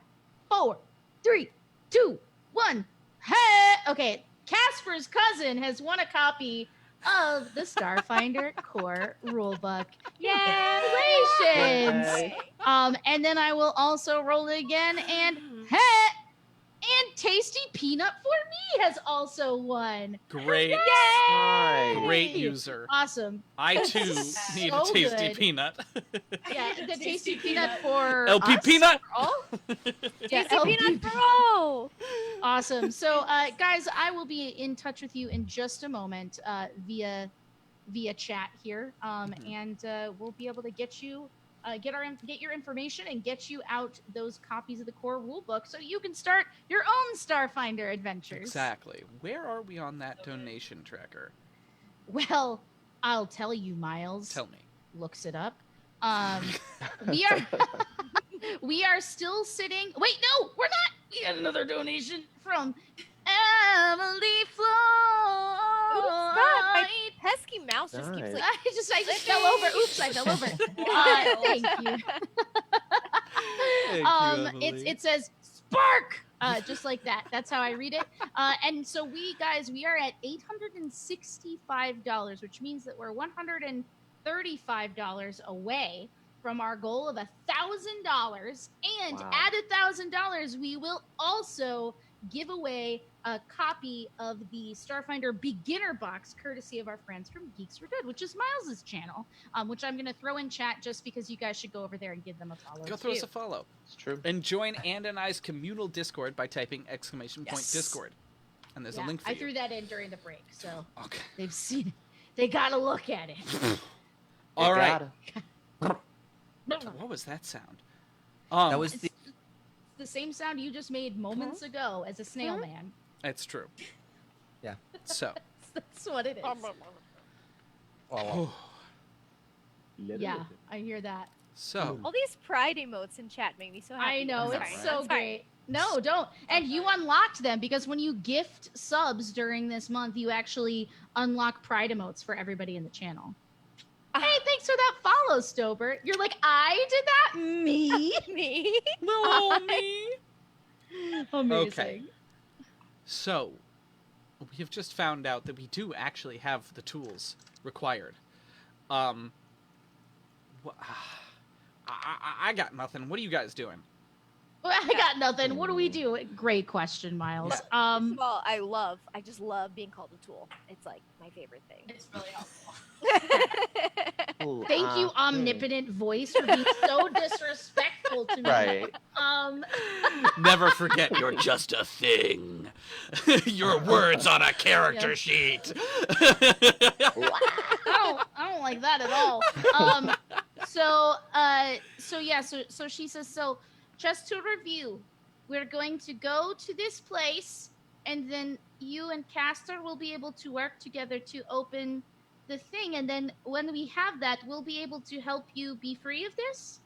4, 3, 2, 1. Hey! Okay, Casper's cousin has won a copy of the Starfinder core rulebook. Congratulations! And then I will also roll it again, and and Tasty Peanut for Me has also won. Great. Yay! Great user. Awesome. I too need a Tasty Peanut. Yeah, the Tasty Peanut for LP us, Peanut. for all. Yeah, Tasty Peanut for all. Awesome. So, guys, I will be in touch with you in just a moment via chat here, and we'll be able to get you. Get your information and get you out those copies of the core rulebook so you can start your own Starfinder adventures. Exactly. Where are we on that donation tracker? Well, I'll tell you, Miles. Tell me. Looks it up. We are still sitting. Wait, no, we're not. We got another donation from Emily Floyd. Oops, God, my pesky mouse just keeps like. I just fell over. Oops, I fell over. Thank you. It says spark, just like that. That's how I read it. And so we are at $865, which means that we're $130 $35 away from our goal of $1,000. And Wow. at $1,000, we will also give away a copy of the Starfinder beginner box, courtesy of our friends from Geeks for Good, which is Miles's channel, which I'm going to throw in chat just because you guys should go over there and give them a follow. Go throw us a follow. It's true. And join And and I's communal Discord by typing !Discord. And there's a link for I you. threw that in during the break, so Okay. they've seen it. They got to look at it. All right. Gotta. What was that sound? That was the. It's the same sound you just made moments ago as a snail man. It's true. Yeah. So. That's what it is. Oh. Yeah, I hear that. So. All these pride emotes in chat make me so happy. I know, I'm it's sorry. so I'm sorry. great. No, don't. And you unlocked them because when you gift subs during this month, you actually unlock pride emotes for everybody in the channel. Hey, thanks for that follow, Stobert. You're like, I did that? Me? Me? No, me. Amazing. Okay. So, we have just found out that we do actually have the tools required. I got nothing. What are you guys doing? Well, I got nothing. What do we do? Great question, Miles. First of all, I just love being called a tool. It's like my favorite thing. It's really helpful. Ooh, Thank you, omnipotent voice, for being so disrespectful to me. Right. Never forget, you're just a thing. Your words on a character sheet. I don't like that at all. So she says, so just to review, we're going to go to this place, and then you and Castor will be able to work together to open the thing, and then when we have that, we'll be able to help you be free of this?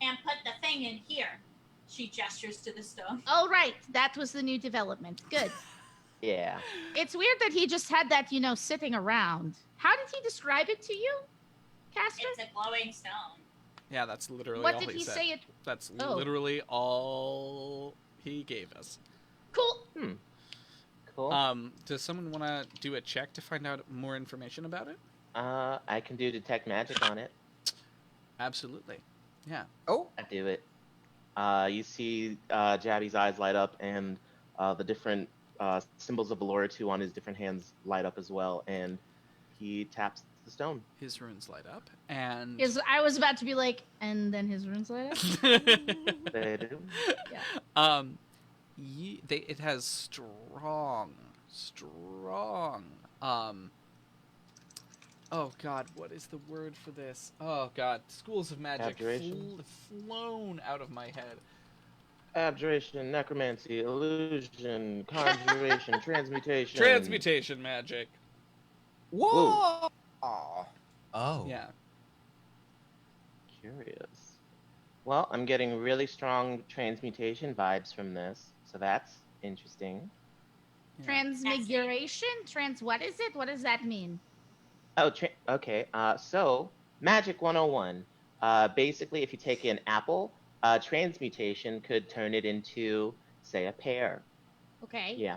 And put the thing in here. She gestures to the stone. Oh, right. That was the new development. Good. Yeah. It's weird that he just had that, sitting around. How did he describe it to you, Castor? It's a glowing stone. Yeah, that's literally What all did he said. say it- That's Oh. literally all he gave us. Cool. Cool. Does someone want to do a check to find out more information about it? I can do detect magic on it. Absolutely. Yeah. Oh. I do it. You see Jabby's eyes light up, and the different symbols of Valora 2 on his different hands light up as well, and he taps the stone. His runes light up, and... I was about to be like, and then his runes light up? They do. Yeah. It has strong, oh god, what is the word for this? Oh god, schools of magic Abjuration? flown out of my head. Abjuration, necromancy, illusion, conjuration, transmutation. Transmutation magic. Whoa! Oh. Yeah. Curious. Well, I'm getting really strong transmutation vibes from this, so that's interesting. Transmiguration? What is it? What does that mean? Oh, okay. So, Magic 101. Basically, if you take an apple, transmutation could turn it into, say, a pear. Okay. Yeah.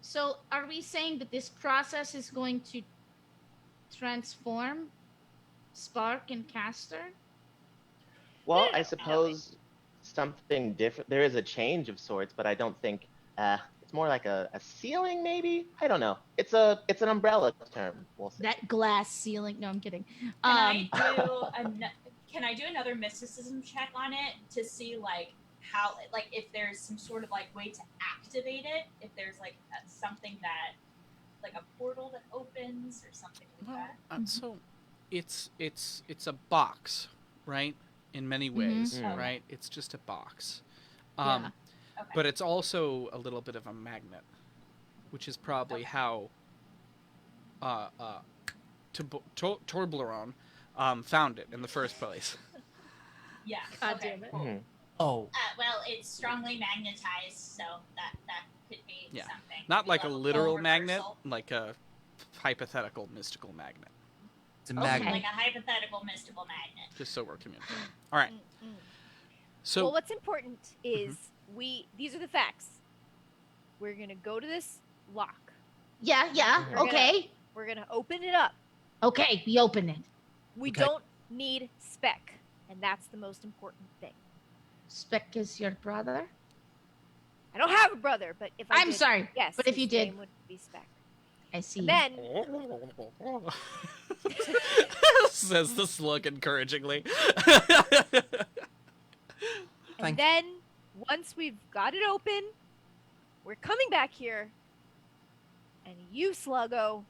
So, are we saying that this process is going to transform Spark and Castor? Well, I suppose something different. There is a change of sorts, but I don't think it's more like a ceiling, maybe. I don't know. It's an umbrella term. We'll say. That glass ceiling. No, I'm kidding. Can I do another mysticism check on it to see how if there's some sort of way to activate it? If there's something that a portal that opens or something like that. So, it's a box, right? In many ways, Mhm. right? It's just a box. Yeah. Okay. But it's also a little bit of a magnet, which is probably how Torbleron found it in the first place. Yeah. God okay. damn it. Mhm. Oh. Well, it's strongly magnetized, so that could be Yeah. something. Not Maybe like a full literal magnet, reversal. like a hypothetical mystical magnet. It's a Okay, magnet. like a hypothetical mystical magnet. Just so we're communicating. All right. So Well, what's important is these are the facts. We're gonna go to this lock. Yeah. We're Okay. We're gonna open it up. Okay, we open it. We Okay. don't need Spec, and that's the most important thing. Spec is your brother? I don't have a brother, but if I I'm did, sorry, yes, but if his you did- name would be Spec. I see. And then Says the slug encouragingly. And then, once we've got it open, we're coming back here, and you, Sluggo,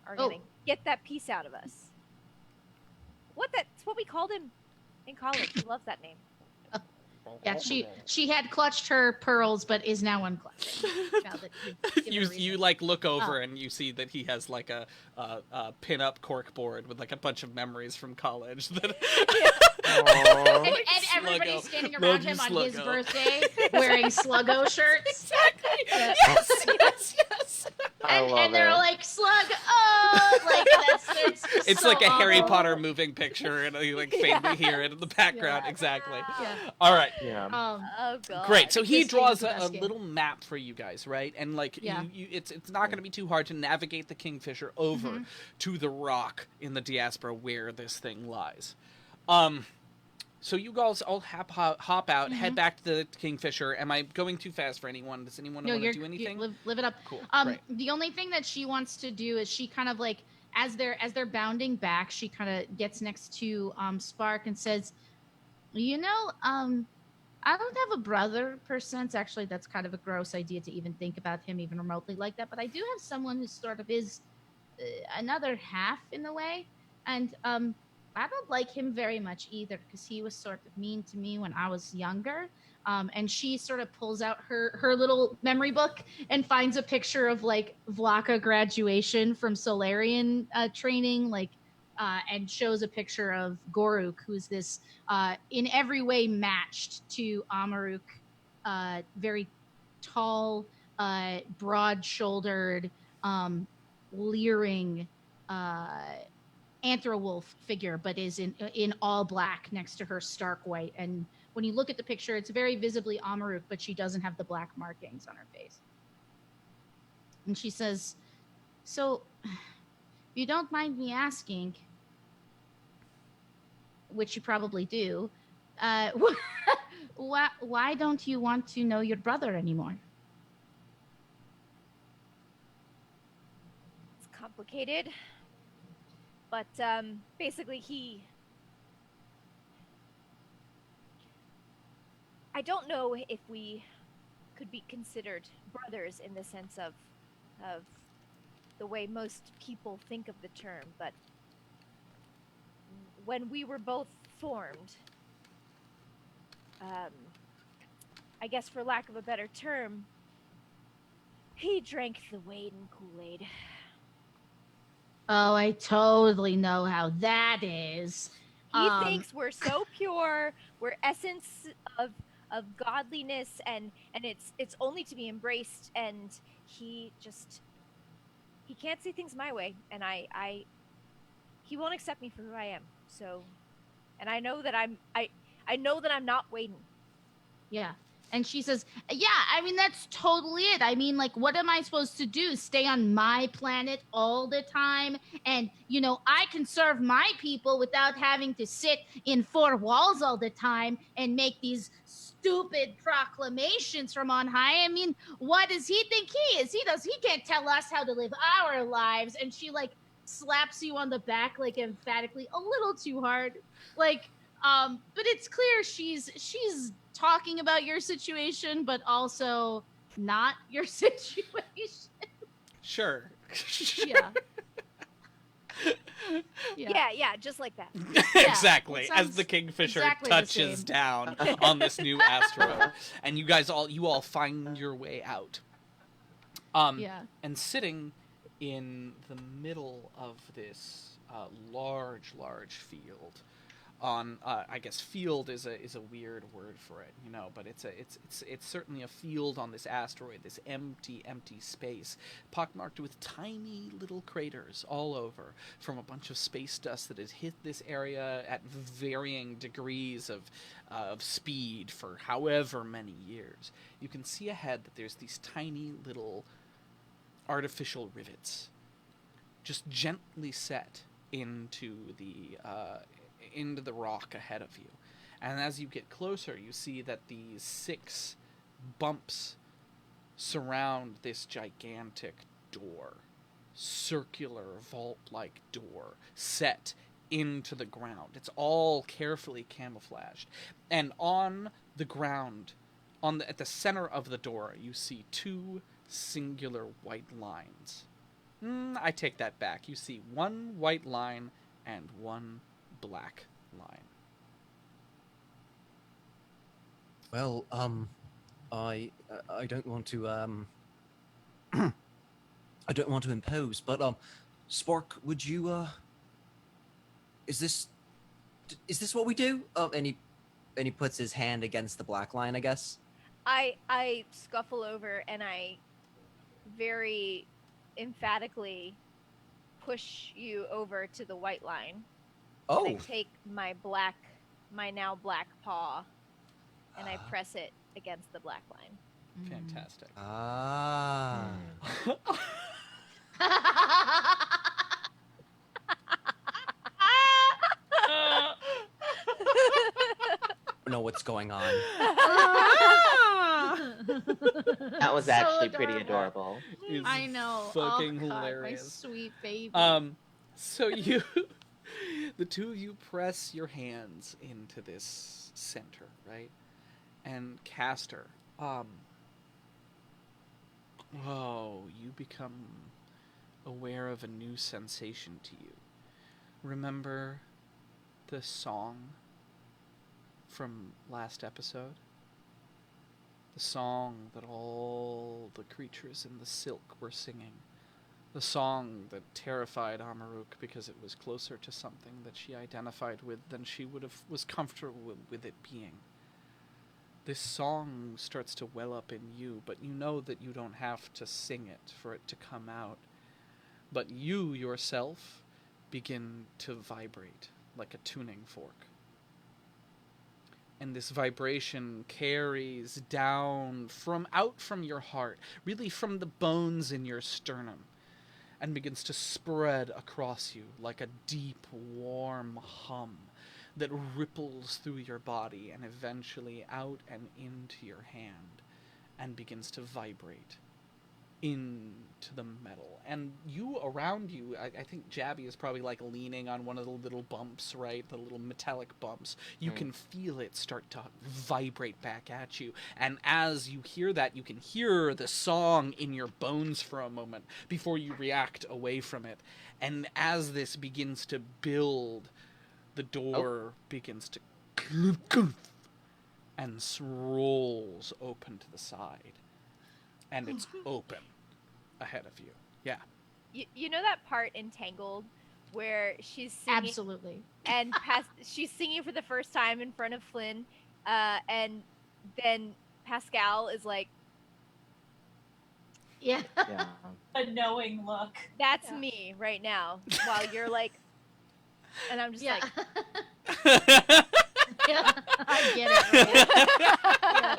are gonna get that piece out of us. That's what we called him in college. He loves that name. Yeah, she had clutched her pearls, but is now unclutching. Now that you've given her You like look over and you see that he has like a pin-up cork board with like a bunch of memories from college. That and everybody's standing around him on his Sluggo. birthday wearing Sluggo shirts. Exactly. Yeah. Yes. And they're all like, Slug, oh, like that's It's so like a Harry awful. Potter moving picture, and you like faintly hear it in the background. Exactly. Yeah. All right. Yeah. Oh god. Great. So he This game draws is the a best game. little map for you guys, right? And like, Yeah. it's not going to be too hard to navigate the Kingfisher over Mhm. to the rock in the Diaspora where this thing lies. So you guys all hop out, Mm-hmm. head back to the Kingfisher. Am I going too fast for anyone? Does anyone want to do anything? Live it up. Cool. Great. The only thing that she wants to do is she kind of like as they're bounding back, she kind of gets next to Spark and says, "You know, I don't have a brother per sense. Actually, that's kind of a gross idea to even think about him even remotely like that. But I do have someone who sort of is another half in the way, and I don't like him very much either because he was sort of mean to me when I was younger." And she sort of pulls out her little memory book and finds a picture of like Vlaka graduation from Solarian training, like, and shows a picture of Goruk, who's this in every way matched to Amaruk, very tall, broad-shouldered, leering Anthrowolf figure, but is in all black next to her stark white. And when you look at the picture, it's very visibly Amaruk, but she doesn't have the black markings on her face. And she says, "So, if you don't mind me asking," which you probably do, why don't you want to know your brother anymore? It's complicated, but basically I don't know if we could be considered brothers in the sense of the way most people think of the term, but when we were both formed, I guess for lack of a better term, he drank the Wayden Kool-Aid. Oh, I totally know how that is. He thinks we're so pure, we're essence of godliness, and it's only to be embraced, and he can't see things my way, and he won't accept me for who I am. So, and I know that I know that I'm not Wayden. Yeah. And she says, "Yeah, I mean, that's totally it. I mean, like, what am I supposed to do? Stay on my planet all the time? And, you know, I can serve my people without having to sit in four walls all the time and make these stupid proclamations from on high. I mean, what does he think he is? He can't tell us how to live our lives." And she, like, slaps you on the back, like, emphatically, a little too hard. Like, but it's clear she's talking about your situation, but also not your situation. Sure. Yeah. Yeah, just like that. Exactly. Yeah, As the Kingfisher exactly the touches same. down on this new asteroid, and you all find your way out. Yeah. And sitting in the middle of this large field, on I guess field is a weird word for it, you know, but it's certainly a field on this asteroid, this empty space, pockmarked with tiny little craters all over from a bunch of space dust that has hit this area at varying degrees of speed for however many years. You can see ahead that there's these tiny little artificial rivets just gently set into the rock ahead of you. And as you get closer, you see that these 6 bumps surround this gigantic door, circular vault-like door set into the ground. It's all carefully camouflaged. And on the ground, at the center of the door, you see 2 singular white lines. I take that back. You see 1 white line and 1 black line. Well, I don't want to I don't want to impose, but Spark, would you is this what we do? And he puts his hand against the black line, I guess. I scuffle over and I very emphatically push you over to the white line. Oh. And I take my now black paw and I press it against the black line. Fantastic. Ah. Know what's going on. That was actually pretty adorable. It's I know. fucking oh, God, hilarious. My sweet baby. So you, the 2 of you press your hands into this center, right? And Caster, you become aware of a new sensation to you. Remember the song from last episode? The song that all the creatures in the silk were singing. The song that terrified Amaruk because it was closer to something that she identified with than she was comfortable with it being. This song starts to well up in you, but you know that you don't have to sing it for it to come out. But you yourself begin to vibrate like a tuning fork. And this vibration carries down out from your heart, really from the bones in your sternum, and begins to spread across you like a deep, warm hum that ripples through your body and eventually out and into your hand and begins to vibrate into the metal. And you around you, I think Jabby is probably like leaning on one of the little bumps, right? The little metallic bumps. You can feel it start to vibrate back at you. And as you hear that, you can hear the song in your bones for a moment before you react away from it. And as this begins to build, the door begins to and rolls open to the side. And it's open ahead of you. Yeah. You know that part in Tangled where she's singing? Absolutely. And she's singing for the first time in front of Flynn, and then Pascal is like, yeah. A knowing look. That's me right now. While you're like, and I'm just like, yeah, I get it. Right? Yeah.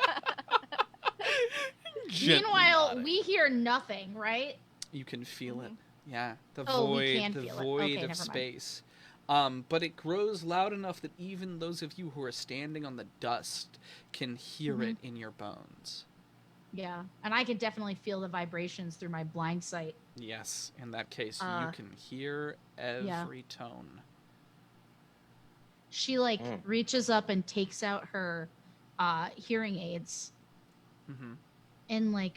Meanwhile, we hear nothing, right? You can feel it. Yeah, the we can void feel it. Okay, of never mind. space. But it grows loud enough that even those of you who are standing on the dust can hear it in your bones. Yeah, and I can definitely feel the vibrations through my blind sight. Yes, in that case, you can hear every tone. She reaches up and takes out her hearing aids, and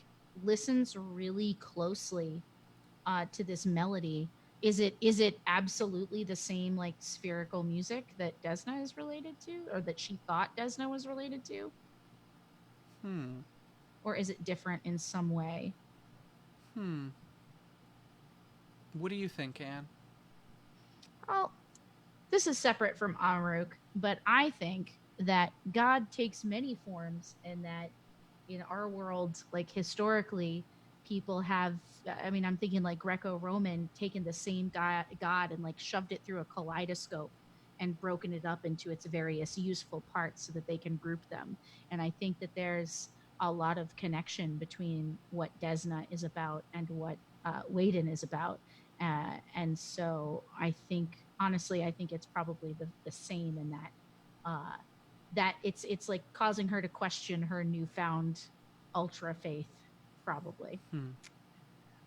listens really closely to this melody. Is it absolutely the same spherical music that Desna is related to, or that she thought Desna was related to? Or is it different in some way? What do you think, Anne? Well, this is separate from Amaruk, but I think that God takes many forms, and that in our world, historically, people have, I'm thinking Greco-Roman, taken the same God and shoved it through a kaleidoscope and broken it up into its various useful parts so that they can group them. And I think that there's a lot of connection between what Desna is about and what Waden is about. And so I think honestly, I think it's probably the same in that it's like causing her to question her newfound ultra faith, probably.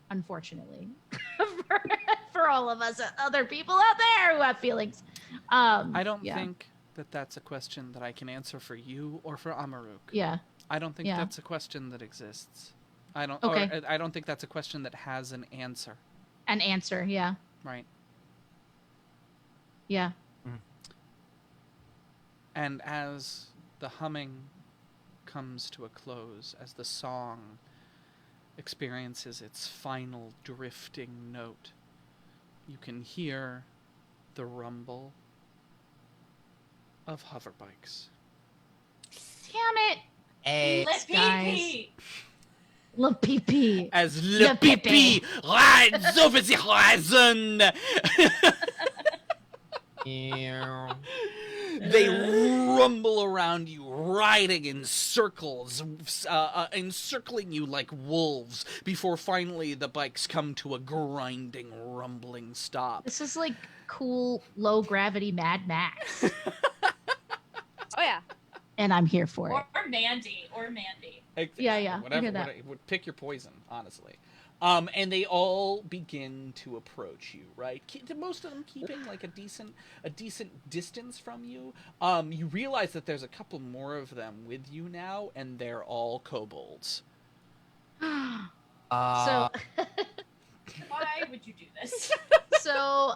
Unfortunately, for all of us other people out there who have feelings. I don't think that's a question that I can answer for you or for Amaruk. Yeah. I don't think that's a question that exists. I don't. Okay. Or I don't think that's a question that has an answer. An answer, yeah. Right. Yeah. And as the humming comes to a close, as the song experiences its final drifting note, you can hear the rumble of hoverbikes. Damn it! Hey, guys. Le Pipi. As Le Pipi rides over the horizon! They rumble around you, riding in circles, encircling you like wolves, before finally the bikes come to a grinding, rumbling stop. This is like cool, low-gravity Mad Max. Oh, yeah. And I'm here for it. Or Mandy. Yeah. Whatever, pick your poison, honestly. And they all begin to approach you, right? Most of them keeping like a decent distance from you. You realize that there's a couple more of them with you now, and they're all kobolds. So Why would you do this? So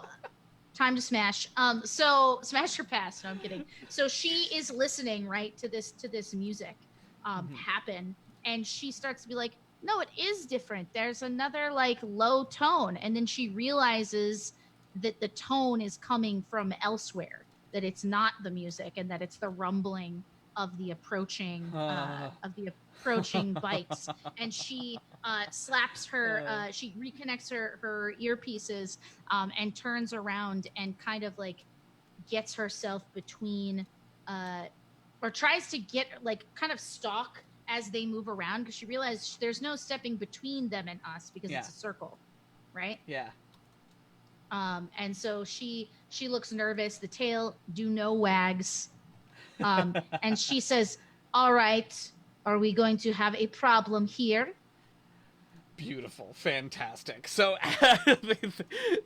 time to smash. So smash or pass. No, I'm kidding. So she is listening, right, to this music happen, and she starts to be like, no, it is different. There's another like low tone, and then she realizes that the tone is coming from elsewhere, that it's not the music, and that it's the rumbling of the approaching bikes. And she slaps her, she reconnects her earpieces, and turns around and kind of like gets herself between, or tries to get like kind of stalk as they move around, because she realized there's no stepping between them and us because it's a circle, right? Yeah. And so she looks nervous. The tail wags, and she says, "All right, are we going to have a problem here?" Beautiful, fantastic. So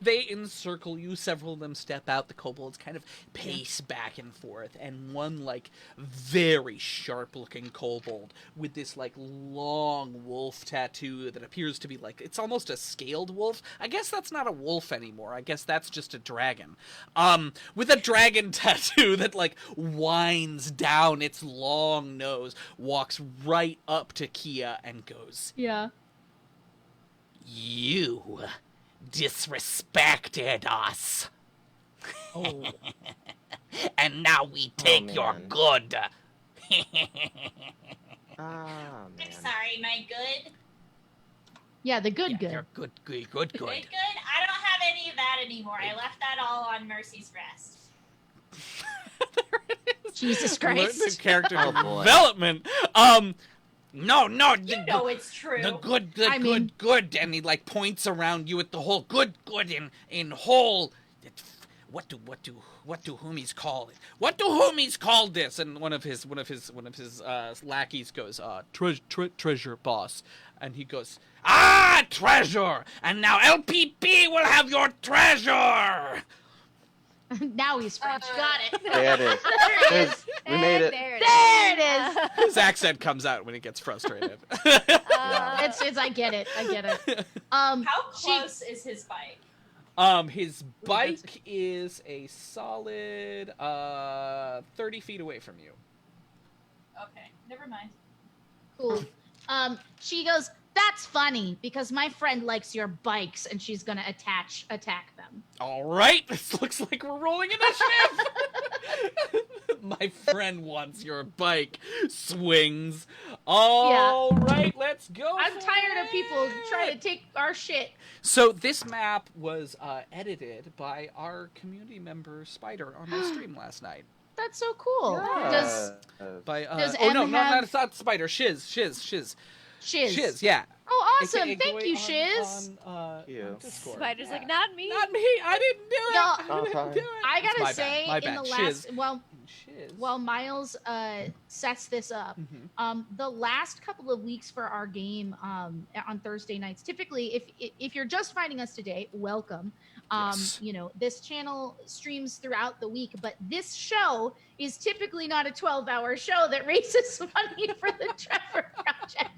they encircle you. Several of them step out. The kobolds kind of pace back and forth, and one like very sharp-looking kobold with this like long wolf tattoo that appears to be like, it's almost a scaled wolf. I guess that's not a wolf anymore. I guess that's just a dragon. With a dragon tattoo that like winds down its long nose, walks right up to Kia and goes, "Yeah. You disrespected us. Oh. And now we take your good." I'm sorry, my good? Yeah, the good. Your good. Good? I don't have any of that anymore. I left that all on Mercy's rest. Jesus Christ. The character development. No, you know it's true. The good, and he like points around you at the whole good in whole. What do Humies call it? What do Humies call this? And one of his lackeys goes, treasure boss, and he goes, treasure, and now LPP will have your treasure. Now he's French. Got it. There it is. There it is. We made it. There it is. His accent comes out when he gets frustrated. It's I get it. How close is his bike? His bike is a solid 30 feet away from you. Okay, never mind. Cool. She goes, "That's funny because my friend likes your bikes," and she's gonna attack them. All right, this looks like we're rolling initiative. My friend wants your bike. Swings. All right, let's go. I'm tired of people trying to take our shit. So this map was edited by our community member Spider on my stream last night. That's so cool. Yeah. It's not Spider. Shiz. Shiz, yeah. Oh, awesome. AKA Thank you, Goy Shiz. on you. Discord. Spider's like, not me. Not me. I didn't do it. Y'all, I didn't do it. I It's gotta my say, bad. in My the bad. last, Shiz. while Miles sets this up, the last couple of weeks for our game on Thursday nights, typically, if you're just finding us today, welcome. Yes. You know, this channel streams throughout the week, but this show is typically not a 12-hour show that raises money for the Trevor Project.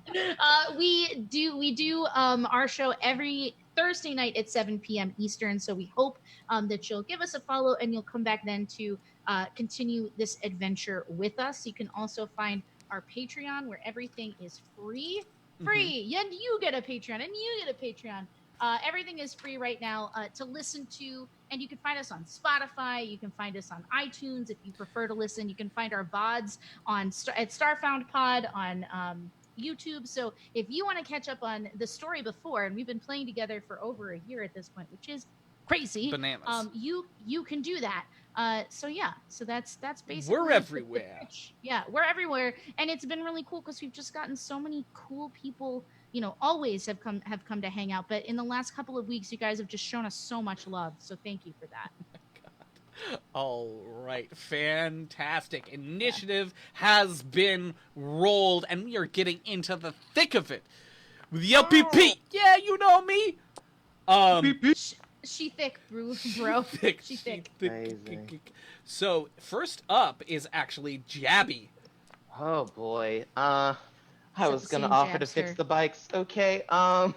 We do our show every Thursday night at 7 p.m. Eastern. So we hope that you'll give us a follow and you'll come back then to continue this adventure with us. You can also find our Patreon where everything is free. Free. And you get a Patreon and you get a Patreon. Everything is free right now to listen to, and you can find us on Spotify. You can find us on iTunes if you prefer to listen. You can find our VODs at Starfound Pod on YouTube. So if you want to catch up on the story before, and we've been playing together for over a year at this point, which is crazy. Bananas. You can do that. So that's basically We're everywhere. Yeah, we're everywhere, and it's been really cool because we've just gotten so many cool people. You know, always have come to hang out, but in the last couple of weeks, you guys have just shown us so much love. So thank you for that. All right, fantastic. Initiative has been rolled, and we are getting into the thick of it with the LPP. Yeah, you know me. She thick, bro. She thick. So first up is actually Jabby. Oh boy. I was gonna same offer to jabster. fix the bikes. Okay. How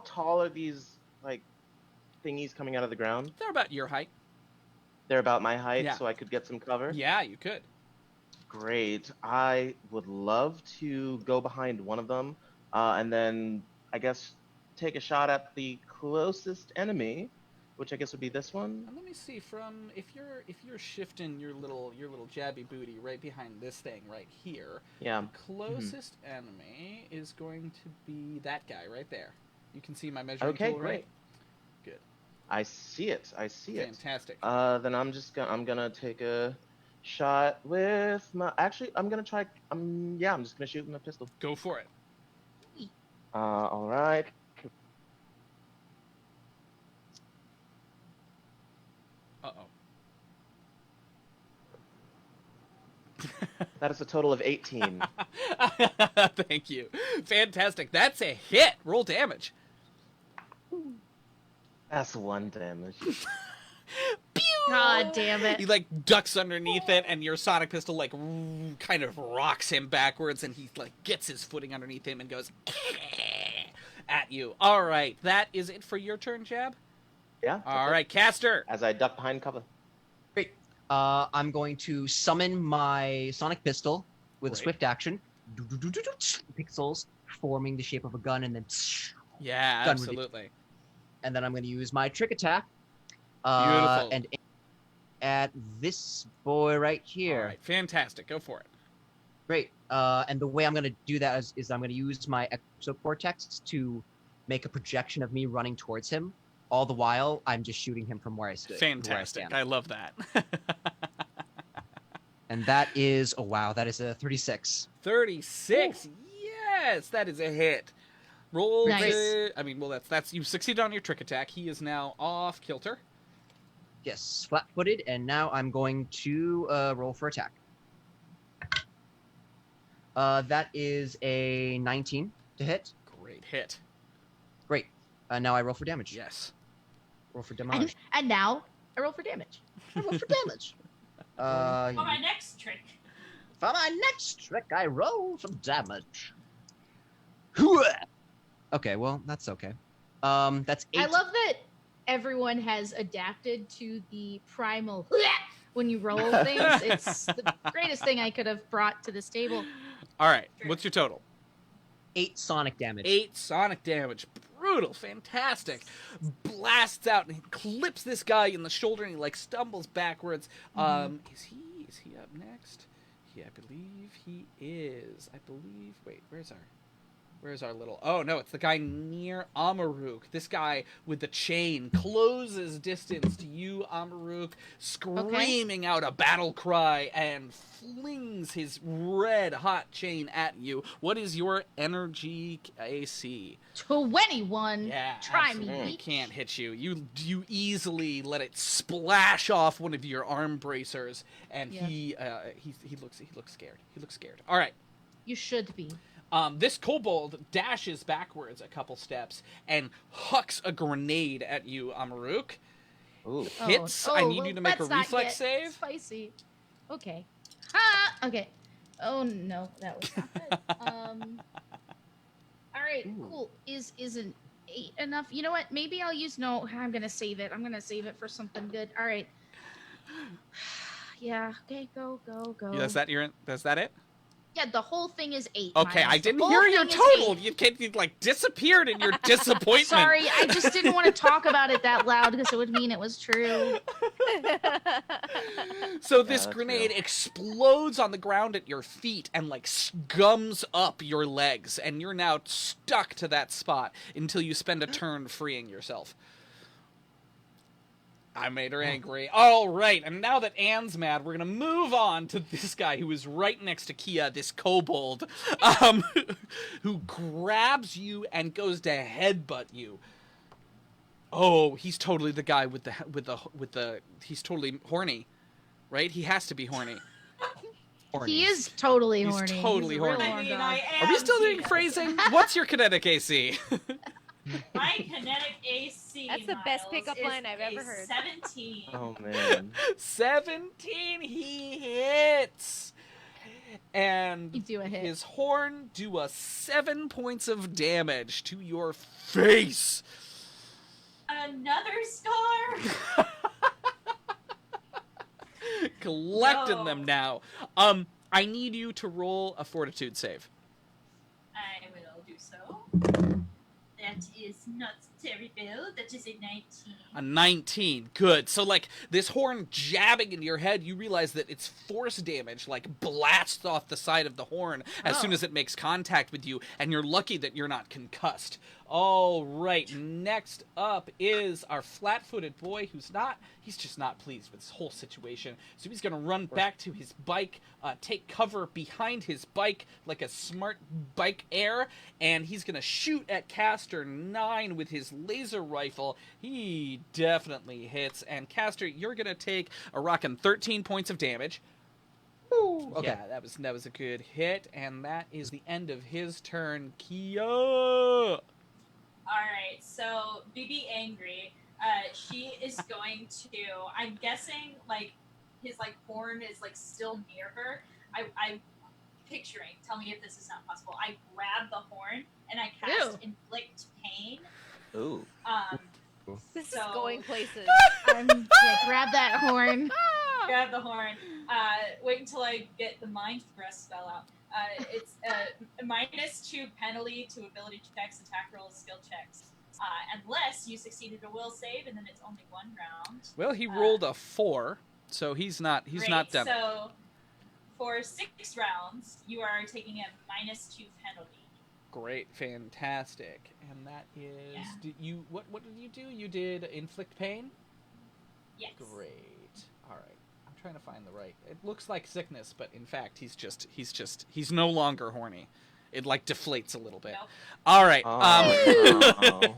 tall are these like thingies coming out of the ground? They're about your height. They're about my height, Yeah. so I could get some cover. Yeah, you could. Great. I would love to go behind one of them, and then I guess take a shot at the closest enemy, which I guess would be this one. And let me see from if you're shifting your little jabby booty right behind this thing right here. Yeah. The closest enemy is going to be that guy right there. You can see my measuring Okay, tool, great. right? Good. I see it. Fantastic. Then I'm gonna take a shot with my. Actually, I'm gonna try. I'm just gonna shoot with my pistol. Go for it. All right. Uh-oh. That is a total of 18. Thank you. Fantastic. That's a hit. Roll damage. That's 1 damage. God damn it. He like ducks underneath it, and your sonic pistol like kind of rocks him backwards, and he like gets his footing underneath him and goes at you. All right, that is it for your turn, Jab. Yeah. All right, Caster. As I duck behind cover. Great. I'm going to summon my sonic pistol with a Great. swift action. Pixels forming the shape of a gun, and then Yeah, gun absolutely. and then I'm going to use my trick attack. Beautiful. And aim at this boy right here. All right, fantastic. Go for it. Great. And the way I'm going to do that is I'm going to use my exocortex to make a projection of me running towards him. All the while, I'm just shooting him from where I stood. Fantastic. I love that. And that is, oh wow, that is a 36. 36. Yes, that is a hit. Roll. Nice. That's you succeeded on your trick attack. He is now off kilter. Yes, flat-footed, and now I'm going to roll for attack. That is a 19 to hit. Great hit. Great. Now I roll for damage. Yes. Roll for damage. And now I roll for damage. I roll for damage. For my next trick. For my next trick, I roll some damage. Okay, well, that's okay. That's 8. I love that everyone has adapted to the primal when you roll things. It's the greatest thing I could have brought to this table. All right. What's your total? 8 sonic damage. 8 sonic damage. Brutal. Fantastic. Blasts out and he clips this guy in the shoulder and he like stumbles backwards. Is he up next? Yeah, I believe he is. Wait, where's our Where's our little... Oh, no, it's the guy near Amaruk. This guy with the chain closes distance to you, Amaruk, screaming out a battle cry and flings his red-hot chain at you. What is your energy AC? 21. Yeah, Try absolutely me. Can't hit you. You easily let it splash off one of your arm bracers, and he looks scared. He looks scared. All right. You should be. This kobold dashes backwards a couple steps and hucks a grenade at you, Amaruk. Ooh. Hits. I need you to make a reflex save. Spicy. Okay. Ha! Okay. Oh no, that was not good. All right, cool. Is an 8 enough? You know what? Maybe I'll use no. I'm gonna save it. I'm gonna save it for something good. All right. Yeah. Okay. Go. Yeah, is that it? Yeah, the whole thing is 8. Okay, Miles. I didn't hear your total. You like disappeared in your disappointment. Sorry, I just didn't want to talk about it that loud because it would mean it was true. So this grenade explodes on the ground at your feet and like gums up your legs, and you're now stuck to that spot until you spend a turn freeing yourself. I made her angry. All right, and now that Anne's mad, we're gonna move on to this guy who is right next to Kia, this kobold, who grabs you and goes to headbutt you. Oh, he's totally the guy with the. He's totally horny, right? He has to be horny. He is totally horny. He's totally horny. I mean, I Are we am still doing phrasing? What's your kinetic AC? My kinetic AC. That's the best Miles, pickup is line I've ever a heard. 17. Oh man. 17. He hits. And You do a hit. his horn do a 7 points of damage to your face. Another scar. Collecting them now. I need you to roll a fortitude save. I will do so. That is not terrible. That is a 19. A 19. Good. So, like, this horn jabbing into your head, you realize that its force damage, like, blasts off the side of the horn as soon as it makes contact with you, and you're lucky that you're not concussed. All right, next up is our flat-footed boy he's just not pleased with this whole situation. So he's going to run back to his bike, take cover behind his bike like a smart bike heir, and he's going to shoot at Caster 9 with his laser rifle. He definitely hits, and Caster, you're going to take a rockin' 13 points of damage. Ooh, okay. Yeah, that was a good hit, and that is the end of his turn. Kia! Alright, so BB angry. She is going to, I'm guessing, like, his, like, horn is, like, still near her. I'm picturing, tell me if this is not possible. I grab the horn, and I cast Inflict Pain. Ooh. This is going places. Grab that horn. Grab the horn. Wait until I get the Mind Thrust spell out. It's a -2 penalty to ability checks, attack rolls, skill checks. Unless you succeeded a will save, and then it's only 1 round. Well, he rolled a 4, so he's not done. So, for 6 rounds, you are taking a -2 penalty. Great, fantastic. And that is what did you do? You did inflict pain? Yes. Great. All right. I'm trying to find the right. It looks like sickness, but in fact, he's no longer horny. It like deflates a little bit. Nope. All right. Oh.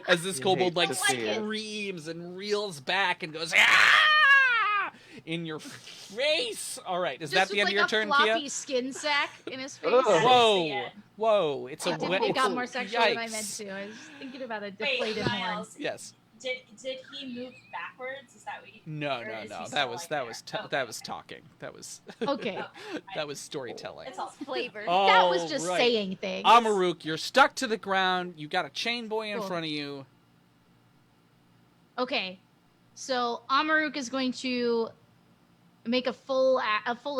As this kobold like to see it. screams and reels back and goes ah! In your face. All right. Is that the end of your turn, Just like a Kia? floppy skin sack in his face. Whoa! It's a wet. It got it's more a- sexual than I yikes. meant to. I was thinking about a Wait, deflated horn. Miles, Yes. Did he move backwards? Is that what you? No. or is he That still, was like, that there? was Okay. that was talking. That was Okay. that was storytelling. It's all flavor. That was just right. saying things. Amaruk, you're stuck to the ground. You got a chain boy in Cool. front of you. Okay, so Amaruk is going to make a full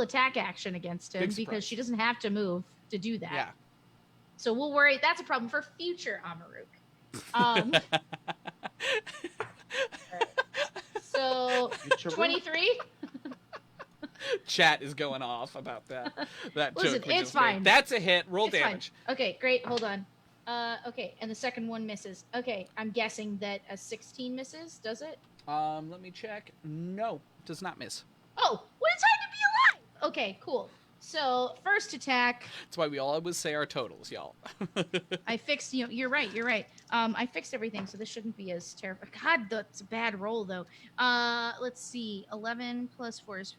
attack action against him Big because surprise. she doesn't have to move to do that. Yeah. So we'll worry. That's a problem for future Amaruk. So Future 23. Chat is going off about that Listen, joke. Which it's is great. fine. That's a hit. Roll It's fine. damage. Okay, great. Hold on. Okay, and the second one misses. Okay, I'm guessing that a 16 misses. Does it? Let me check. No, does not miss. Oh, what a time to be alive! Okay, cool. So first attack. That's why we always say our totals, y'all. I fixed. You're right. You're right. I fixed everything, so this shouldn't be as terrible. God, that's a bad roll though. Let's see. 11 plus 4 is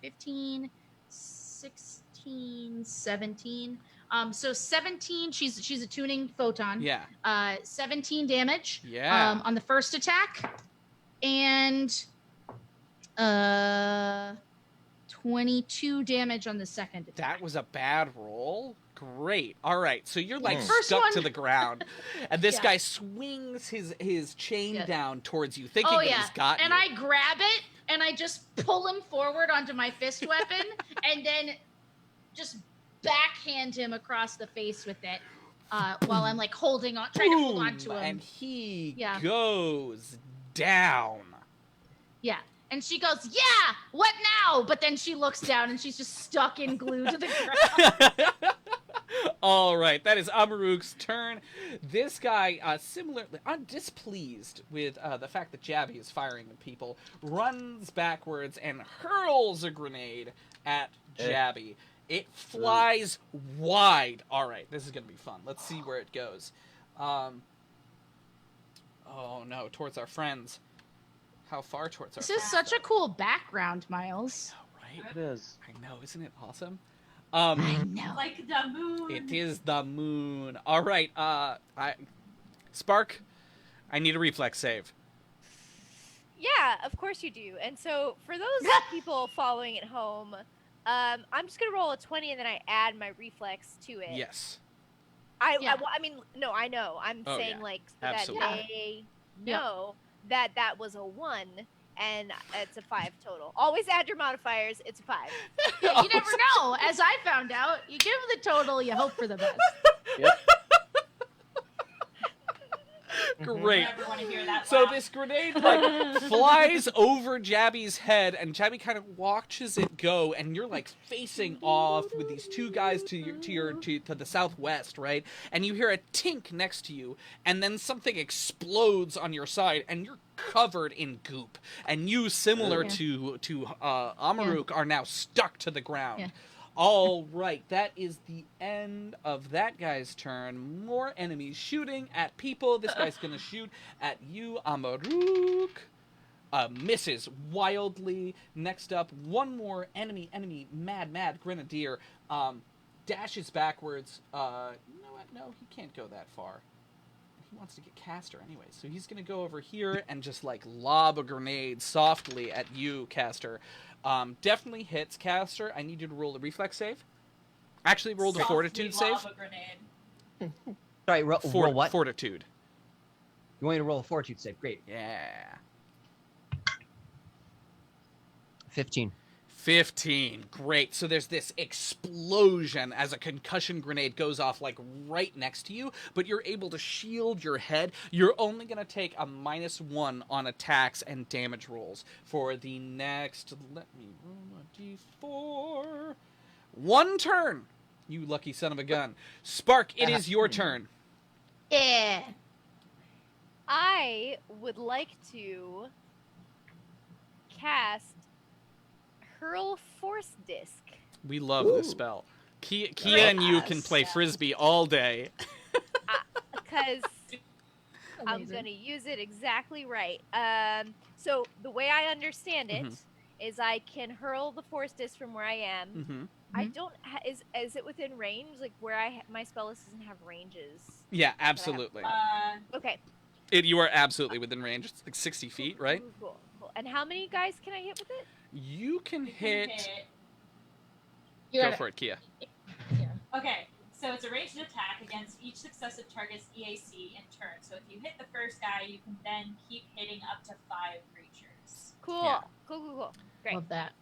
15, 16, 17. So 17. She's a tuning photon. Yeah. 17 damage. Yeah. On the first attack, and 22 damage on the second attack. That was a bad roll. Great. All right. So you're like First stuck one. to the ground, and this Yeah. guy swings his chain Yeah. down towards you, thinking that he's got and you. I grab it and I just pull him forward onto my fist weapon and then just backhand him across the face with it while I'm like trying to hold on to him. And he Yeah. goes down. Yeah. And she goes, yeah, what now? But then she looks down and she's just stuck in glue to the ground. All right, that is Amaruk's turn. This guy, similarly, displeased with the fact that Jabby is firing at people, runs backwards and hurls a grenade at Jabby. It flies wide. All right, this is going to be fun. Let's see where it goes. Oh, no, towards our friends. How far towards our This is friends? such a cool background, Miles. Right? It is. I know, isn't it awesome? I know. Like the moon. It is the moon. All right, Spark, I need a reflex save. Yeah, of course you do. And so for those people following at home, I'm just gonna roll a 20 and then I add my reflex to it. Yes. I mean, no, I know. I'm Oh, saying yeah. like so that Absolutely. they know that was a 1 and it's a 5 total. Always add your modifiers. It's a 5. Yeah, you never know. As I found out, you give the total, you hope for the best. Great. Never want to hear that. So laugh. this grenade like flies over Jabby's head, and Jabby kind of watches it go, and you're like facing off with these two guys to the southwest, right? And you hear a tink next to you, and then something explodes on your side, and you're covered in goop. And you, similar to Amaruk, are now stuck to the ground. Yeah. All right, that is the end of that guy's turn. More enemies shooting at people. This guy's gonna shoot at you, Amaruk. Misses wildly. Next up, one more enemy, mad grenadier. Dashes backwards. You know what? No, he can't go that far. He wants to get Caster anyway, so he's gonna go over here and just like lob a grenade softly at you, Caster. Definitely hits. Caster, I need you to roll a reflex save. Actually, roll the fortitude save. Lob a grenade. Sorry, roll what? Fortitude. You want me to roll a fortitude save? Great. Yeah. 15. 15. Great. So there's this explosion as a concussion grenade goes off like right next to you, but you're able to shield your head. You're only going to take a -1 on attacks and damage rolls for the next, let me roll a d4. 1 turn. You lucky son of a gun. Spark, it is your turn. Yeah. I would like to cast Hurl Force Disc. We love this spell. Kia and you can play Frisbee all day. Because I'm going to use it exactly right. So the way I understand it is I can hurl the Force Disc from where I am. Mhm. I don't. Is it within range? Like where my spell list doesn't have ranges. Yeah, absolutely. Okay. You are absolutely within range. It's like 60 feet, right? Cool. And how many guys can I hit with it? You can hit. You Go got for it, Kia. Okay, so it's a ranged attack against each successive target's EAC in turn. So if you hit the first guy, you can then keep hitting up to 5 creatures. Cool. Yeah. Cool. Great. Love that.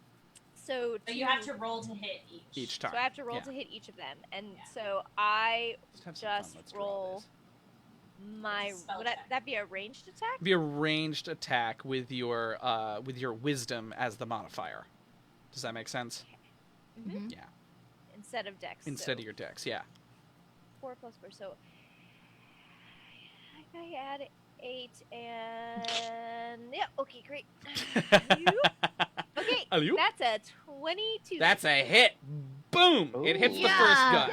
So But you have to roll to hit each. Each time. So I have to roll to hit each of them, and so I have some fun. just Let's draw roll my. Would that be a ranged attack? Be a ranged attack with your wisdom as the modifier. Does that make sense? Mm-hmm. Yeah. Instead of dex. Instead of your dex, yeah. 4 plus 4, so I add 8 and yeah, okay, great. Okay, Alley-oop. that's a 22. That's a hit. Boom! It hits the first guy.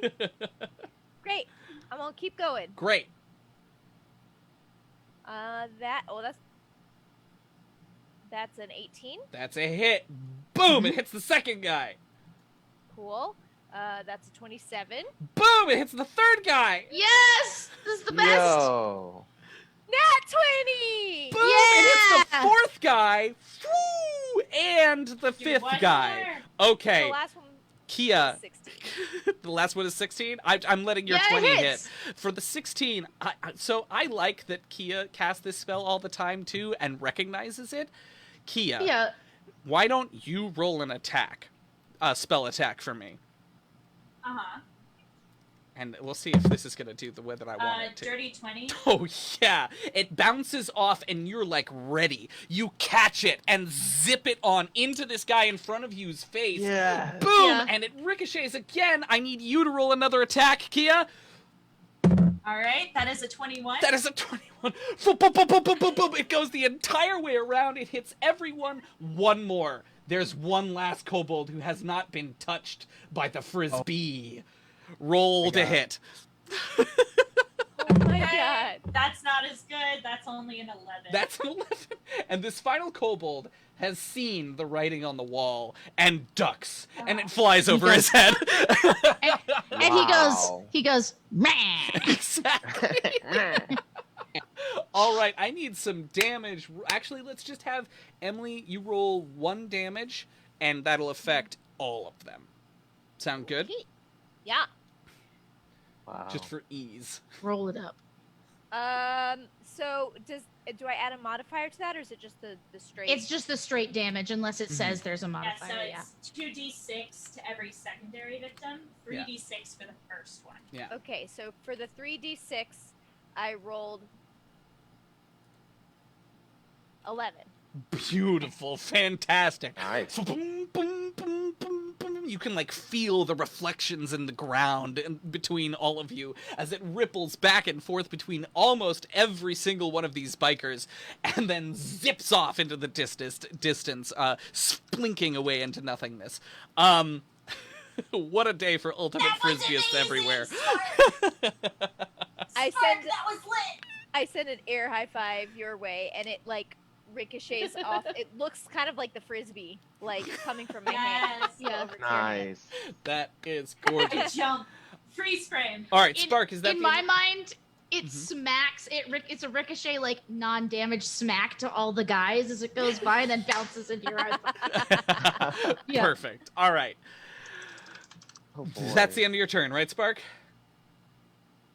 Yay! Great. I'm gonna keep going. Great. That's an 18. That's a hit. Boom! It hits the second guy. Cool. That's a 27. Boom! It hits the third guy. Yes! This is the best! Yo. Nat 20! Boom! It hits the fourth guy. Woo! And the fifth guy. Okay. The last one Kia. is 16. The last one is 16? I'm letting your 20 hit. For the 16, so I like that Kia casts this spell all the time, too, and recognizes it. Kia, why don't you roll an attack? A spell attack for me. Uh-huh. And we'll see if this is going to do the way that I want it to. Dirty 20. Oh, yeah. It bounces off, and you're, like, ready. You catch it and zip it on into this guy in front of you's face. Yeah. Boom! Yeah. And it ricochets again. I need you to roll another attack, Kia. All right, that is a 21. That is a 21. Boom, boom, boom, boom, boom, boom, boom. It goes the entire way around. It hits everyone. One more. There's one last kobold who has not been touched by the frisbee. Roll to hit. Oh my god. That's not as good. That's only an 11. That's an 11. And this final kobold has seen the writing on the wall and ducks. And it flies over his head. And he goes, man. Exactly. All right, I need some damage. Actually, let's just have Emily, you roll 1 damage, and that'll affect all of them. Sound good? Yeah. Wow. Just for ease. Roll it up. So do I add a modifier to that, or is it just the straight? It's just the straight damage, unless it says there's a Yeah, modifier. so it's 2d6 to every secondary victim, 3d6 for the first one. Yeah. Okay, so for the 3d6, I rolled 11. Beautiful, fantastic. Nice. Boom, boom, boom, boom, boom. You can like feel the reflections in the ground between all of you as it ripples back and forth between almost every single one of these bikers, and then zips off into the distance, splinking away into nothingness. What a day for ultimate frisbeeists everywhere. I send an air high five your way, and it like ricochets off. It looks kind of like the frisbee, like coming from my hand. Yeah. Nice. That is gorgeous. Jump. Freeze frame. All right, Spark, is that in my mind? It smacks. It's a ricochet, like non-damage smack to all the guys as it goes by, and then bounces into your eyes. Yeah. Perfect. All right. Oh, That's the end of your turn, right, Spark?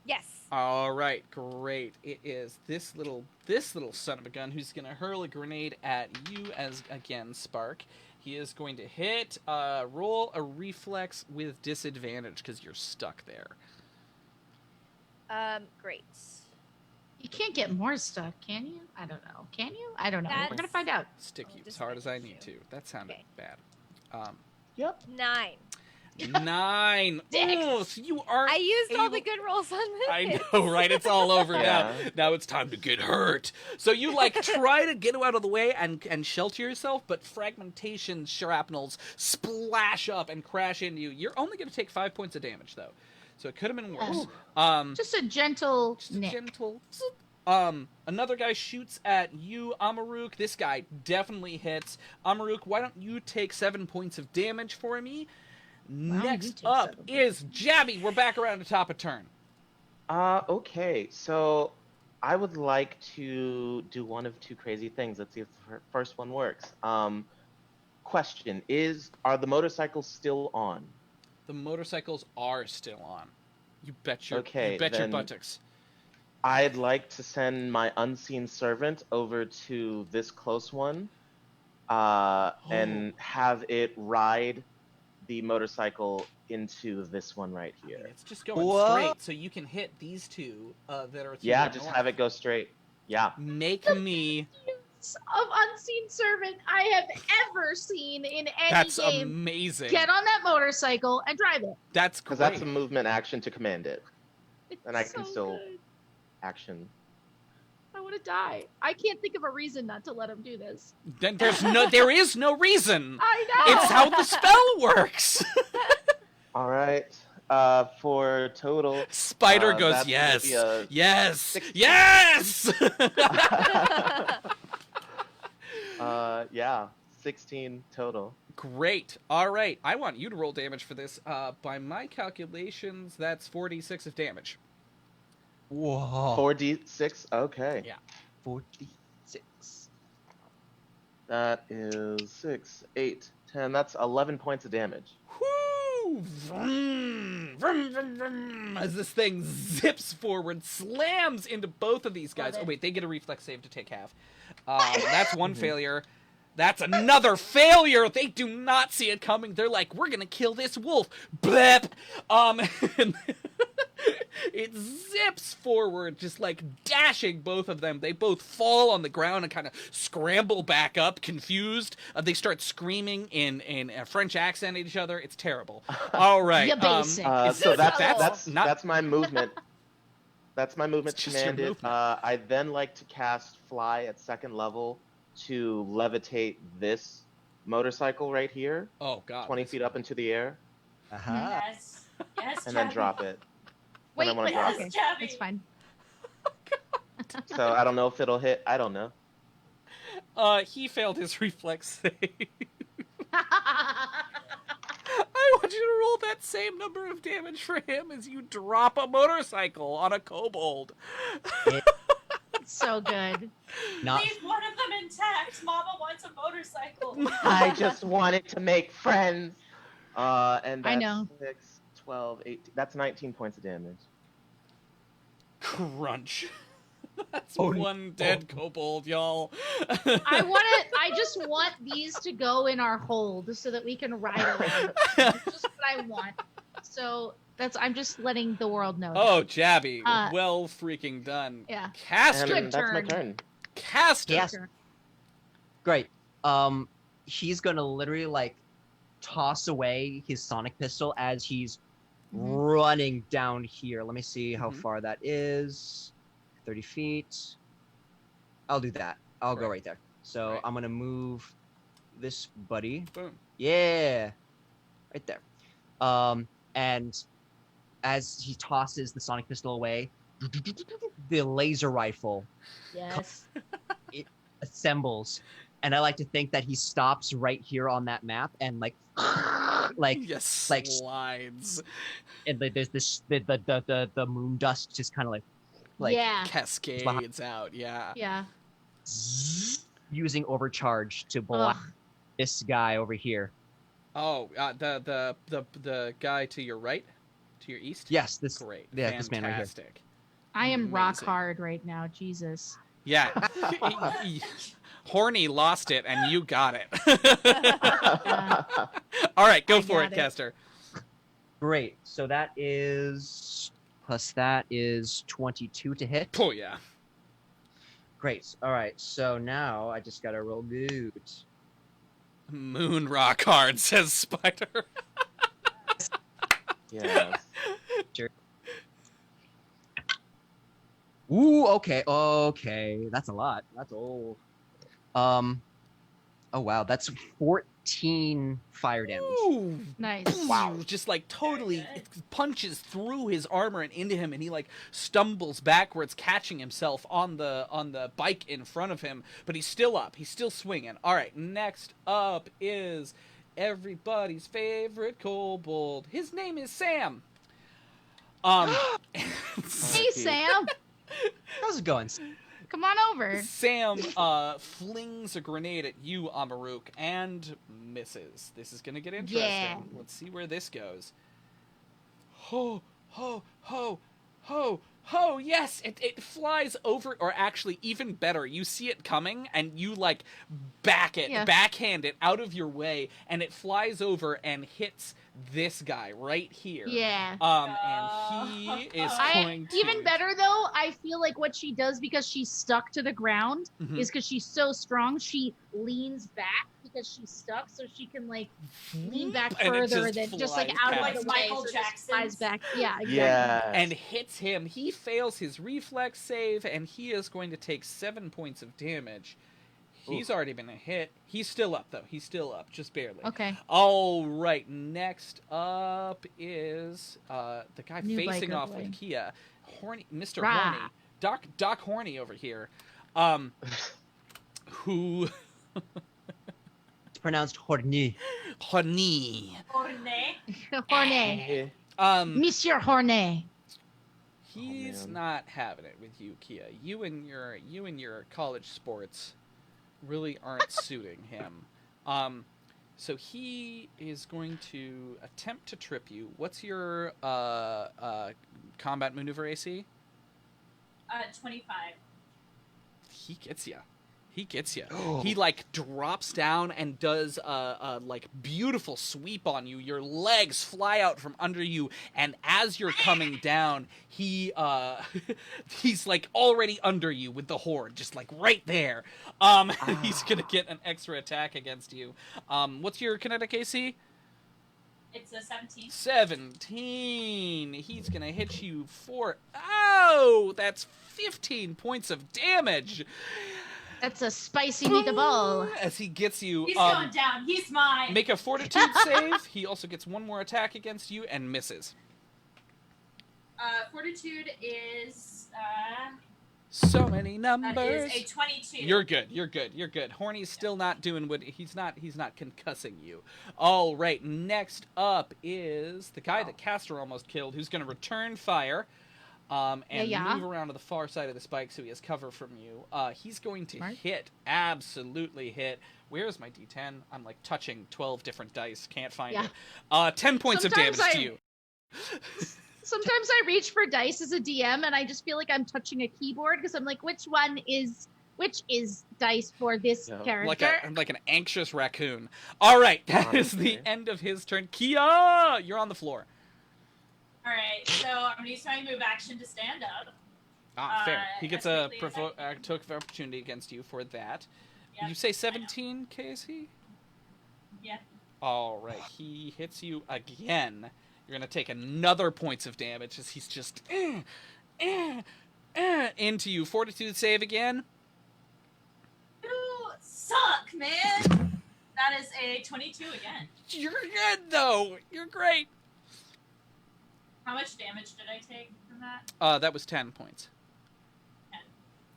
Yes. All right, great. It is this little son of a gun who's gonna hurl a grenade at you as again, Spark. He is going to hit. Roll a reflex with disadvantage because you're stuck there. Great. You can't get more stuck, can you? I don't know. Can you? I don't know. We're gonna find out. Stick you as hard as I need to. That sounded bad. Yep. 9. 9. Oh, so you aren't. I used all the good rolls on this. I know, right? It's all over now. Now it's time to get hurt. So you like try to get out of the way and shelter yourself, but fragmentation shrapnels splash up and crash into you. You're only going to take 5 points of damage though, so it could have been worse. Just a gentle nick. Gentle. Another guy shoots at you, Amaruk. This guy definitely hits. Amaruk, why don't you take 7 points of damage for me? Next up is Jabby. We're back around the top of turn. Okay, so I would like to do one of two crazy things. Let's see if the first one works. Question is, are the motorcycles still on? The motorcycles are still on. You bet your your buttocks. I'd like to send my unseen servant over to this close one, and have it ride the motorcycle into this one right here. It's just going straight, so you can hit these two that are. Yeah, just have it go straight. Yeah. Make me of Unseen Servant I have ever seen in any That's game. amazing. Get on that motorcycle and drive it. That's Because great. that's a movement action to command it. And I can so still good. action. I want to die. I can't think of a reason not to let him do this. Then there is no reason. I know. It's how the spell works. All right. For total, Spider goes, that's gonna yes, be a yes, 16. yes. Yeah, 16 total. Great. All right. I want you to roll damage for this. By my calculations, that's 4d6 of damage. Whoa. 4d6. Okay. Yeah. 46. That is 6, 8, 10. That's 11 points of damage. Whoo! Vroom, vroom, vroom, vroom, as this thing zips forward, slams into both of these guys. Oh, wait, they get a reflex save to take half. That's one failure. That's another failure. They do not see it coming. They're like, we're going to kill this wolf. Blep. And it zips forward, just like dashing both of them. They both fall on the ground and kind of scramble back up, confused. They start screaming in a French accent at each other. It's terrible. All right. So that's my movement. That's my movement commanded. I'd then like to cast Fly at 2nd level to levitate this motorcycle right here. Oh, God. 20 feet up into the air. Yes. Yes, And then Jabby. drop it. Wait, I wanna but drop okay, it. that's fine. So I don't know if it'll hit. I don't know. He failed his reflex save. I want you to roll that same number of damage for him as you drop a motorcycle on a kobold. So good. Leave one of them intact. Mama wants a motorcycle. I just wanted to make friends. And that's I know. 6, 12, 18. That's 19 points of damage. Crunch. That's one dead kobold, y'all. I just want these to go in our hold so that we can ride around. That's just what I want. So I'm just letting the world know. Oh, Jabby. Uh, well freaking done. Yeah. Caster. And that's my turn. Caster. Yes. Great. He's gonna literally like toss away his sonic pistol as he's running down here. Let me see how far that is. 30 feet. I'll do that. I'll go right there. So I'm gonna move this buddy. Boom. Yeah. Right there. And as he tosses the sonic pistol away, the laser rifle Yes. it assembles. And I like to think that he stops right here on that map and like yes, like slides. And there's this the moon dust just kind of like Yeah. Cascades out. Yeah. Yeah. using overcharge to block this guy over here. Oh, the guy to your right, to your east. Yes, this great. Yeah, this man right here. Fantastic. I am rock hard right now. Jesus. Yeah. Horny lost it, and you got it. All right, go for it, Caster. Great. So that is plus that is 22 to hit. Oh yeah. Great. All right. So now I just gotta roll good. Moon rock hard, says Spider. Yes. Sure. Ooh, okay, okay. That's a lot. That's old. Oh wow, that's 14 fire damage. Ooh. Nice. Wow. Just like totally it punches through his armor and into him, and he like stumbles backwards, catching himself on the bike in front of him, but he's still up. He's still swinging. All right, next up is everybody's favorite kobold. His name is Sam. Hey, Sam. How's it going? Come on over. Sam flings a grenade at you, Amaruk, and misses. This is gonna get interesting. Yeah. Let's see where this goes. Ho, ho, ho, Oh, yes, it flies over, or actually, even better, you see it coming, and you, like, backhand it out of your way, and it flies over and hits this guy right here. Yeah. And he is going to... Even better, though, I feel like what she does, because she's stuck to the ground, Mhm. is because she's so strong, she leans back because she's stuck, so she can, like, lean back And it further just than just, like, flies out of past. the way, Michael so it just Jackson flies back. Yeah, exactly. Yeah. And hits him. He fails his reflex save, and he is going to take 7 points of damage. He's already been a hit. He's still up, though. He's still up, just barely. Okay. All right, next up is the guy New facing biker off boy. with Kia. Horny, Mr. Rah. Horny. Doc Horny over here. Who... It's pronounced Horny. Horny. Horny. Monsieur Horny. He's not having it with you, Kia. You and your college sports really aren't suiting him. So he is going to attempt to trip you. What's your combat maneuver AC? 25. He gets you. He gets you. He like drops down and does a like beautiful sweep on you. Your legs fly out from under you, and as you're coming down, he's like already under you with the horde, just like right there. He's gonna get an extra attack against you. What's your kinetic AC? It's a 17. 17. He's gonna hit you for that's 15 points of damage. That's a spicy meatball. As he gets you, He's going down. He's mine. Make a fortitude save. He also gets one more attack against you and misses. Fortitude is So many numbers. that is a 22. You're good. You're good. You're good. Horny's still not doing what he's not concussing you. All right. Next up is the guy that Castor almost killed, who's going to return fire. And move around to the far side of the spike so he has cover from you. He's going to hit, absolutely hit. Where's my D10? I'm like touching 12 different dice, can't find it. 10 points of damage to you. Sometimes I reach for dice as a DM and I just feel like I'm touching a keyboard because I'm like, which is dice for this character? Like an anxious raccoon. All right, that is the end of his turn. Kia, you're on the floor. All right, so I'm gonna use my move action to stand up. Fair. He gets a token of opportunity against you for that. Yep, You say 17 KC? Yeah. All right, he hits you again. You're gonna take another points of damage as he's just into you. Fortitude save again. You suck, man. That is a 22 again. You're good though. You're great. How much damage did I take from that? That was 10 points. 10.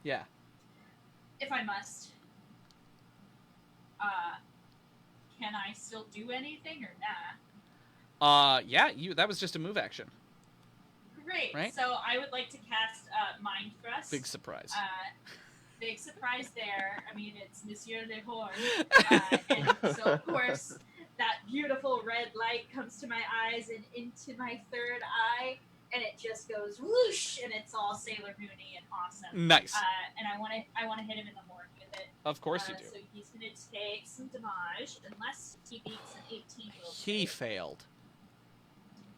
Yeah. If I must. Can I still do anything or nah? Yeah, that was just a move action. Great. Right? So I would like to cast Mind Thrust. Big surprise. Big surprise there. I mean, it's Monsieur Le Horn. And so, of course, that beautiful red light comes to my eyes and into my third eye, and it just goes whoosh, and it's all Sailor Moony and awesome. Nice. And I want to hit him in the horn with it. Of course you do. So he's going to take some damage, unless he beats an 18 will He failed.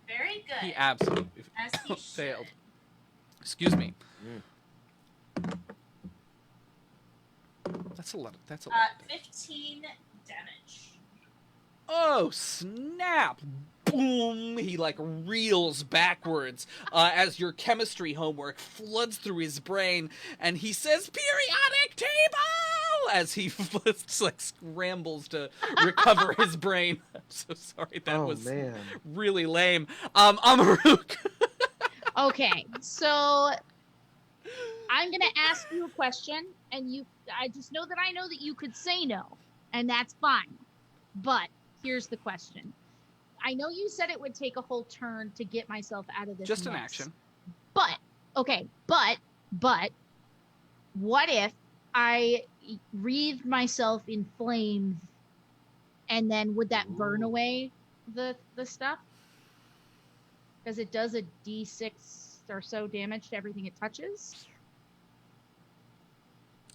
Very good. He absolutely As he failed. Excuse me. That's a lot. That's a lot. 15 damage. Oh, snap! Boom! He, like, reels backwards as your chemistry homework floods through his brain, and he says, periodic table! As he like, scrambles to recover his brain. I'm so sorry, that was really lame. Amaruk! Okay, so I'm going to ask you a question, and I just know that I know that you could say no, and that's fine. But here's the question. I know you said it would take a whole turn to get myself out of this Just an mess. action. But, okay, but, what if I wreathed myself in flames, and then would that burn away the stuff? Because it does a d6 or so damage to everything it touches.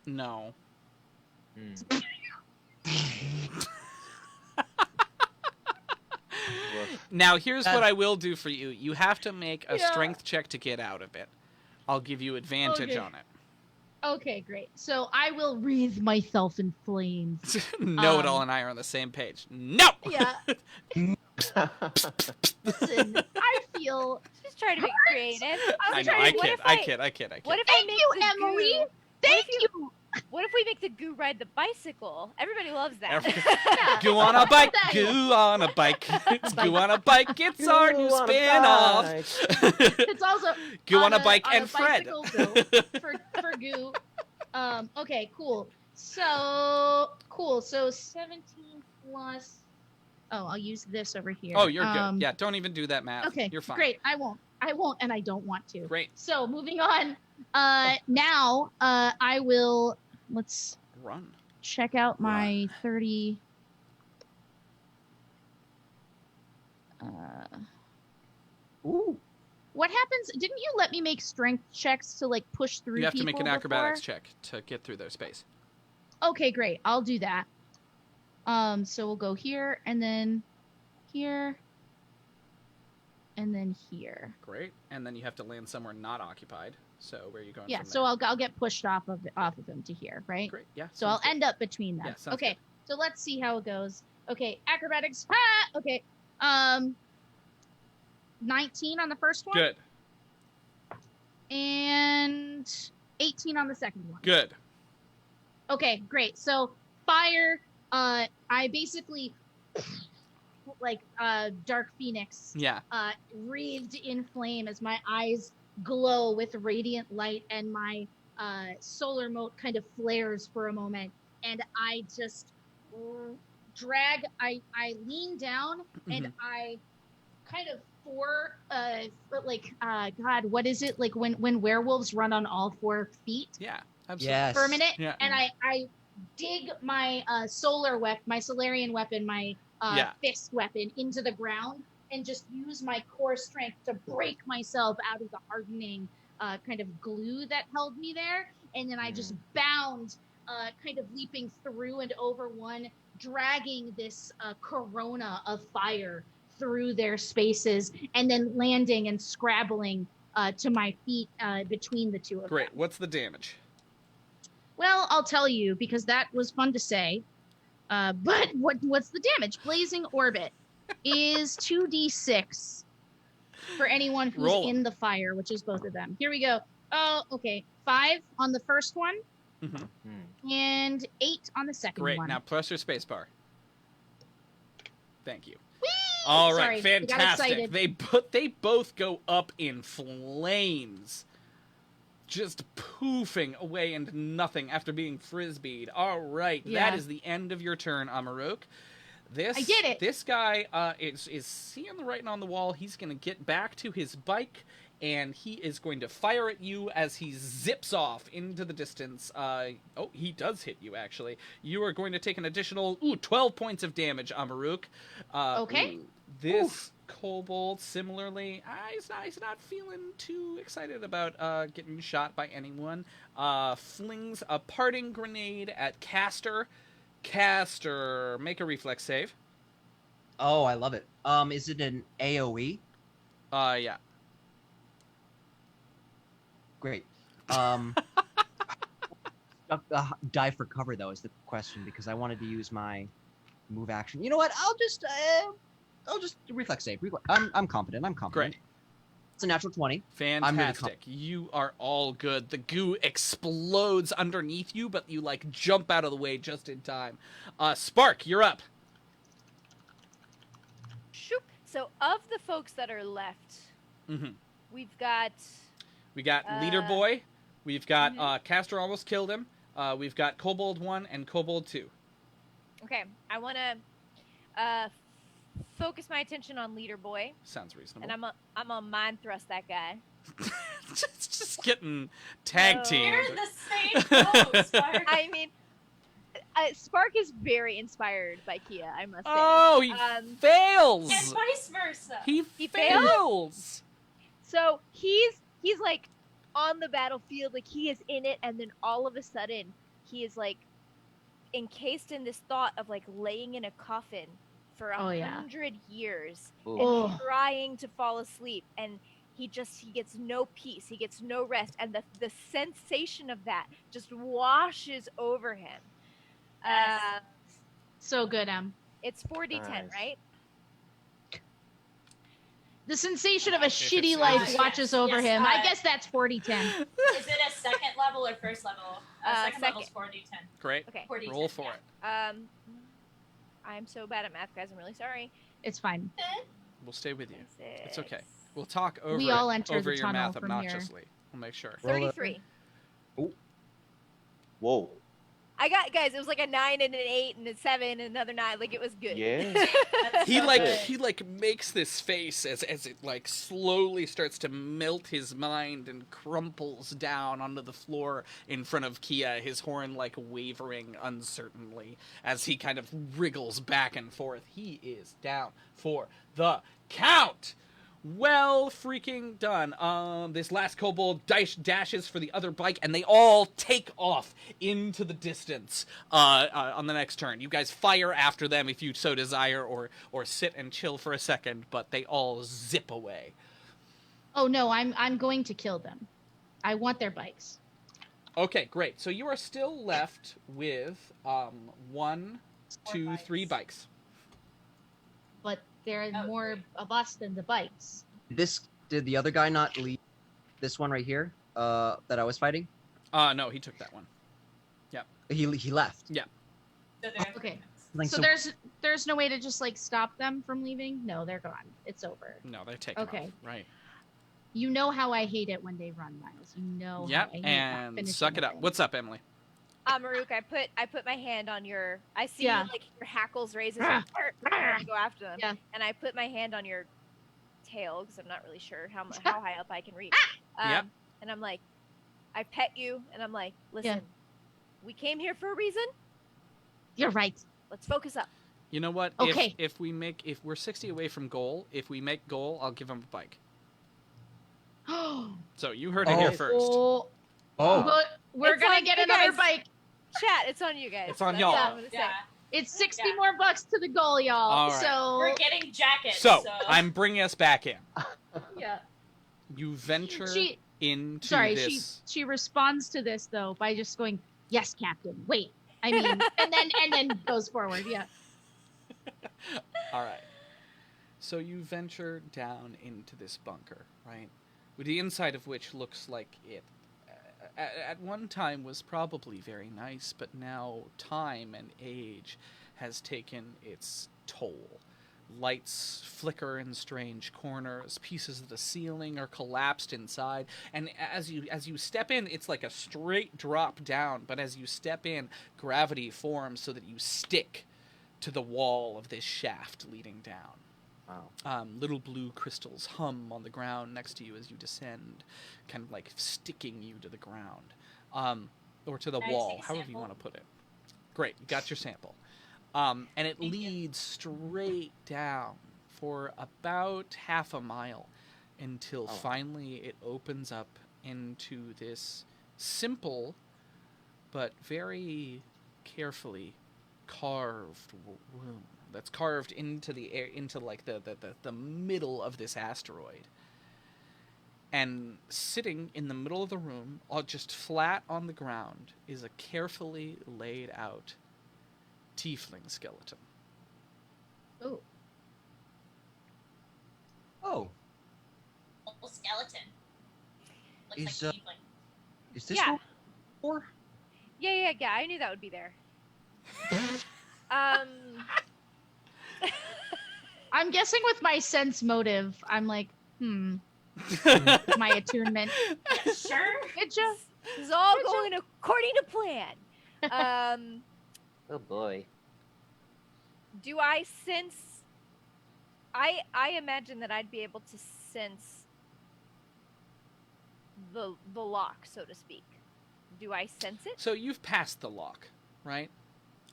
No. Now, here's what I will do for you. You have to make a strength check to get out of it. I'll give you advantage on it. Okay, great. So I will wreathe myself in flames. Know-it-all and I are on the same page. No! Yeah. Listen, I feel... She's trying to be creative. I kid. What if Thank you, Emily! Thank you! What if we make the goo ride the bicycle? Everybody loves that. Goo on a bike, goo on a bike. It's goo on a bike, it's our new spin-off. It's also Goo on a bike and Fred. For goo. Okay, cool. So 17 plus... Oh, I'll use this over here. Oh, you're good. Yeah, don't even do that math. Okay, you're fine. Great. I won't, and I don't want to. Great. So moving on. Now I will. Let's run. Check out my 30. Ooh. What happens? Didn't you let me make strength checks to like push through? You have to make an acrobatics before? check to get through their space. Okay, great. I'll do that. So we'll go here and then here and then here. Great. And then you have to land somewhere not occupied. So where are you going? Yeah. from So I'll get pushed off of him to here, right? Great. Yeah. So I'll end up between them. Yeah, okay. So let's see how it goes. Okay. Acrobatics. Okay. 19 on the first one. Good. And 18 on the second one. Good. Okay, great. So fire, I basically like Dark Phoenix. Yeah. Wreathed in flame as my eyes glow with radiant light and my solar mote kind of flares for a moment, and I just drag. I lean down and I kind of God, what is it like when werewolves run on all 4 feet? Yeah. Absolutely. Yes. For a minute, Yeah. and I dig my my Solarian weapon, my fist weapon into the ground, and just use my core strength to break myself out of the hardening kind of glue that held me there, and then I just bound, kind of leaping through and over one, dragging this corona of fire through their spaces, and then landing and scrabbling to my feet between the two of them. Great. What's the damage? Well, I'll tell you, because that was fun to say. But what's the damage? Blazing Orbit is 2d6 for anyone who's in the fire, which is both of them. Here we go. Oh, okay. 5 on the first one, and 8 on the second one. Great. Now press your spacebar. Thank you. Whee! All right, Sorry, fantastic. They both go up in flames, just poofing away into nothing after being frisbeed. All right, that is the end of your turn, Amarok. I did it. This guy is seeing the writing on the wall. He's going to get back to his bike, and he is going to fire at you as he zips off into the distance. Oh, he does hit you, actually. You are going to take an additional 12 points of damage, Amarok. Okay. This kobold, similarly, he's not feeling too excited about getting shot by anyone. Flings a parting grenade at Caster. Caster, make a reflex save. Oh, I love it. Is it an AoE? Yeah. Great. Die for cover, though, is the question, because I wanted to use my move action. You know what? I'll just reflex save. I'm confident. Great. It's a natural 20. Fantastic. You are all good. The goo explodes underneath you, but you, like, jump out of the way just in time. Spark, you're up. Shoop. So, of the folks that are left, we've got... We got Leader Boy. We've got Castor almost killed him. We've got Kobold 1 and Kobold 2. Okay, I want to focus my attention on Leader Boy. Sounds reasonable. And I'm gonna mind thrust that guy. just getting tag teamed. You're the same boat, Spark. I mean, Spark is very inspired by Kia, I must say. Oh, he fails! And vice versa. He fails! So he's he's like on the battlefield, like he is in it, and then all of a sudden he is like encased in this thought of like laying in a coffin for 100 years and trying to fall asleep, and he gets no peace, he gets no rest, and the sensation of that just washes over him. So good, Em. It's 4d10, right? The sensation of a shitty life watches over him. I guess that's 40-10. Is it a second level or first level? Second level's 4d10. Great. Okay. 4d10, Roll for it. I'm so bad at math, guys. I'm really sorry. It's fine. We'll stay with you. It's okay. We'll talk over We all it, enter over the your tunnel math from here. obnoxiously. We'll make sure. 33. Whoa. I got, guys, it was like a 9 and an 8 and a 7 and another 9. Like, it was good. Yeah. he makes this face as it like slowly starts to melt his mind and crumples down onto the floor in front of Kia, his horn like wavering uncertainly as he kind of wriggles back and forth. He is down for the count. Well freaking done. This last kobold dashes for the other bike, and they all take off into the distance on the next turn. You guys fire after them if you so desire, or sit and chill for a second, but they all zip away. Oh no, I'm going to kill them. I want their bikes. Okay, great. So you are still left with 1, 2, 3 bikes. But there are more of us than the bikes. Did the other guy not leave this one right here that I was fighting? No, he took that one. Yeah. He left. Yeah. Okay. Like, So there's no way to just like stop them from leaving? No, they're gone. It's over. No, they're taken off. Right. You know how I hate it when they run, Miles. You know Yep, how I hate and finishing suck it up. things. What's up, Emily? Maruk, I put my hand on your. I see Yeah. like your hackles raise as you go after them. Yeah. And I put my hand on your tail because I'm not really sure how high up I can reach. Yep. And I'm like, I pet you, and I'm like, listen, we came here for a reason. You're right. Let's focus up. You know what? Okay. If we're 60 away from goal, if we make goal, I'll give him a bike. So you heard it here first. But we're It's gonna on get you another guys. bike. Chat, it's on you guys. It's on That's y'all. all I'm gonna say. Yeah. It's 60 more bucks to the goal, y'all. All right. So We're getting jackets. So I'm bringing us back in. yeah. You venture She- into Sorry, this. she responds to this though by just going, "Yes, Captain." Wait, I mean, and then goes forward. Yeah. All right. So you venture down into this bunker, right? With the inside of which looks like it at one time was probably very nice, but now time and age has taken its toll. Lights flicker in strange corners, pieces of the ceiling are collapsed inside, and as you step in, it's like a straight drop down, but as you step in, gravity forms so that you stick to the wall of this shaft leading down. Wow. Little blue crystals hum on the ground next to you as you descend, kind of like sticking you to the ground, or to the Can I wall, take a however you sample? want to put it. Great, you got your sample. And it leads straight down for about half a mile until finally it opens up into this simple but very carefully carved room that's carved into the air, into like the middle of this asteroid. And sitting in the middle of the room, just flat on the ground, is a carefully laid out tiefling skeleton. Oh. Oh. Little skeleton. Looks Is like a tiefling. is this Yeah. one? Or Yeah. I knew that would be there. I'm guessing with my sense motive, I'm like, my attunement. Sure. It just This is all going according to plan. Oh boy. Do I sense? I imagine that I'd be able to sense the lock, so to speak. Do I sense it? So you've passed the lock, right?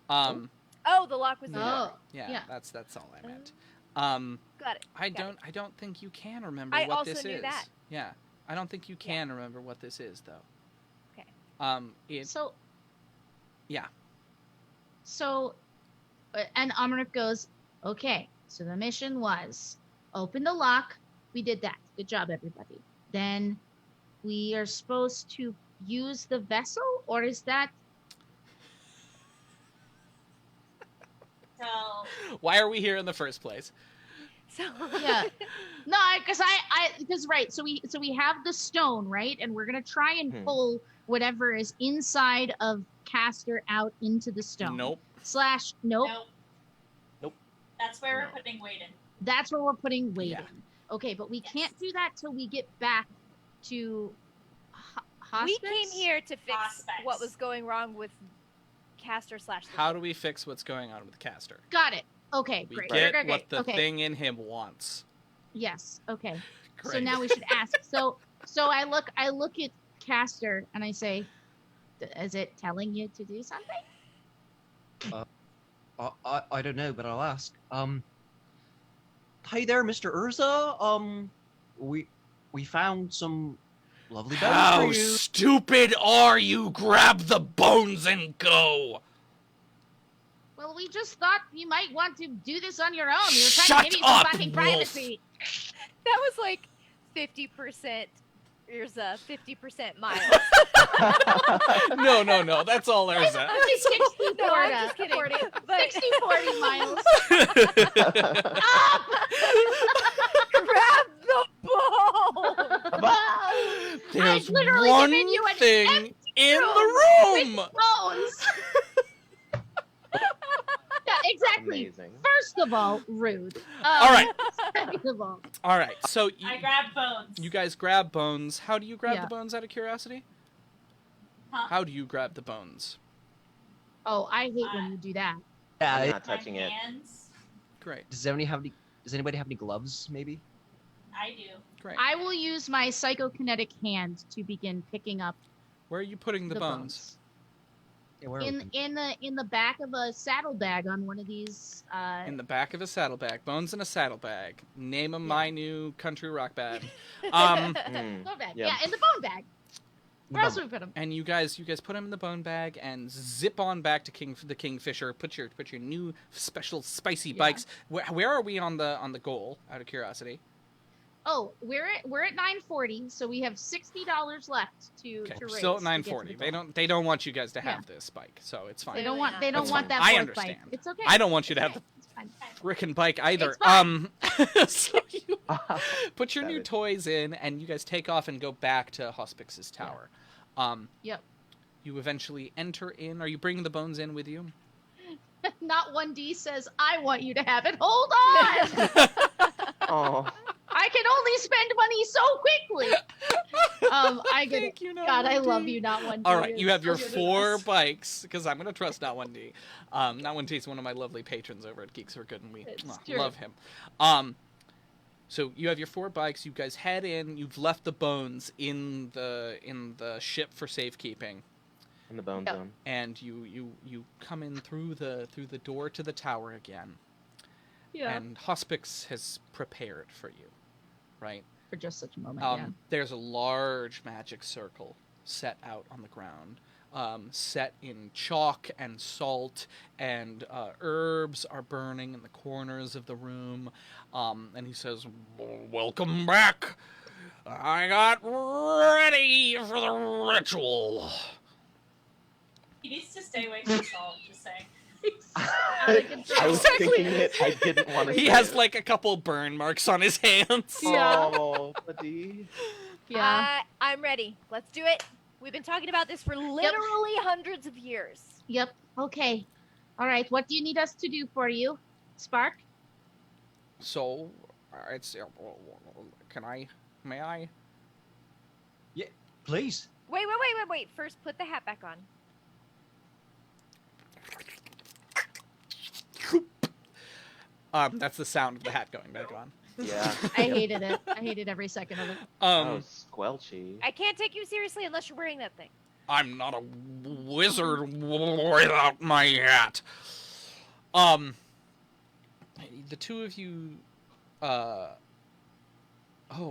Oh, the lock was in the door. Yeah, that's all I meant. Got it. I Got don't think you can remember I what also this knew is. that. Yeah. I don't think you can remember what this is, though. Okay. Yeah. So, and Amarif goes, okay, so the mission was open the lock. We did that. Good job, everybody. Then we are supposed to use the vessel, or is that... So... Why are we here in the first place? So Yeah. No, because right. So we have the stone, right, and we're gonna try and pull whatever is inside of Castor out into the stone. Nope. Nope. That's where we're putting weight in. That's where we're putting weight in. Okay, but we can't do that till we get back to hospice. We came here to fix what was going wrong with Castor / How do we fix what's going on with Castor? Got it. Okay, We great. get Great. what the Okay. thing in him wants. Yes. Okay. So Great. now we should ask. So I look at Castor and I say, "Is it telling you to do something?" I don't know, but I'll ask. Hey there, Mr. Urza. We found some lovely bones How for you. stupid are you? Grab the bones and go. Well, we just thought you might want to do this on your own. We were trying Shut to give you some up, fucking Wolf. privacy. That was like 50%. Here's a 50% Miles. No. That's all Urza. 60-40. No, I'm just kidding. 60-40 Miles. Grab the bone! There's literally one given you an thing empty in room the room. with bones. Yeah, exactly. Amazing. First of all, rude. All right. Second of all, All right. So I grab bones. you guys grab bones. How do you grab Yeah. the bones out of curiosity? Huh? How do you grab the bones? oh, I hate when you do that. Yeah. I'm not touching it. Hands. Great. Does anybody have any gloves? Maybe. I do. Great. I will use my psychokinetic hand to begin picking up Where are you putting the bones? Yeah, where in the back of a saddlebag on one of these. In the back of a saddlebag. Bones in a saddlebag. Name of my new country rock band. Bone bag. Yeah, in the bone bag. Where else do we put them? And you guys put them in the bone bag and zip on back to the Kingfisher. Put your new special spicy bikes. Where are we on the goal? Out of curiosity. Oh, we're at 940, so we have $60 left to Okay, raise. still at to get to 940. the They don't want you guys to have this bike, so it's fine. They don't want That's that fine. I fourth understand. bike. It's okay. I don't want you to have the It's fine. frickin' bike either. It's fine. So you put your new toys in, and you guys take off and go back to Hospix's tower. Yep. You eventually enter in. Are you bringing the bones in with you? Not 1D says, I want you to have it. Hold on! Oh. I can only spend money so quickly. Thank you, Not God, I 1D. love you, Not 1D. All right, you have your You're the 4 best. bikes, because I'm going to trust Not 1D. Not 1D is one of my lovely patrons over at Geeks for Good, and we It's true. love him. So you have your 4 bikes. You guys head in. You've left the bones in the ship for safekeeping. In the bone zone. And you come in through the door to the tower again. Yeah. And Hospix has prepared for you, right? For just such a moment, There's a large magic circle set out on the ground, set in chalk and salt, and herbs are burning in the corners of the room. And he says, "Welcome back. I got ready for the ritual." He needs to stay away from salt, just saying. I was thinking it. I didn't want to. He has like a couple burn marks on his hands. Oh, buddy. Yeah. I'm ready. Let's do it. We've been talking about this for literally hundreds of years. Yep. Okay. All right. What do you need us to do for you, Spark? So, it's may I? Yeah, please. Wait. First, put the hat back on. That's the sound of the hat going back on. Yeah. I hated it. I hated every second of it. Oh, squelchy. I can't take you seriously unless you're wearing that thing. I'm not a wizard without my hat. The two of you. Oh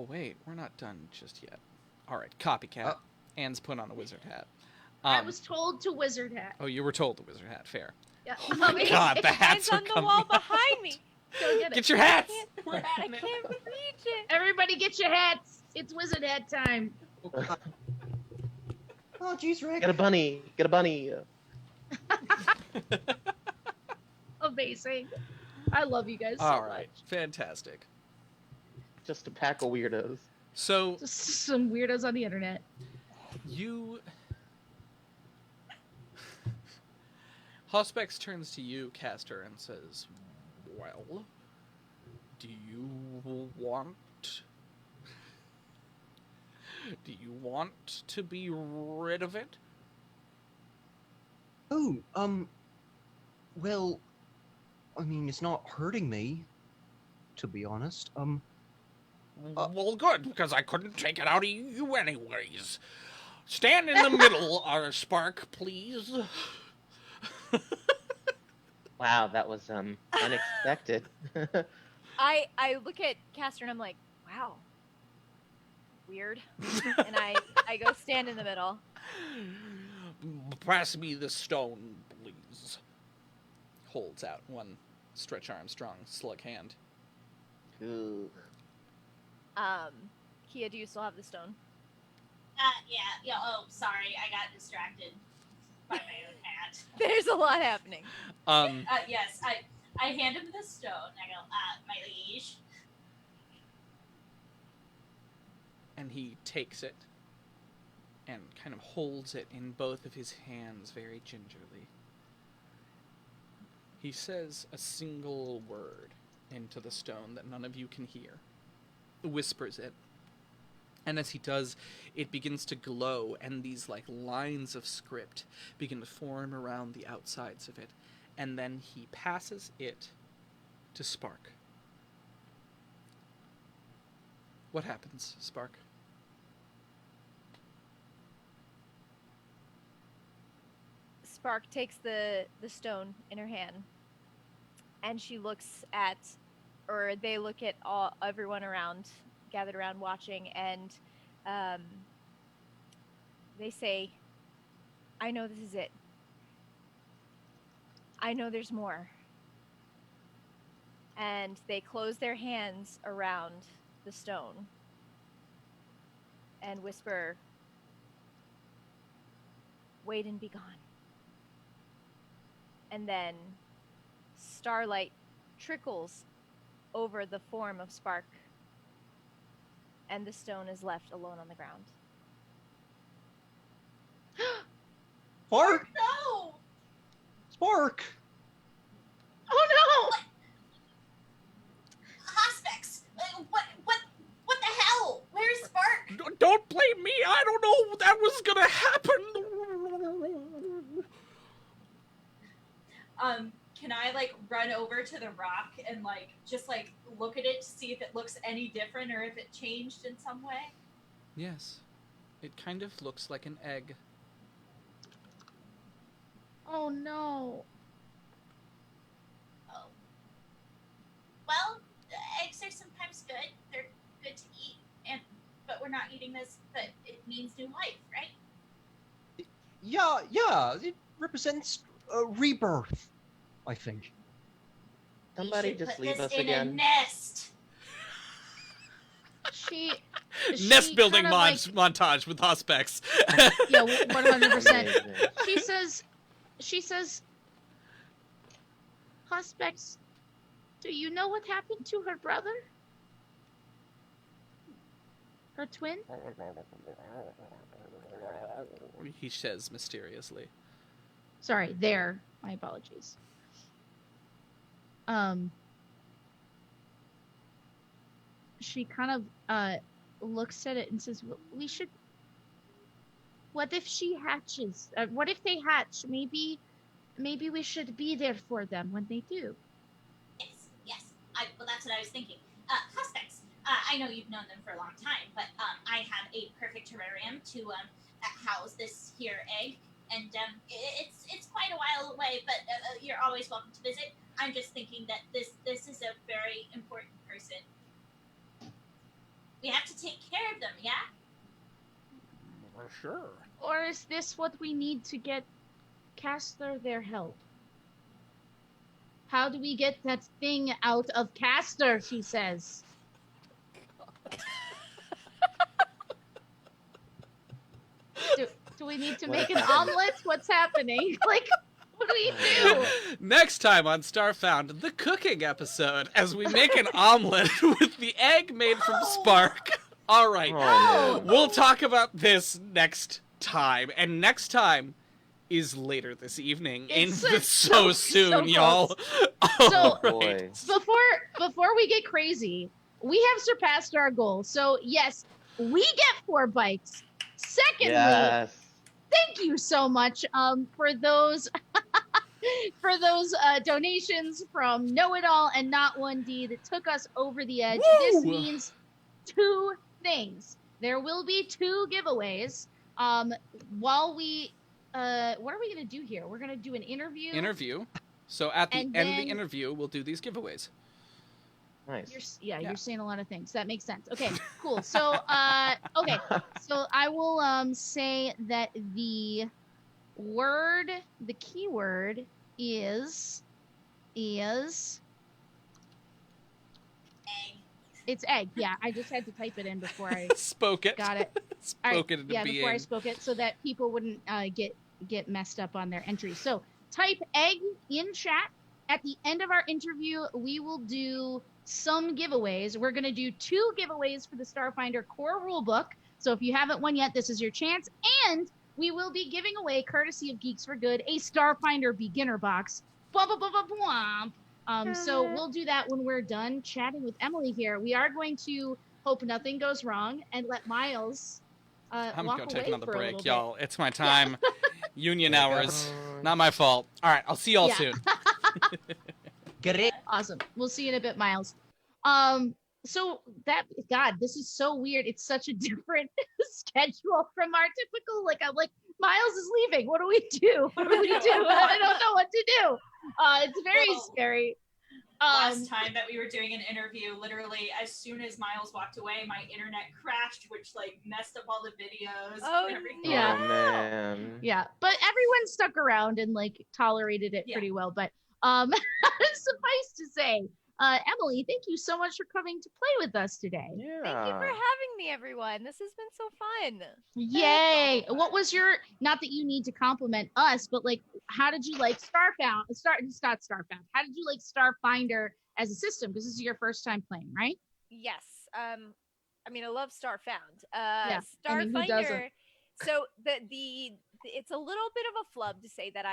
wait, we're not done just yet. All right, copycat. Anne's put on a wizard hat. I was told to wizard hat. Oh, you were told the wizard hat. Fair. Yeah. Oh my God, the hats are on the coming. wall behind me. Go get it. Get your hats. I can't reach it. Everybody get your hats. It's wizard hat time. Oh, jeez, Rick. Get a bunny. Get a bunny. Amazing. I love you guys so All right, much. fantastic. Just a pack of weirdos. So Just some weirdos on the internet. you... Hospex turns to you, Caster, and says, well, do you want to be rid of it? Oh, well, I mean, it's not hurting me, to be honest. Well, good, because I couldn't take it out of you anyways. Stand in the middle, Spark, please. Wow, that was unexpected. I look at Castor and I'm like, wow, weird. And I go stand in the middle. Pass me the stone, please. Holds out one Stretch Armstrong slug hand. Ooh. Kia, do you still have the stone? Yeah. Oh, sorry, I got distracted by my own hat. There's a lot happening. Yes, I hand him the stone. I go, my liege. And he takes it and kind of holds it in both of his hands very gingerly. He says a single word into the stone that none of you can hear. Whispers it. And as he does, it begins to glow, and these like lines of script begin to form around the outsides of it. And then he passes it to Spark. What happens, Spark? Spark takes the stone in her hand, and she looks at, or they look at everyone around, gathered around watching, and they say, I know this is it. I know there's more. And they close their hands around the stone and whisper, wait and be gone. And then starlight trickles over the form of Spark, and the stone is left alone on the ground. Spark! No! Spark! Oh no! Hospex! What the hell? Where's Spark? Don't blame me. I don't know that was gonna happen. Can I like run over to the rock and like just like look at it to see if it looks any different or if it changed in some way? Yes. It kind of looks like an egg. Oh no. Oh. Well, eggs are sometimes good. They're good to eat, but we're not eating this. But it means new life, right? Yeah, it represents rebirth, I think. Somebody just leave us in again. a nest. Nest building kind of montage with Hospex. Yeah, 100%. She says, Hospex, do you know what happened to her brother? Her twin? He says mysteriously. Sorry, my apologies. She kind of looks at it and says, we should... What if she hatches? What if they hatch? Maybe we should be there for them when they do. Yes. Well, that's what I was thinking. Hospex, I know you've known them for a long time, but I have a perfect terrarium to house this here egg, and it's quite a while away, but you're always welcome to visit. I'm just thinking that this is a very important person. We have to take care of them, yeah? Sure. Or is this what we need to get Castor their help? How do we get that thing out of Castor, she says. Do we need to make an omelet? What's happening? Like, what do we do? Next time on Starfound, the cooking episode, as we make an omelet with the egg made from Spark. All right. Oh, We'll talk about this next time. And next time is later this evening. It's so soon, y'all. So, boy. before we get crazy, we have surpassed our goal. So, yes, we get 4 bikes. Secondly, Yes. thank you so much for those donations from Know It All and Not 1D that took us over the edge. Woo! This means 2 things. There will be 2 giveaways. While we what are we gonna do here? We're gonna do an interview. So at the And end of then- the interview, we'll do these giveaways. Nice. You're saying a lot of things. That makes sense. Okay, cool. So, okay. So I will say that the keyword is it's egg. Yeah, I just had to type it in before I Spoke it. got it. Spoke it into being. Before I spoke it, so that people wouldn't get messed up on their entries. So type egg in chat. At the end of our interview, we will do some giveaways. We're going to do 2 giveaways for the Starfinder core rulebook. So if you haven't won yet, this is your chance. And we will be giving away, courtesy of Geeks for Good, a Starfinder beginner box. Blah, blah, blah, blah, blah. So we'll do that when we're done chatting with Emily here. We are going to hope nothing goes wrong and let Miles I'm walk gonna away take another for a break, little y'all. bit. It's my time. Union hours. Not my fault. All right, I'll see y'all Yeah. soon. Great. Awesome. We'll see you in a bit, Miles. So God, this is so weird. It's such a different schedule from our typical. I'm like, Miles is leaving. What do we do? What do we do? I don't know what to do. It's very scary. Last time that we were doing an interview, literally as soon as Miles walked away, my internet crashed, which messed up all the videos. Oh, and everything. Yeah. Oh man. Yeah, but everyone stuck around and tolerated it pretty well. But suffice to say, Emily, thank you so much for coming to play with us today. Yeah. Thank you for having me, everyone. This has been so fun. Yay! What was your, not that you need to compliment us, but how did you like Starfound? Not Starfound. How did you like Starfinder as a system? Because this is your first time playing, right? Yes. I mean, I love Starfound. Yeah, Starfinder. I mean, who doesn't? So it's a little bit of a flub to say that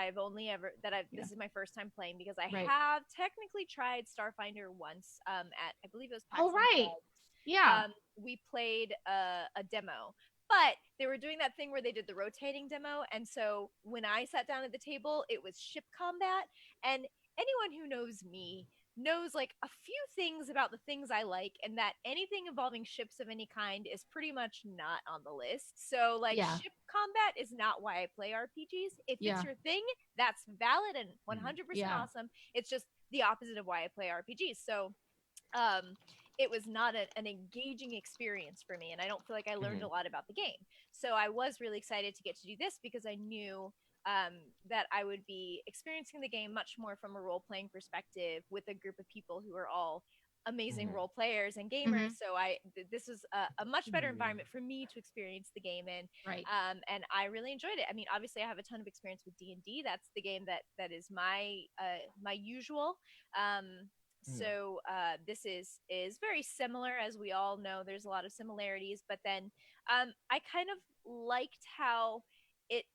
this is my first time playing, because I Right. have technically tried Starfinder once. At I believe it was. Oh, PAX right. Unplugged. Yeah. We played a demo, but they were doing that thing where they did the rotating demo, and so when I sat down at the table, it was ship combat, and anyone who knows me knows a few things about the things I like, and that anything involving ships of any kind is pretty much not on the list. So Yeah. ship combat is not why I play RPGs. If Yeah. it's your thing, that's valid and 100% Yeah. awesome. It's just the opposite of why I play RPGs. So it was not an engaging experience for me, and I don't feel like I learned a lot about the game. So I was really excited to get to do this, because I knew that I would be experiencing the game much more from a role-playing perspective with a group of people who are all amazing role players and gamers. So this was a much better environment for me to experience the game in. Right. And I really enjoyed it. I mean, obviously I have a ton of experience with D&D. That's the game that is my usual. So this is very similar. As we all know, there's a lot of similarities, but then I kind of liked how it,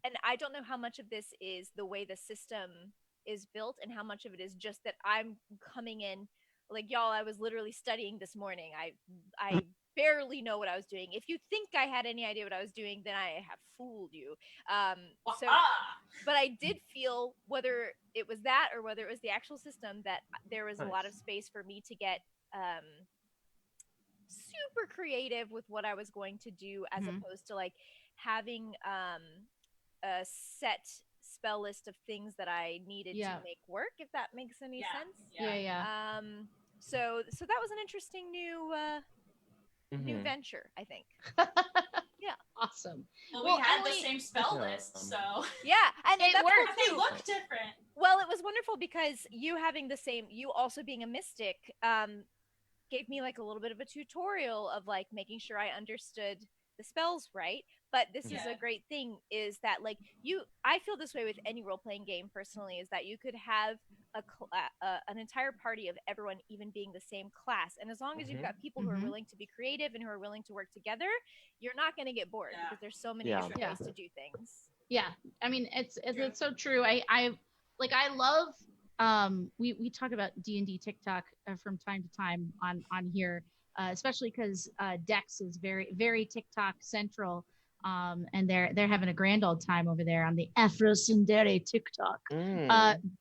and I don't know how much of this is the way the system is built and how much of it is just that I'm coming in, y'all, I was literally studying this morning. I barely know what I was doing. If you think I had any idea what I was doing, then I have fooled you. But I did feel, whether it was that or whether it was the actual system, that there was a lot of space for me to get super creative with what I was going to do, as opposed to having a set spell list of things that I needed to make work, if that makes any sense. Yeah. So that was an interesting new venture, I think. Yeah. Awesome. Well, Well, we had Emily- the same spell list, so Yeah, and It that's worked. cool but they too. look different. Well, it was wonderful because you having the same, you also being a mystic, gave me like a little bit of a tutorial of like making sure I understood the spells right. But this is Yeah. a great thing is that like I feel this way with any role playing game personally is that you could have an entire party of everyone even being the same class, and as long as you've got people who are willing to be creative and who are willing to work together, you're not going to get bored because there's so many different ways to do things. Yeah, I mean it's so true. I love we talk about D&D TikTok from time to time on here, especially because Dex is very TikTok central, and they're having a grand old time over there on the Afro Sundere TikTok.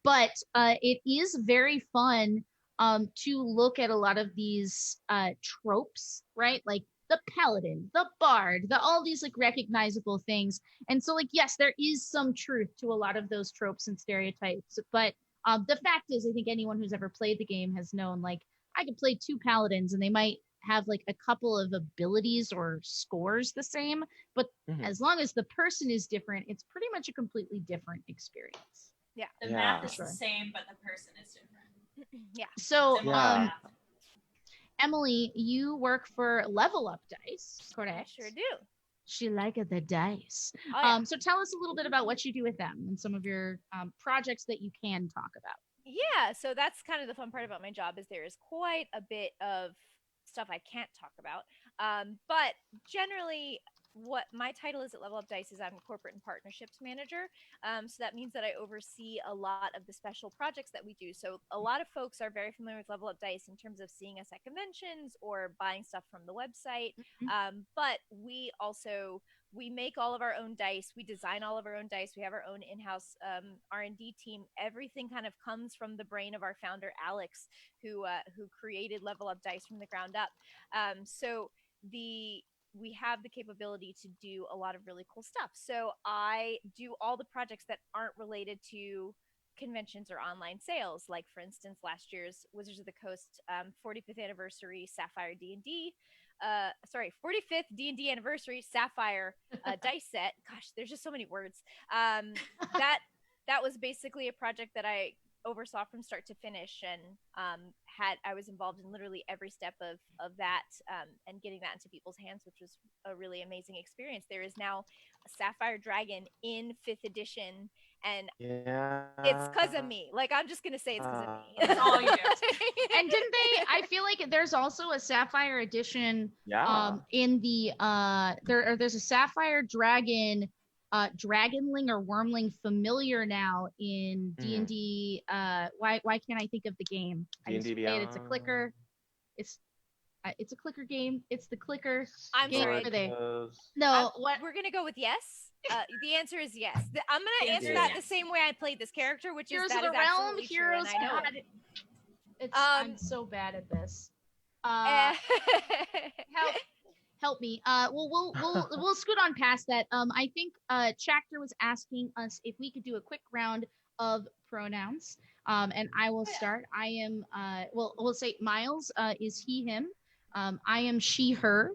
But it is very fun to look at a lot of these tropes, right? Like the paladin, the bard, all these like recognizable things. And so like, yes, there is some truth to a lot of those tropes and stereotypes. But the fact is, I think anyone who's ever played the game has known, like, I could play two paladins and they might have like a couple of abilities or scores the same. But as long as the person is different, it's pretty much a completely different experience. Yeah. The math is the same, but the person is different. Yeah. So, Emily, you work for Level Up Dice, correct? I sure do. She liked the dice. Oh, yeah. So tell us a little bit about what you do with them and some of your projects that you can talk about. Yeah, so that's kind of the fun part about my job is there is quite a bit of stuff I can't talk about. But generally, what my title is at Level Up Dice is I'm corporate and partnerships manager. So that means that I oversee a lot of the special projects that we do. So a lot of folks are very familiar with Level Up Dice in terms of seeing us at conventions or buying stuff from the website. But we make all of our own dice. We design all of our own dice. We have our own in-house R&D team. Everything kind of comes from the brain of our founder, Alex, who created Level Up Dice from the ground up. We have the capability to do a lot of really cool stuff. So I do all the projects that aren't related to conventions or online sales. Like, for instance, last year's Wizards of the Coast 45th anniversary Sapphire D&D. 45th D&D anniversary Sapphire dice set. Gosh, there's just so many words. That was basically a project that I oversaw from start to finish, and I was involved in literally every step of that, and getting that into people's hands, which was a really amazing experience. There is now a Sapphire Dragon in 5th edition, and it's because of me. Like, I'm just gonna say it's because of me. That's all you do. And didn't they? I feel like there's also a Sapphire edition. In the there's a Sapphire Dragon, Dragonling or Wormling familiar now in D&D. Why can't I think of the game? D&D Beyond. It's a clicker. It's a clicker game. It's the clicker. I'm game sorry. for No, what? We're gonna go with yes. The answer is yes. I'm gonna answer that the same way I played this character, which Heroes is that of the is Realm. absolutely Heroes. true, and I know God, it. I'm so bad at this. Help me. We'll scoot on past that. I think Chacter was asking us if we could do a quick round of pronouns. And I will start. I am we'll say Miles is he, him. I am she, her.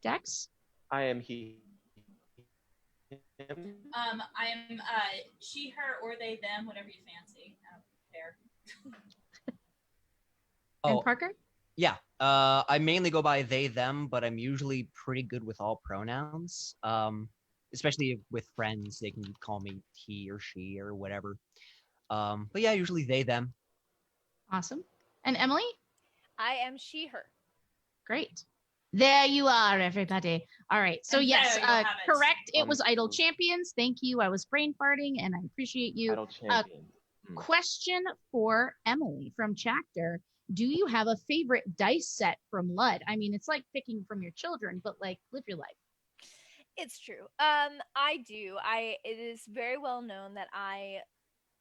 Dex? I am he. Him. I am she, her, or they, them, whatever you fancy. I don't care. And Parker? Yeah, I mainly go by they, them, but I'm usually pretty good with all pronouns. Especially with friends, they can call me he or she or whatever. But yeah, usually they, them. Awesome. And Emily? I am she, her. Great. There you are, everybody. All right. So And yes, there you have it. correct. It was Idle Champions. Thank you. I was brain farting, and I appreciate you. Idle Champions. Question for Emily from Chacter. Do you have a favorite dice set from Lud? I mean, it's like picking from your children, but like, live your life. It's true. I do. It is very well known that I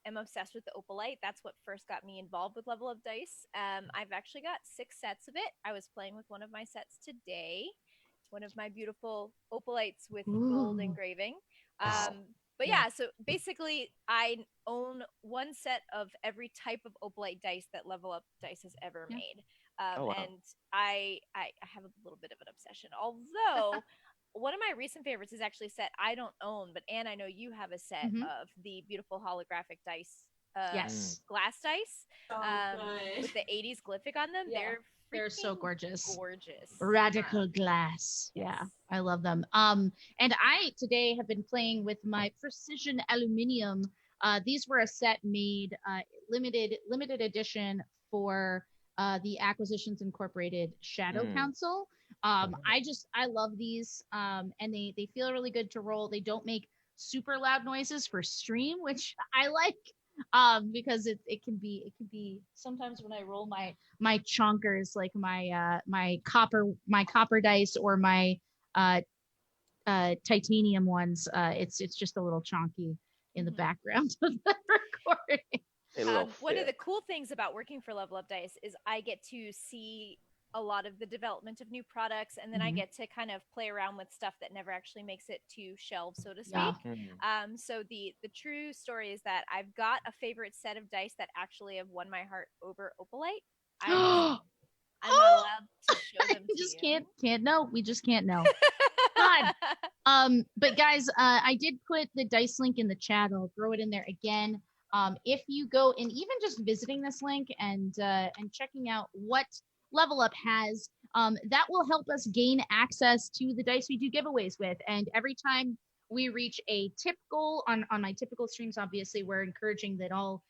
am obsessed with the Opalite. That's what first got me involved with Level Up Dice. I've actually got 6 sets of it. I was playing with one of my sets today. It's one of my beautiful Opalites with gold engraving. But yeah, so basically I own one set of every type of Opalite dice that Level Up Dice has ever made. Oh, wow. And I have a little bit of an obsession. Although one of my recent favorites is actually a set I don't own, but Anne, I know you have a set of the beautiful holographic dice. Yes. Glass dice. So good. With the 80s glyphic on them. Yeah. They're so freaking gorgeous. Gorgeous. Radical glass. Yeah, I love them. And I today have been playing with my precision aluminum. These were a set made limited edition for the Acquisitions Incorporated Shadow Council. I love these. And they feel really good to roll. They don't make super loud noises for stream, which I like. Because it can be sometimes when I roll my chonkers, like my copper dice or my titanium ones, it's just a little chonky in the background of the recording. One of the cool things about working for Level Up Dice is I get to see a lot of the development of new products, and then I get to kind of play around with stuff that never actually makes it to shelves, so to speak. So the true story is that I've got a favorite set of dice that actually have won my heart over Opalite. I'm not allowed to show them. We just can't know. We just can't know. God. But guys, I did put the dice link in the chat. I'll throw it in there again. If you go and even just visiting this link and checking out what Level Up has, that will help us gain access to the dice we do giveaways with. And every time we reach a tip goal on my typical streams, obviously we're encouraging that all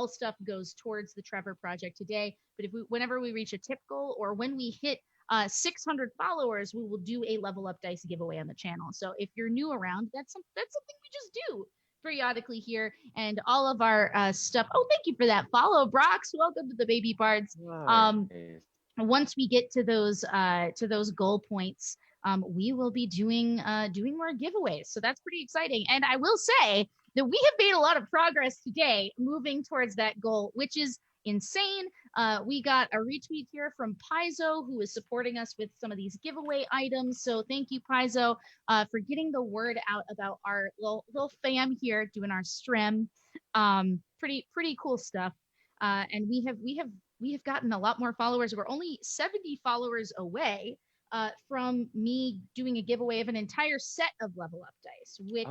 stuff goes towards the Trevor Project today. But whenever we reach a tip goal, or when we hit 600 followers, we will do a Level Up Dice giveaway on the channel. So if you're new around, that's something we just do periodically here. And all of our stuff. Oh, thank you for that follow, Brox. Welcome to the Baby Bards. Once we get to those goal points, we will be doing more giveaways. So that's pretty exciting. And I will say that we have made a lot of progress today moving towards that goal, which is insane. We got a retweet here from Paizo, who is supporting us with some of these giveaway items. So thank you, Paizo, for getting the word out about our little fam here doing our stream. Pretty cool stuff. And we have gotten a lot more followers. We're only 70 followers away from me doing a giveaway of an entire set of Level Up dice, which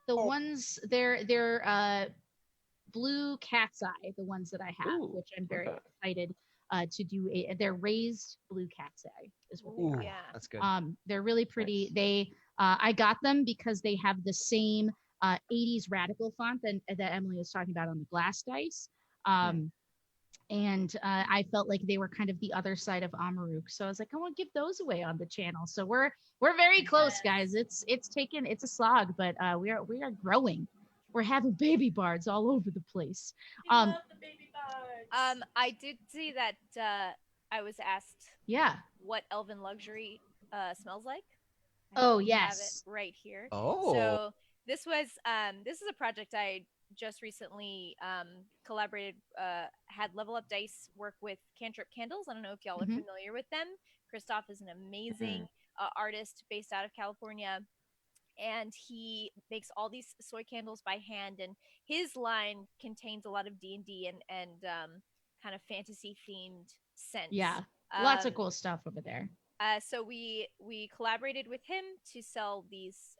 ones they're blue cat's eye, the ones that I have, which I'm very excited to do. They're raised blue cat's eye is what they are. Yeah, that's good. They're really pretty. Nice. They I got them because they have the same 80s radical font that Emily was talking about on the glass dice. And I felt like they were kind of the other side of Amaruk, so I was like, I want to give those away on the channel. So we're very close, guys. It's a slog, but we are growing. We're having baby bards all over the place. We love the baby bards. I did see that I was asked what Elven Luxury smells like. Oh, have yes. it right here. Oh. So this is a project I just recently collaborated, had Level Up Dice work with Cantrip Candles. I don't know if y'all are familiar with them. Christoph is an amazing artist based out of California, and he makes all these soy candles by hand, and his line contains a lot of D&D and kind of fantasy themed scents. Yeah, lots of cool stuff over there. So we collaborated with him to sell these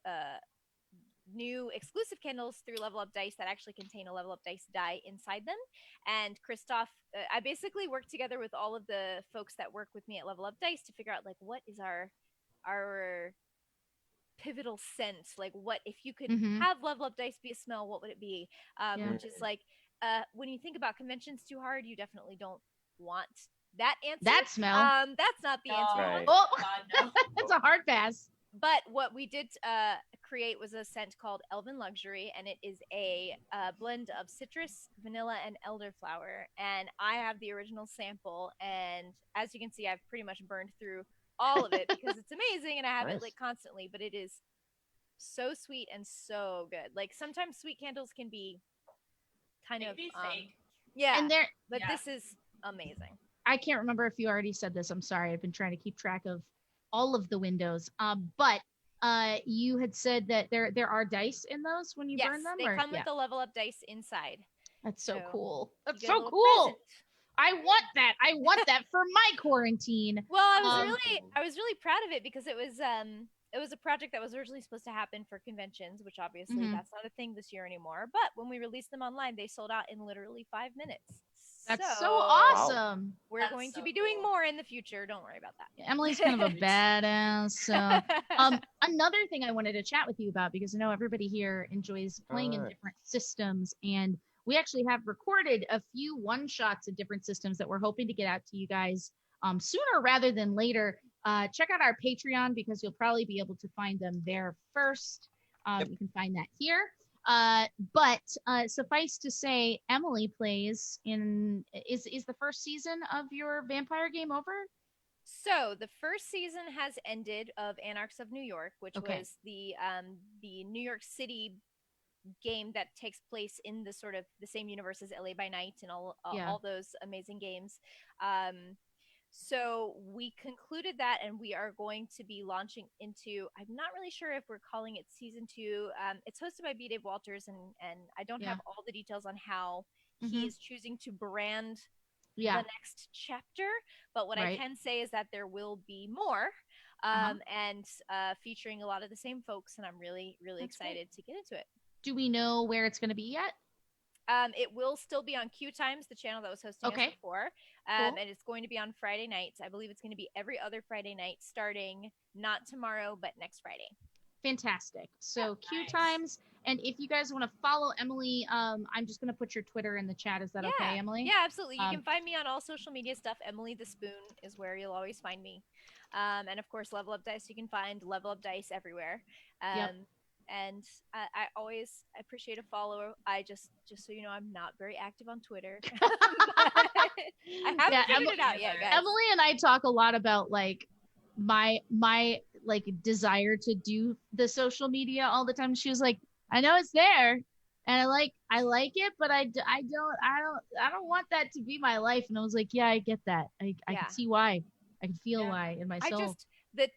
new exclusive candles through Level Up Dice that actually contain a Level Up Dice die inside them. And Christoph, I basically worked together with all of the folks that work with me at Level Up Dice to figure out, like, what is our pivotal scent? Like, what if you could have Level Up Dice be a smell, what would it be? Which is like, when you think about conventions too hard, you definitely don't want that answer. That smell. That's not the answer. Right. Oh, God, no. that's a hard pass. But what we did create was a scent called Elven Luxury, and it is a blend of citrus, vanilla, and elderflower. And I have the original sample, and as you can see, I've pretty much burned through all of it because it's amazing, and I have it lit constantly. But it is so sweet and so good. Like, sometimes sweet candles can be kind of fake. yeah, And they're but this is amazing. I can't remember if you already said this. I'm sorry. I've been trying to keep track of all of the windows. But you had said that there are dice in those when you burn them? They come with the Level Up dice inside. That's so cool. That's you get a so little cool. present. I want that. I want that for my quarantine. Well, I was really proud of it because it was it was a project that was originally supposed to happen for conventions, which obviously Mhm. that's not a thing this year anymore. But when we released them online, they sold out in literally 5 minutes. That's so awesome. We're going to be doing more in the future. Don't worry about that. Emily's kind of a badass. So, another thing I wanted to chat with you about, because I know everybody here enjoys playing in different systems, and we actually have recorded a few one shots of different systems that we're hoping to get out to you guys sooner rather than later. Check out our Patreon, because you'll probably be able to find them there first. You can find that here. But suffice to say, Emily plays in is the first season of your vampire game over? So the first season has ended of Anarchs of New York, which was the New York City game that takes place in the sort of the same universe as LA by Night and all those amazing games. So we concluded that, and we are going to be launching into, I'm not really sure if we're calling it season 2. It's hosted by B. Dave Walters, and I don't have all the details on how he is choosing to brand the next chapter. But what I can say is that there will be more, and featuring a lot of the same folks, and I'm really, really excited to get into it. Do we know where it's going to be yet? It will still be on Q Times, the channel that was hosting us before. And it's going to be on Friday nights. I believe it's going to be every other Friday night, starting not tomorrow, but next Friday. Fantastic. So Q Times. And if you guys want to follow Emily, I'm just going to put your Twitter in the chat. Is that okay, Emily? Yeah, absolutely. You can find me on all social media stuff. Emily the Spoon is where you'll always find me. And of course, Level Up Dice. You can find Level Up Dice everywhere. And I always appreciate a follow. I just so you know, I'm not very active on Twitter. I haven't figured it out yet, guys. Emily and I talk a lot about like my like desire to do the social media all the time. She was like, I know it's there, and I like it, but I don't want that to be my life. And I was like, yeah, I get that. I can see why. I can feel why in my soul.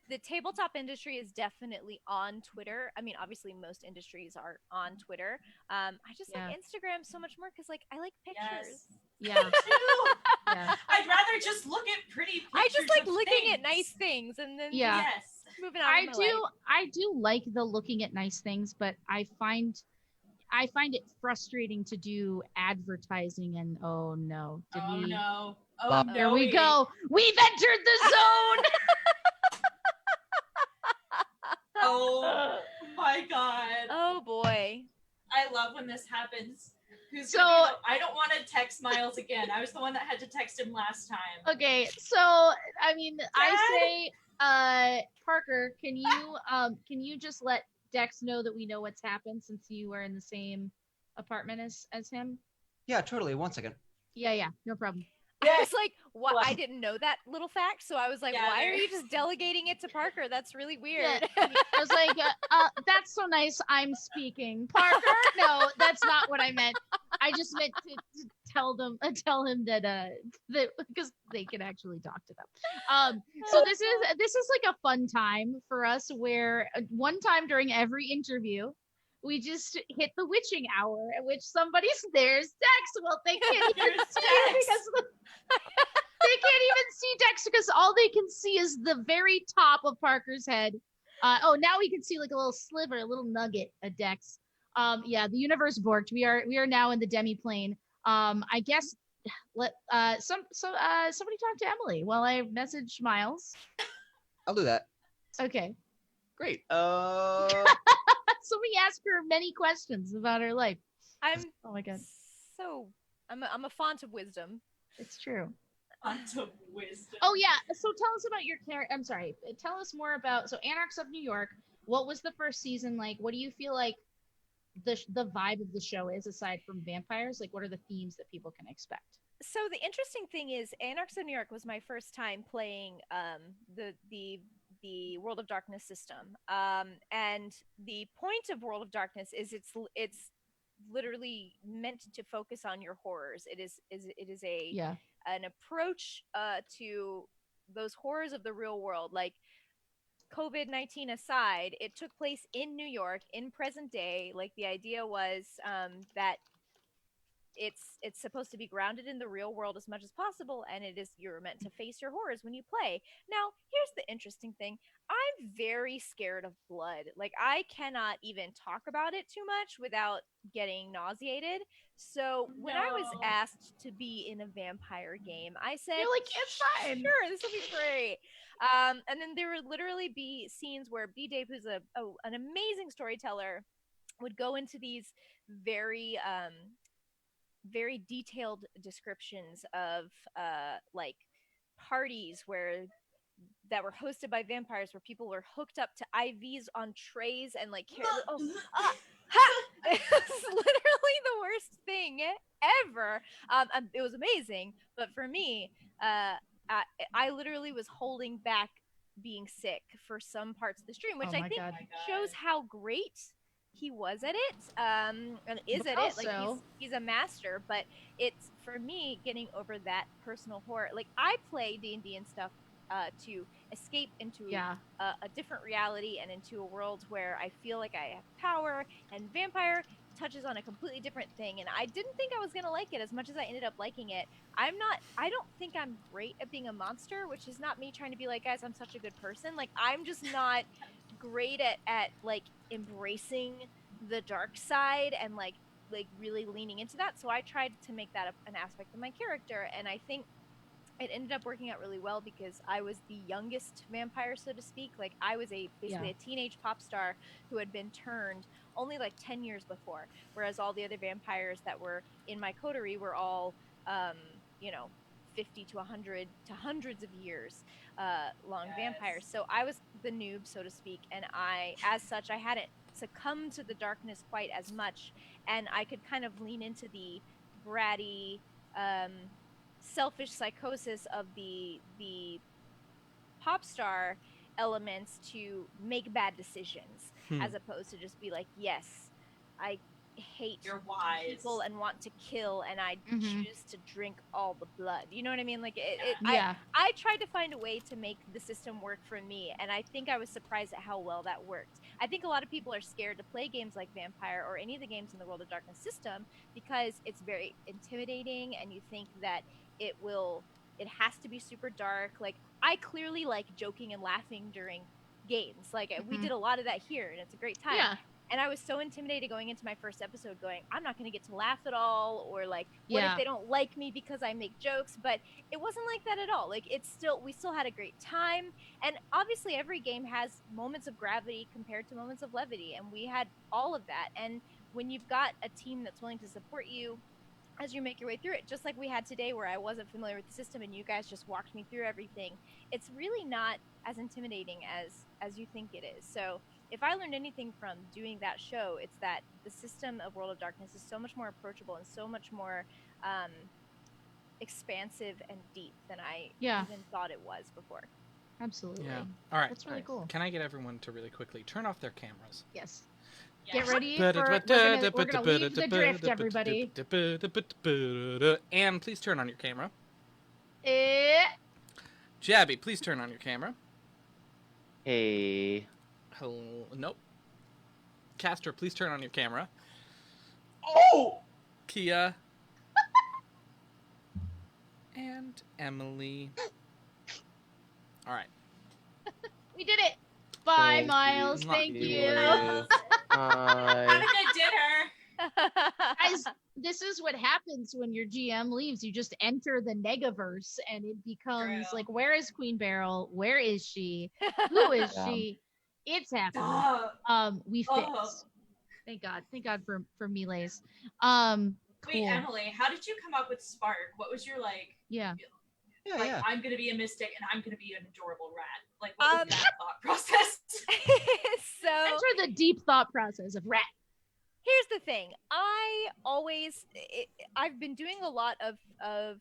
The tabletop industry is definitely on Twitter. I mean, obviously most industries are on Twitter. I just like Instagram so much more because like I like pictures. Yeah. I'd rather just look at pretty pictures. I just like of looking things. at nice things and then moving on. I do like the looking at nice things, but I find it frustrating to do advertising and oh no. There we go. We've entered the zone. Oh my god. Oh boy. I love when this happens. I don't want to text Miles again. I was the one that had to text him last time. Okay, so I mean, I say, Parker, can you just let Dex know that we know what's happened since you are in the same apartment as him? Yeah, totally. 1 second. Yeah, no problem. I was like, what? I didn't know that little fact, so I was like, why are you just delegating it to Parker? That's really weird. Yeah. I was like, that's so nice. I'm speaking. Parker? No, that's not what I meant. I just meant to tell him that because they can actually talk to them. So this is like a fun time for us where one time during every interview, we just hit the witching hour at which somebody's there's Dex. Well, they can't even see it because they can't even see Dex because all they can see is the very top of Parker's head. Now we can see like a little sliver, a little nugget of Dex. The universe borked. We are now in the demi-plane. I guess let somebody talk to Emily while I message Miles. I'll do that. Okay. Great. Somebody ask her many questions about her life. Oh my god. So I'm a font of wisdom. It's true. Font of wisdom. Oh yeah. So tell us about your character. I'm sorry. Tell us more about Anarchs of New York. What was the first season like? What do you feel like the vibe of the show is aside from vampires? Like, what are the themes that people can expect? So the interesting thing is, Anarchs of New York was my first time playing the World of Darkness system, and the point of World of Darkness is it's literally meant to focus on your horrors. It is an approach to those horrors of the real world, like COVID-19 aside. It took place in New York in present day. Like the idea was that it's supposed to be grounded in the real world as much as possible, and you're meant to face your horrors when you play. Now, here's the interesting thing. I'm very scared of blood. Like, I cannot even talk about it too much without getting nauseated. So when I was asked to be in a vampire game, I said, You're like, it's fine. Sure, this will be great. And then there would literally be scenes where B-Dave, who's an amazing storyteller, would go into these very very detailed descriptions of like parties that were hosted by vampires, where people were hooked up to IVs on trays and like it was literally the worst thing ever. It was amazing, but for me, I literally was holding back being sick for some parts of the stream, which Oh I my think God. shows how great he was at it, and is But at it. Like also- he's a master. But it's, for me, getting over that personal horror. Like, I play D&D and stuff to escape into a different reality and into a world where I feel like I have power, and vampire touches on a completely different thing, and I didn't think I was gonna like it as much as I ended up liking it. I don't think I'm great at being a monster, which is not me trying to be like, guys, I'm such a good person. Like, I'm just not great at like embracing the dark side and like really leaning into that. So I tried to make that an aspect of my character, and I think it ended up working out really well because I was the youngest vampire, so to speak. Like, I was basically a teenage pop star who had been turned only like 10 years before, whereas all the other vampires that were in my coterie were all 50 to 100 to hundreds of years long vampires. So I was the noob, so to speak, and as such, I hadn't succumbed to the darkness quite as much, and I could kind of lean into the bratty, selfish psychosis of the pop star elements to make bad decisions, as opposed to just be like, yes, I hate people and want to kill, and I choose to drink all the blood. You know what I mean? Like, I tried to find a way to make the system work for me, and I think I was surprised at how well that worked. I think a lot of people are scared to play games like Vampire or any of the games in the World of Darkness system because it's very intimidating, and you think that it has to be super dark. Like, I clearly like joking and laughing during games. Like, we did a lot of that here, and it's a great time. Yeah. And I was so intimidated going into my first episode going, I'm not going to get to laugh at all, or like, what if they don't like me because I make jokes? But it wasn't like that at all. Like, we still had a great time. And obviously every game has moments of gravity compared to moments of levity, and we had all of that. And when you've got a team that's willing to support you as you make your way through it, just like we had today where I wasn't familiar with the system and you guys just walked me through everything, it's really not as intimidating as you think it is. So if I learned anything from doing that show, it's that the system of World of Darkness is so much more approachable and so much more expansive and deep than I even thought it was before. Absolutely. Yeah. All right. That's really cool. Can I get everyone to really quickly turn off their cameras? Yes. Get ready for we're gonna leave the drift, everybody. And please turn on your camera. Jabby, please turn on your camera. Hey. Hello. Nope. Castor, please turn on your camera. Oh! Kia. And Emily. All right. We did it. Bye, Thank Miles. you. Thank you. Have a good dinner. Guys, this is what happens when your GM leaves. You just enter the Negaverse, and it becomes like, where is Queen Beryl? Where is she? Who is she? It's happening. We fixed. Thank God. Thank God for melees. Cool. Wait, Emily, how did you come up with Spark? What was your Yeah. I'm gonna be a mystic and I'm gonna be an adorable rat. Like, what was that thought process? So enter the deep thought process of rat. Here's the thing. I've been doing a lot of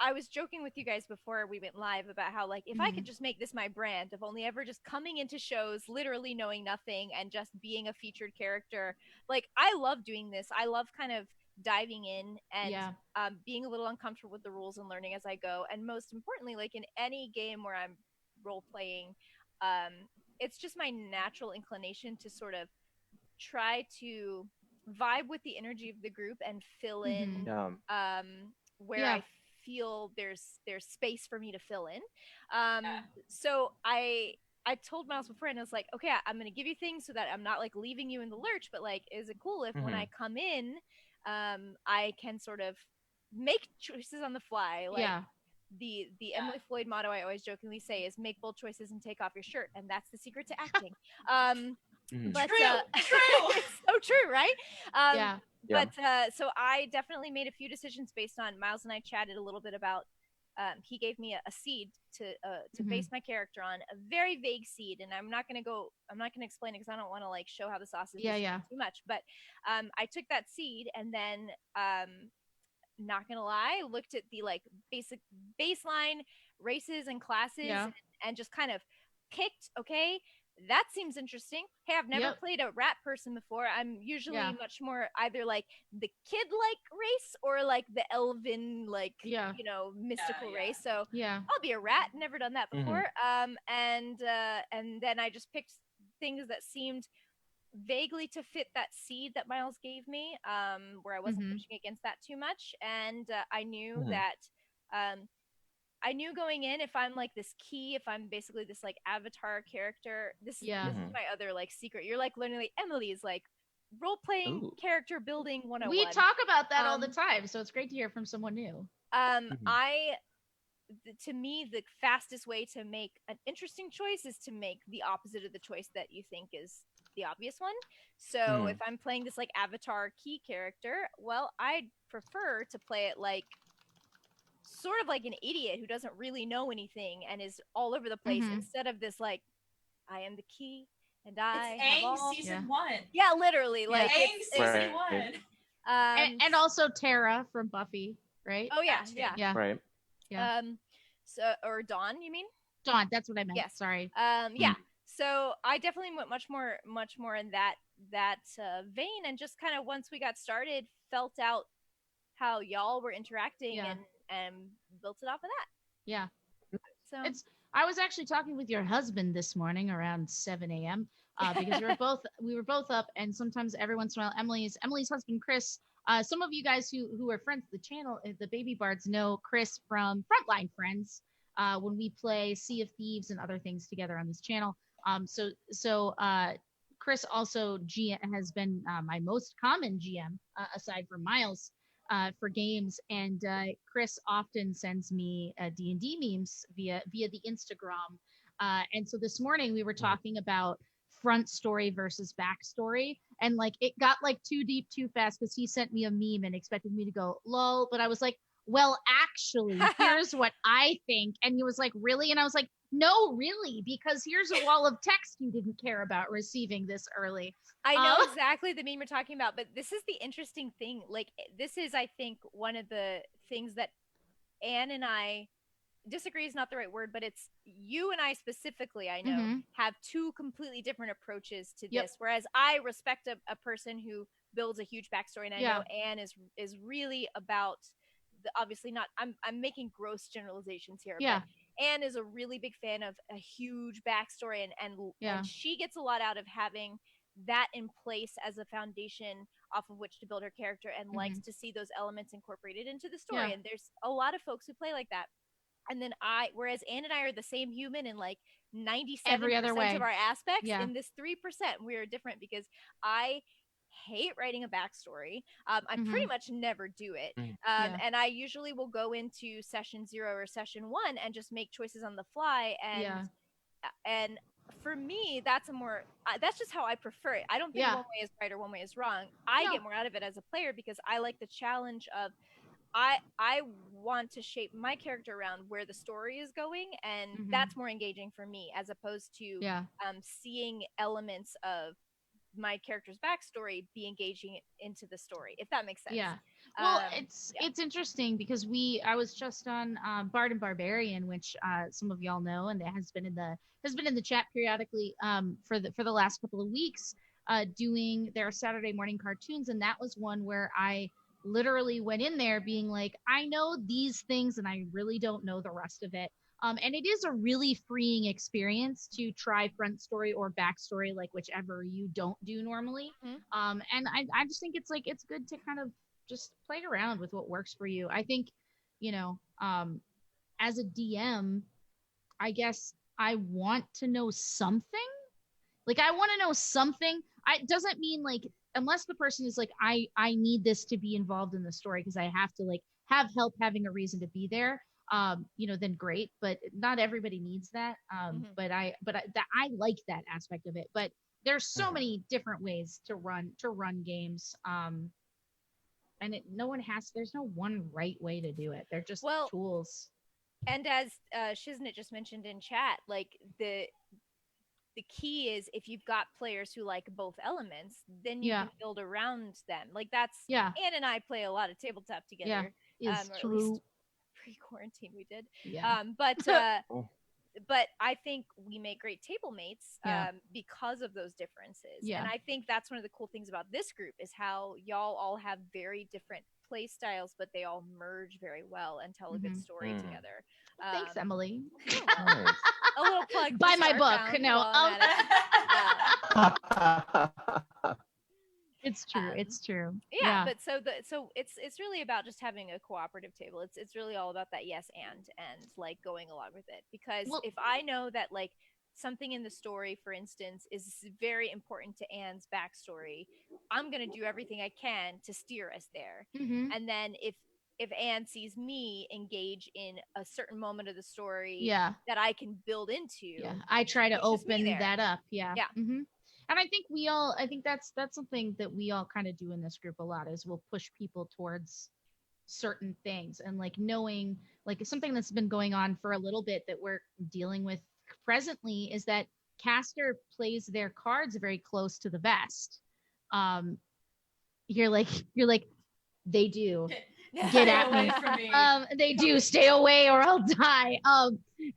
I was joking with you guys before we went live about how, like, if I could just make this my brand of only ever just coming into shows, literally knowing nothing and just being a featured character. Like, I love doing this. I love kind of diving in and being a little uncomfortable with the rules and learning as I go. And most importantly, like in any game where I'm role playing, it's just my natural inclination to sort of try to vibe with the energy of the group and fill in where Yeah. I feel there's space for me to fill in. So I told Miles before, and I was like, okay, I'm gonna give you things so that I'm not like leaving you in the lurch, but like, is it cool if when I come in, I can sort of make choices on the fly, like Yeah. the Emily Floyd motto I always jokingly say is make bold choices and take off your shirt, and that's the secret to acting. But True. it's so true, right? Yeah. But so I definitely made a few decisions based on Miles and I chatted a little bit about. He gave me a seed to base my character on, a very vague seed, and I'm not gonna explain it because I don't want to like show how the sausage is too much. But I took that seed and then not gonna lie, looked at the like basic baseline races and classes and just kind of picked, okay, that seems interesting. Hey, I've never played a rat person before. I'm usually much more either like the kid like race or like the elven like mystical race. So I'll be a rat. Never done that before. And then I just picked things that seemed vaguely to fit that seed that Miles gave me, where I wasn't pushing against that too much. And I knew that I knew going in, if I'm like this key, if I'm basically this like avatar character, this is my other like secret. You're like learning like Emily's like role playing character building 101. We talk about that all the time, so it's great to hear from someone new. To me, the fastest way to make an interesting choice is to make the opposite of the choice that you think is the obvious one. So if I'm playing this like avatar key character, well, I'd prefer to play it like sort of like an idiot who doesn't really know anything and is all over the place instead of this like, I am the key and I it's have Aang all... season 1. Yeah, literally. Like Aang it's season 1. And also Tara from Buffy, right? Oh yeah. Right. Yeah. So or Dawn, you mean? Dawn, that's what I meant. Yes. Sorry. Yeah. So I definitely went much more in that vein, and just kind of once we got started, felt out how y'all were interacting and built it off of that. Yeah. So I was actually talking with your husband this morning around 7 a.m. Because we were both up, and sometimes every once in a while Emily's husband Chris. Some of you guys who are friends of the channel, the Baby Bards, know Chris from Frontline Friends. When we play Sea of Thieves and other things together on this channel. So Chris also has been my most common GM aside from Miles for games, and Chris often sends me D&D memes via the Instagram. And so this morning we were talking about front story versus backstory, and like it got like too deep too fast because he sent me a meme and expected me to go lol, but I was like, well, actually, here's what I think. And he was like, really? And I was like, no, really, because here's a wall of text you didn't care about receiving this early. I know exactly the meme you're talking about, but this is the interesting thing. Like, this is, I think, one of the things that Anne and I disagree is not the right word, but it's you and I specifically, I know, have two completely different approaches to this. Whereas I respect a person who builds a huge backstory, and I know Anne is really about obviously not, I'm making gross generalizations here, but Anne is a really big fan of a huge backstory, and she gets a lot out of having that in place as a foundation off of which to build her character, and likes to see those elements incorporated into the story. And there's a lot of folks who play like that. And then whereas Anne and I are the same human in like 97% of our aspects, in this 3% we are different, because I hate writing a backstory. I pretty much never do it. And I usually will go into session 0 or session 1 and just make choices on the fly. And for me, that's that's just how I prefer it. I don't think one way is right or one way is wrong. I get more out of it as a player because I like the challenge of I want to shape my character around where the story is going, and that's more engaging for me as opposed to seeing elements of my character's backstory be engaging into the story, if that makes sense. Well, it's interesting because I was just on Bard and Barbarian, which some of y'all know, and it has been in the chat periodically for the last couple of weeks, doing their Saturday morning cartoons, and that was one where I literally went in there being like, I know these things and I really don't know the rest of it. And it is a really freeing experience to try front story or backstory, like whichever you don't do normally. And I just think it's good to kind of just play around with what works for you. I think, as a DM, I guess I want to know something. Like, I want to know something. It doesn't mean like, unless the person is like, I need this to be involved in the story because I have to like have help having a reason to be there. Then great, but not everybody needs that. But I like that aspect of it. But there's so many different ways to run games. And there's no one right way to do it. They're just tools. And as Shiznit just mentioned in chat, like the key is if you've got players who like both elements, then you can build around them. Like that's Anne and I play a lot of tabletop together. It's or at true. least pre-quarantine we did. Yeah. But I think we make great table mates because of those differences. Yeah. And I think that's one of the cool things about this group is how y'all all have very different play styles, but they all merge very well and tell a good story together. Thanks, Emily. A little plug. Buy my book. No. It's true. It's true. Yeah, but so it's really about just having a cooperative table. It's really all about that yes and like going along with it. Because if I know that like something in the story, for instance, is very important to Anne's backstory, I'm gonna do everything I can to steer us there. And then if Anne sees me engage in a certain moment of the story that I can build into, I try to open that up. Yeah. And I think that's something that we all kind of do in this group a lot is we'll push people towards certain things and like knowing like something that's been going on for a little bit that we're dealing with presently is that caster plays their cards very close to the vest. You're like they do. Get at me. They do. Stay away or I'll die.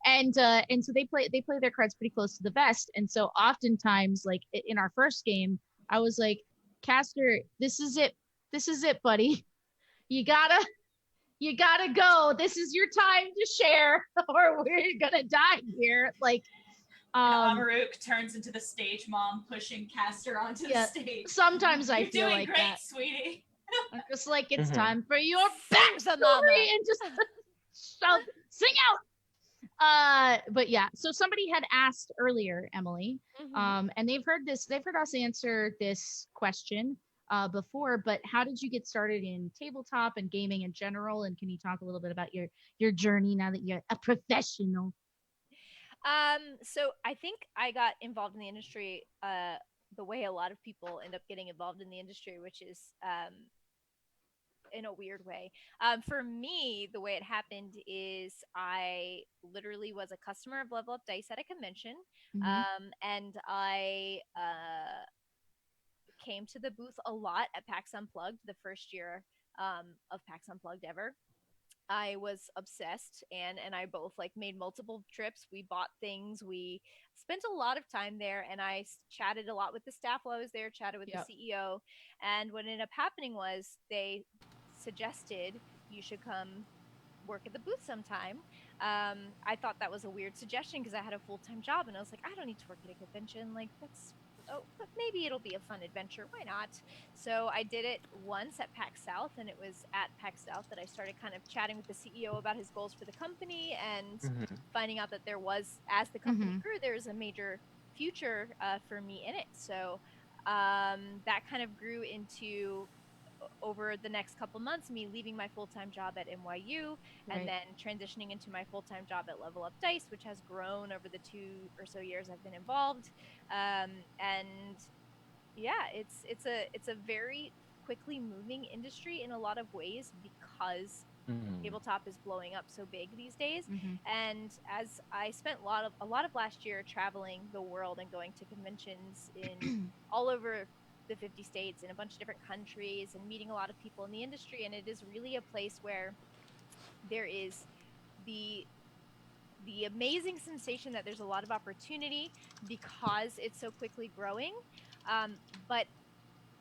And so they play their cards pretty close to the vest. And so oftentimes, like in our first game, I was like, Caster, this is it, buddy. You gotta go. This is your time to share, or we're gonna die here. Like, Amaruk turns into the stage mom, pushing Caster onto the stage. Sometimes I You're feel doing like great, that. Sweetie. I'm just like, it's time for your backstory and just shout, sing out. But yeah, so somebody had asked earlier, Emily, and they've heard us answer this question before, but how did you get started in tabletop and gaming in general? And can you talk a little bit about your journey now that you're a professional? So I think I got involved in the industry the way a lot of people end up getting involved in the industry, which is in a weird way. For me, the way it happened is I literally was a customer of Level Up Dice at a convention, and I came to the booth a lot at PAX Unplugged, the first year of PAX Unplugged ever. I was obsessed. Anne and I both like made multiple trips. We bought things. We spent a lot of time there, and I chatted a lot with the staff while I was there, chatted with the CEO. And what ended up happening was they suggested you should come work at the booth sometime. I thought that was a weird suggestion because I had a full-time job, and I was like, I don't need to work at a convention. Like, but maybe it'll be a fun adventure. Why not? So I did it once at PAX South, and it was at PAX South that I started kind of chatting with the CEO about his goals for the company and finding out that there was, as the company grew, there was a major future for me in it. So that kind of grew into, over the next couple months, me leaving my full-time job at NYU and then transitioning into my full-time job at Level Up Dice, which has grown over the 2 or so years I've been involved. And yeah, it's a very quickly moving industry in a lot of ways because tabletop is blowing up so big these days. And as I spent a lot of last year traveling the world and going to conventions in all over the 50 states in a bunch of different countries and meeting a lot of people in the industry, and it is really a place where there is the amazing sensation that there's a lot of opportunity because it's so quickly growing, but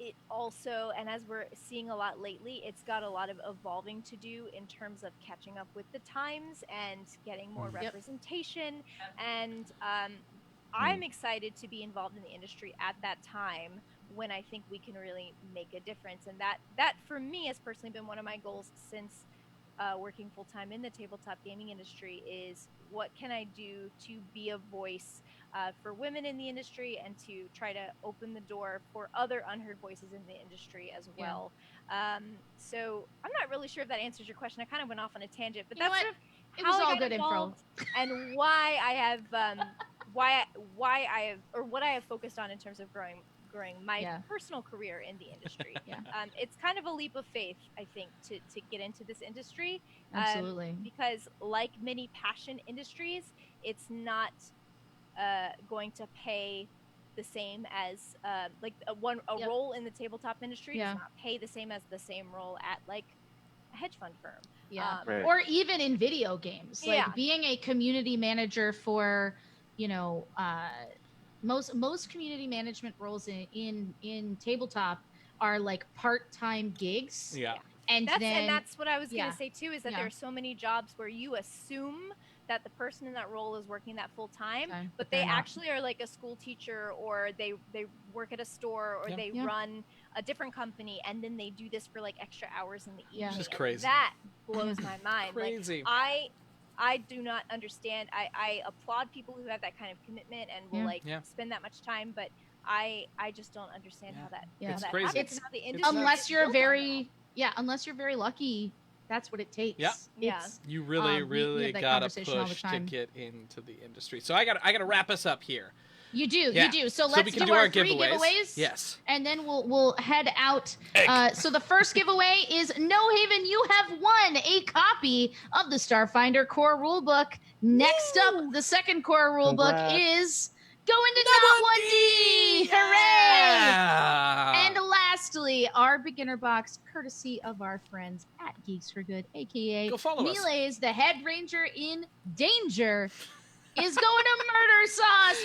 it also, and as we're seeing a lot lately, it's got a lot of evolving to do in terms of catching up with the times and getting more representation. And I'm excited to be involved in the industry at that time when I think we can really make a difference. And that for me has personally been one of my goals since working full-time in the tabletop gaming industry, is what can I do to be a voice for women in the industry and to try to open the door for other unheard voices in the industry as well. So I'm not really sure if that answers your question. I kind of went off on a tangent, but that's sort of It how was I all got good info. involved and why I have why I have, or what I have focused on in terms of growing my personal career in the industry. It's kind of a leap of faith, I think, to get into this industry. Absolutely. Because like many passion industries, it's not going to pay the same as a role in the tabletop industry does not pay the same as the same role at like a hedge fund firm. Or even in video games, like being a community manager for, most community management roles in tabletop are like part-time gigs. And that's what I was going to say too, is that there are so many jobs where you assume that the person in that role is working that full time, but they actually are like a school teacher, or they work at a store, or they run a different company, and then they do this for like extra hours in the evening. Which is crazy. That blows my mind. Crazy. Like, I do not understand. I applaud people who have that kind of commitment and will spend that much time, but I just don't understand how that It's how that crazy. happens and how the industry unless you're built on very lucky, that's what it takes. You really, really have that gotta conversation all the push to time. get into the industry. So I gotta wrap us up here. You do. So let's we can do our our 3 giveaways. Yes. And then we'll head out. So the first giveaway is No Haven. You have won a copy of the Starfinder core rulebook. Next up, the second core rulebook is Go into Not 1D. Hooray! And lastly, our beginner box, courtesy of our friends at Geeks for Good, aka Go follow us. Melee's the head ranger in danger, is going to Murder Sauce.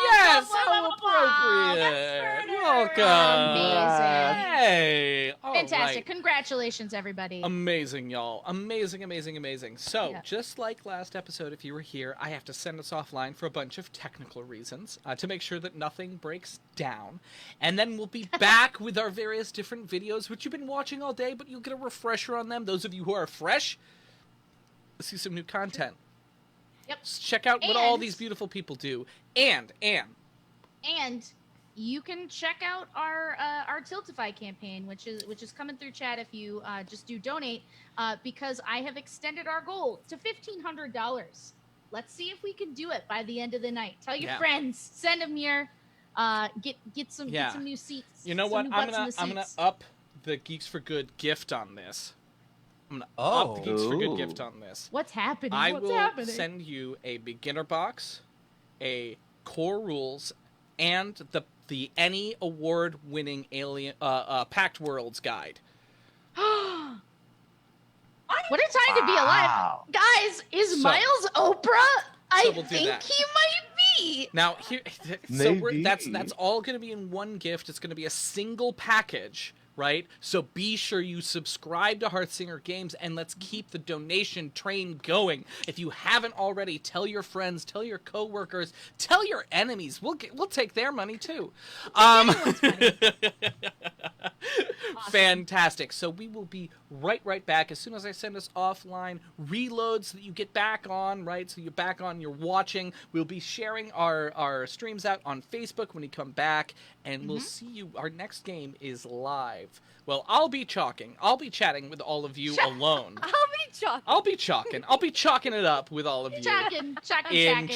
Yes, how appropriate. Welcome. Amazing. Hey. All Fantastic. right. Congratulations, everybody. Amazing, y'all. Amazing. So, just like last episode, if you were here, I have to send us offline for a bunch of technical reasons to make sure that nothing breaks down. And then we'll be back with our various different videos, which you've been watching all day, but you'll get a refresher on them. Those of you who are fresh, see some new content. Yep. Check out what all these beautiful people do. And you can check out our Tiltify campaign, which is coming through chat if you just do donate, because I have extended our goal to $1,500. Let's see if we can do it by the end of the night. Tell your friends, send them here, get some new seats. You know what? I'm gonna up the Geeks for Good gift on this. I'm gonna up the Geeks for Good gift on this. What's happening? I will send you a beginner box, a core rules, and the any award-winning alien Pact Worlds guide. What a time to be alive, guys! Is Miles Oprah? I we'll think he might be. Now here, that's all going to be in one gift. It's going to be a single package. Right? So be sure you subscribe to Hearthsinger Games, and let's keep the donation train going. If you haven't already, tell your friends, tell your coworkers, tell your enemies. We'll take their money too. Fantastic. So we will be right back as soon as I send us offline. Reload so that you get back on, right? So you're back on, you're watching. We'll be sharing our streams out on Facebook when you come back, and we'll see you. Our next game is live. Well, I'll be chatting with all of you alone. I'll be chalking it up with all of you. In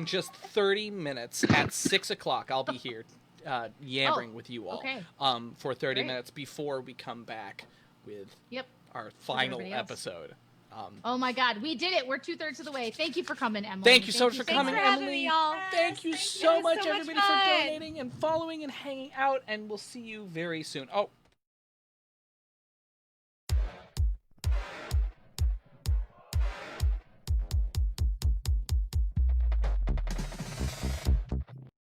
just 30 minutes at 6 o'clock, I'll be here yammering with you all for 30 minutes before we come back with our final episode. Oh my God, we did it! We're 2/3 of the way. Thank you for coming, Emily. Thank you so much for coming, having Emily. me, y'all. Thank you so much, everybody, for donating and following and hanging out. And we'll see you very soon. Oh,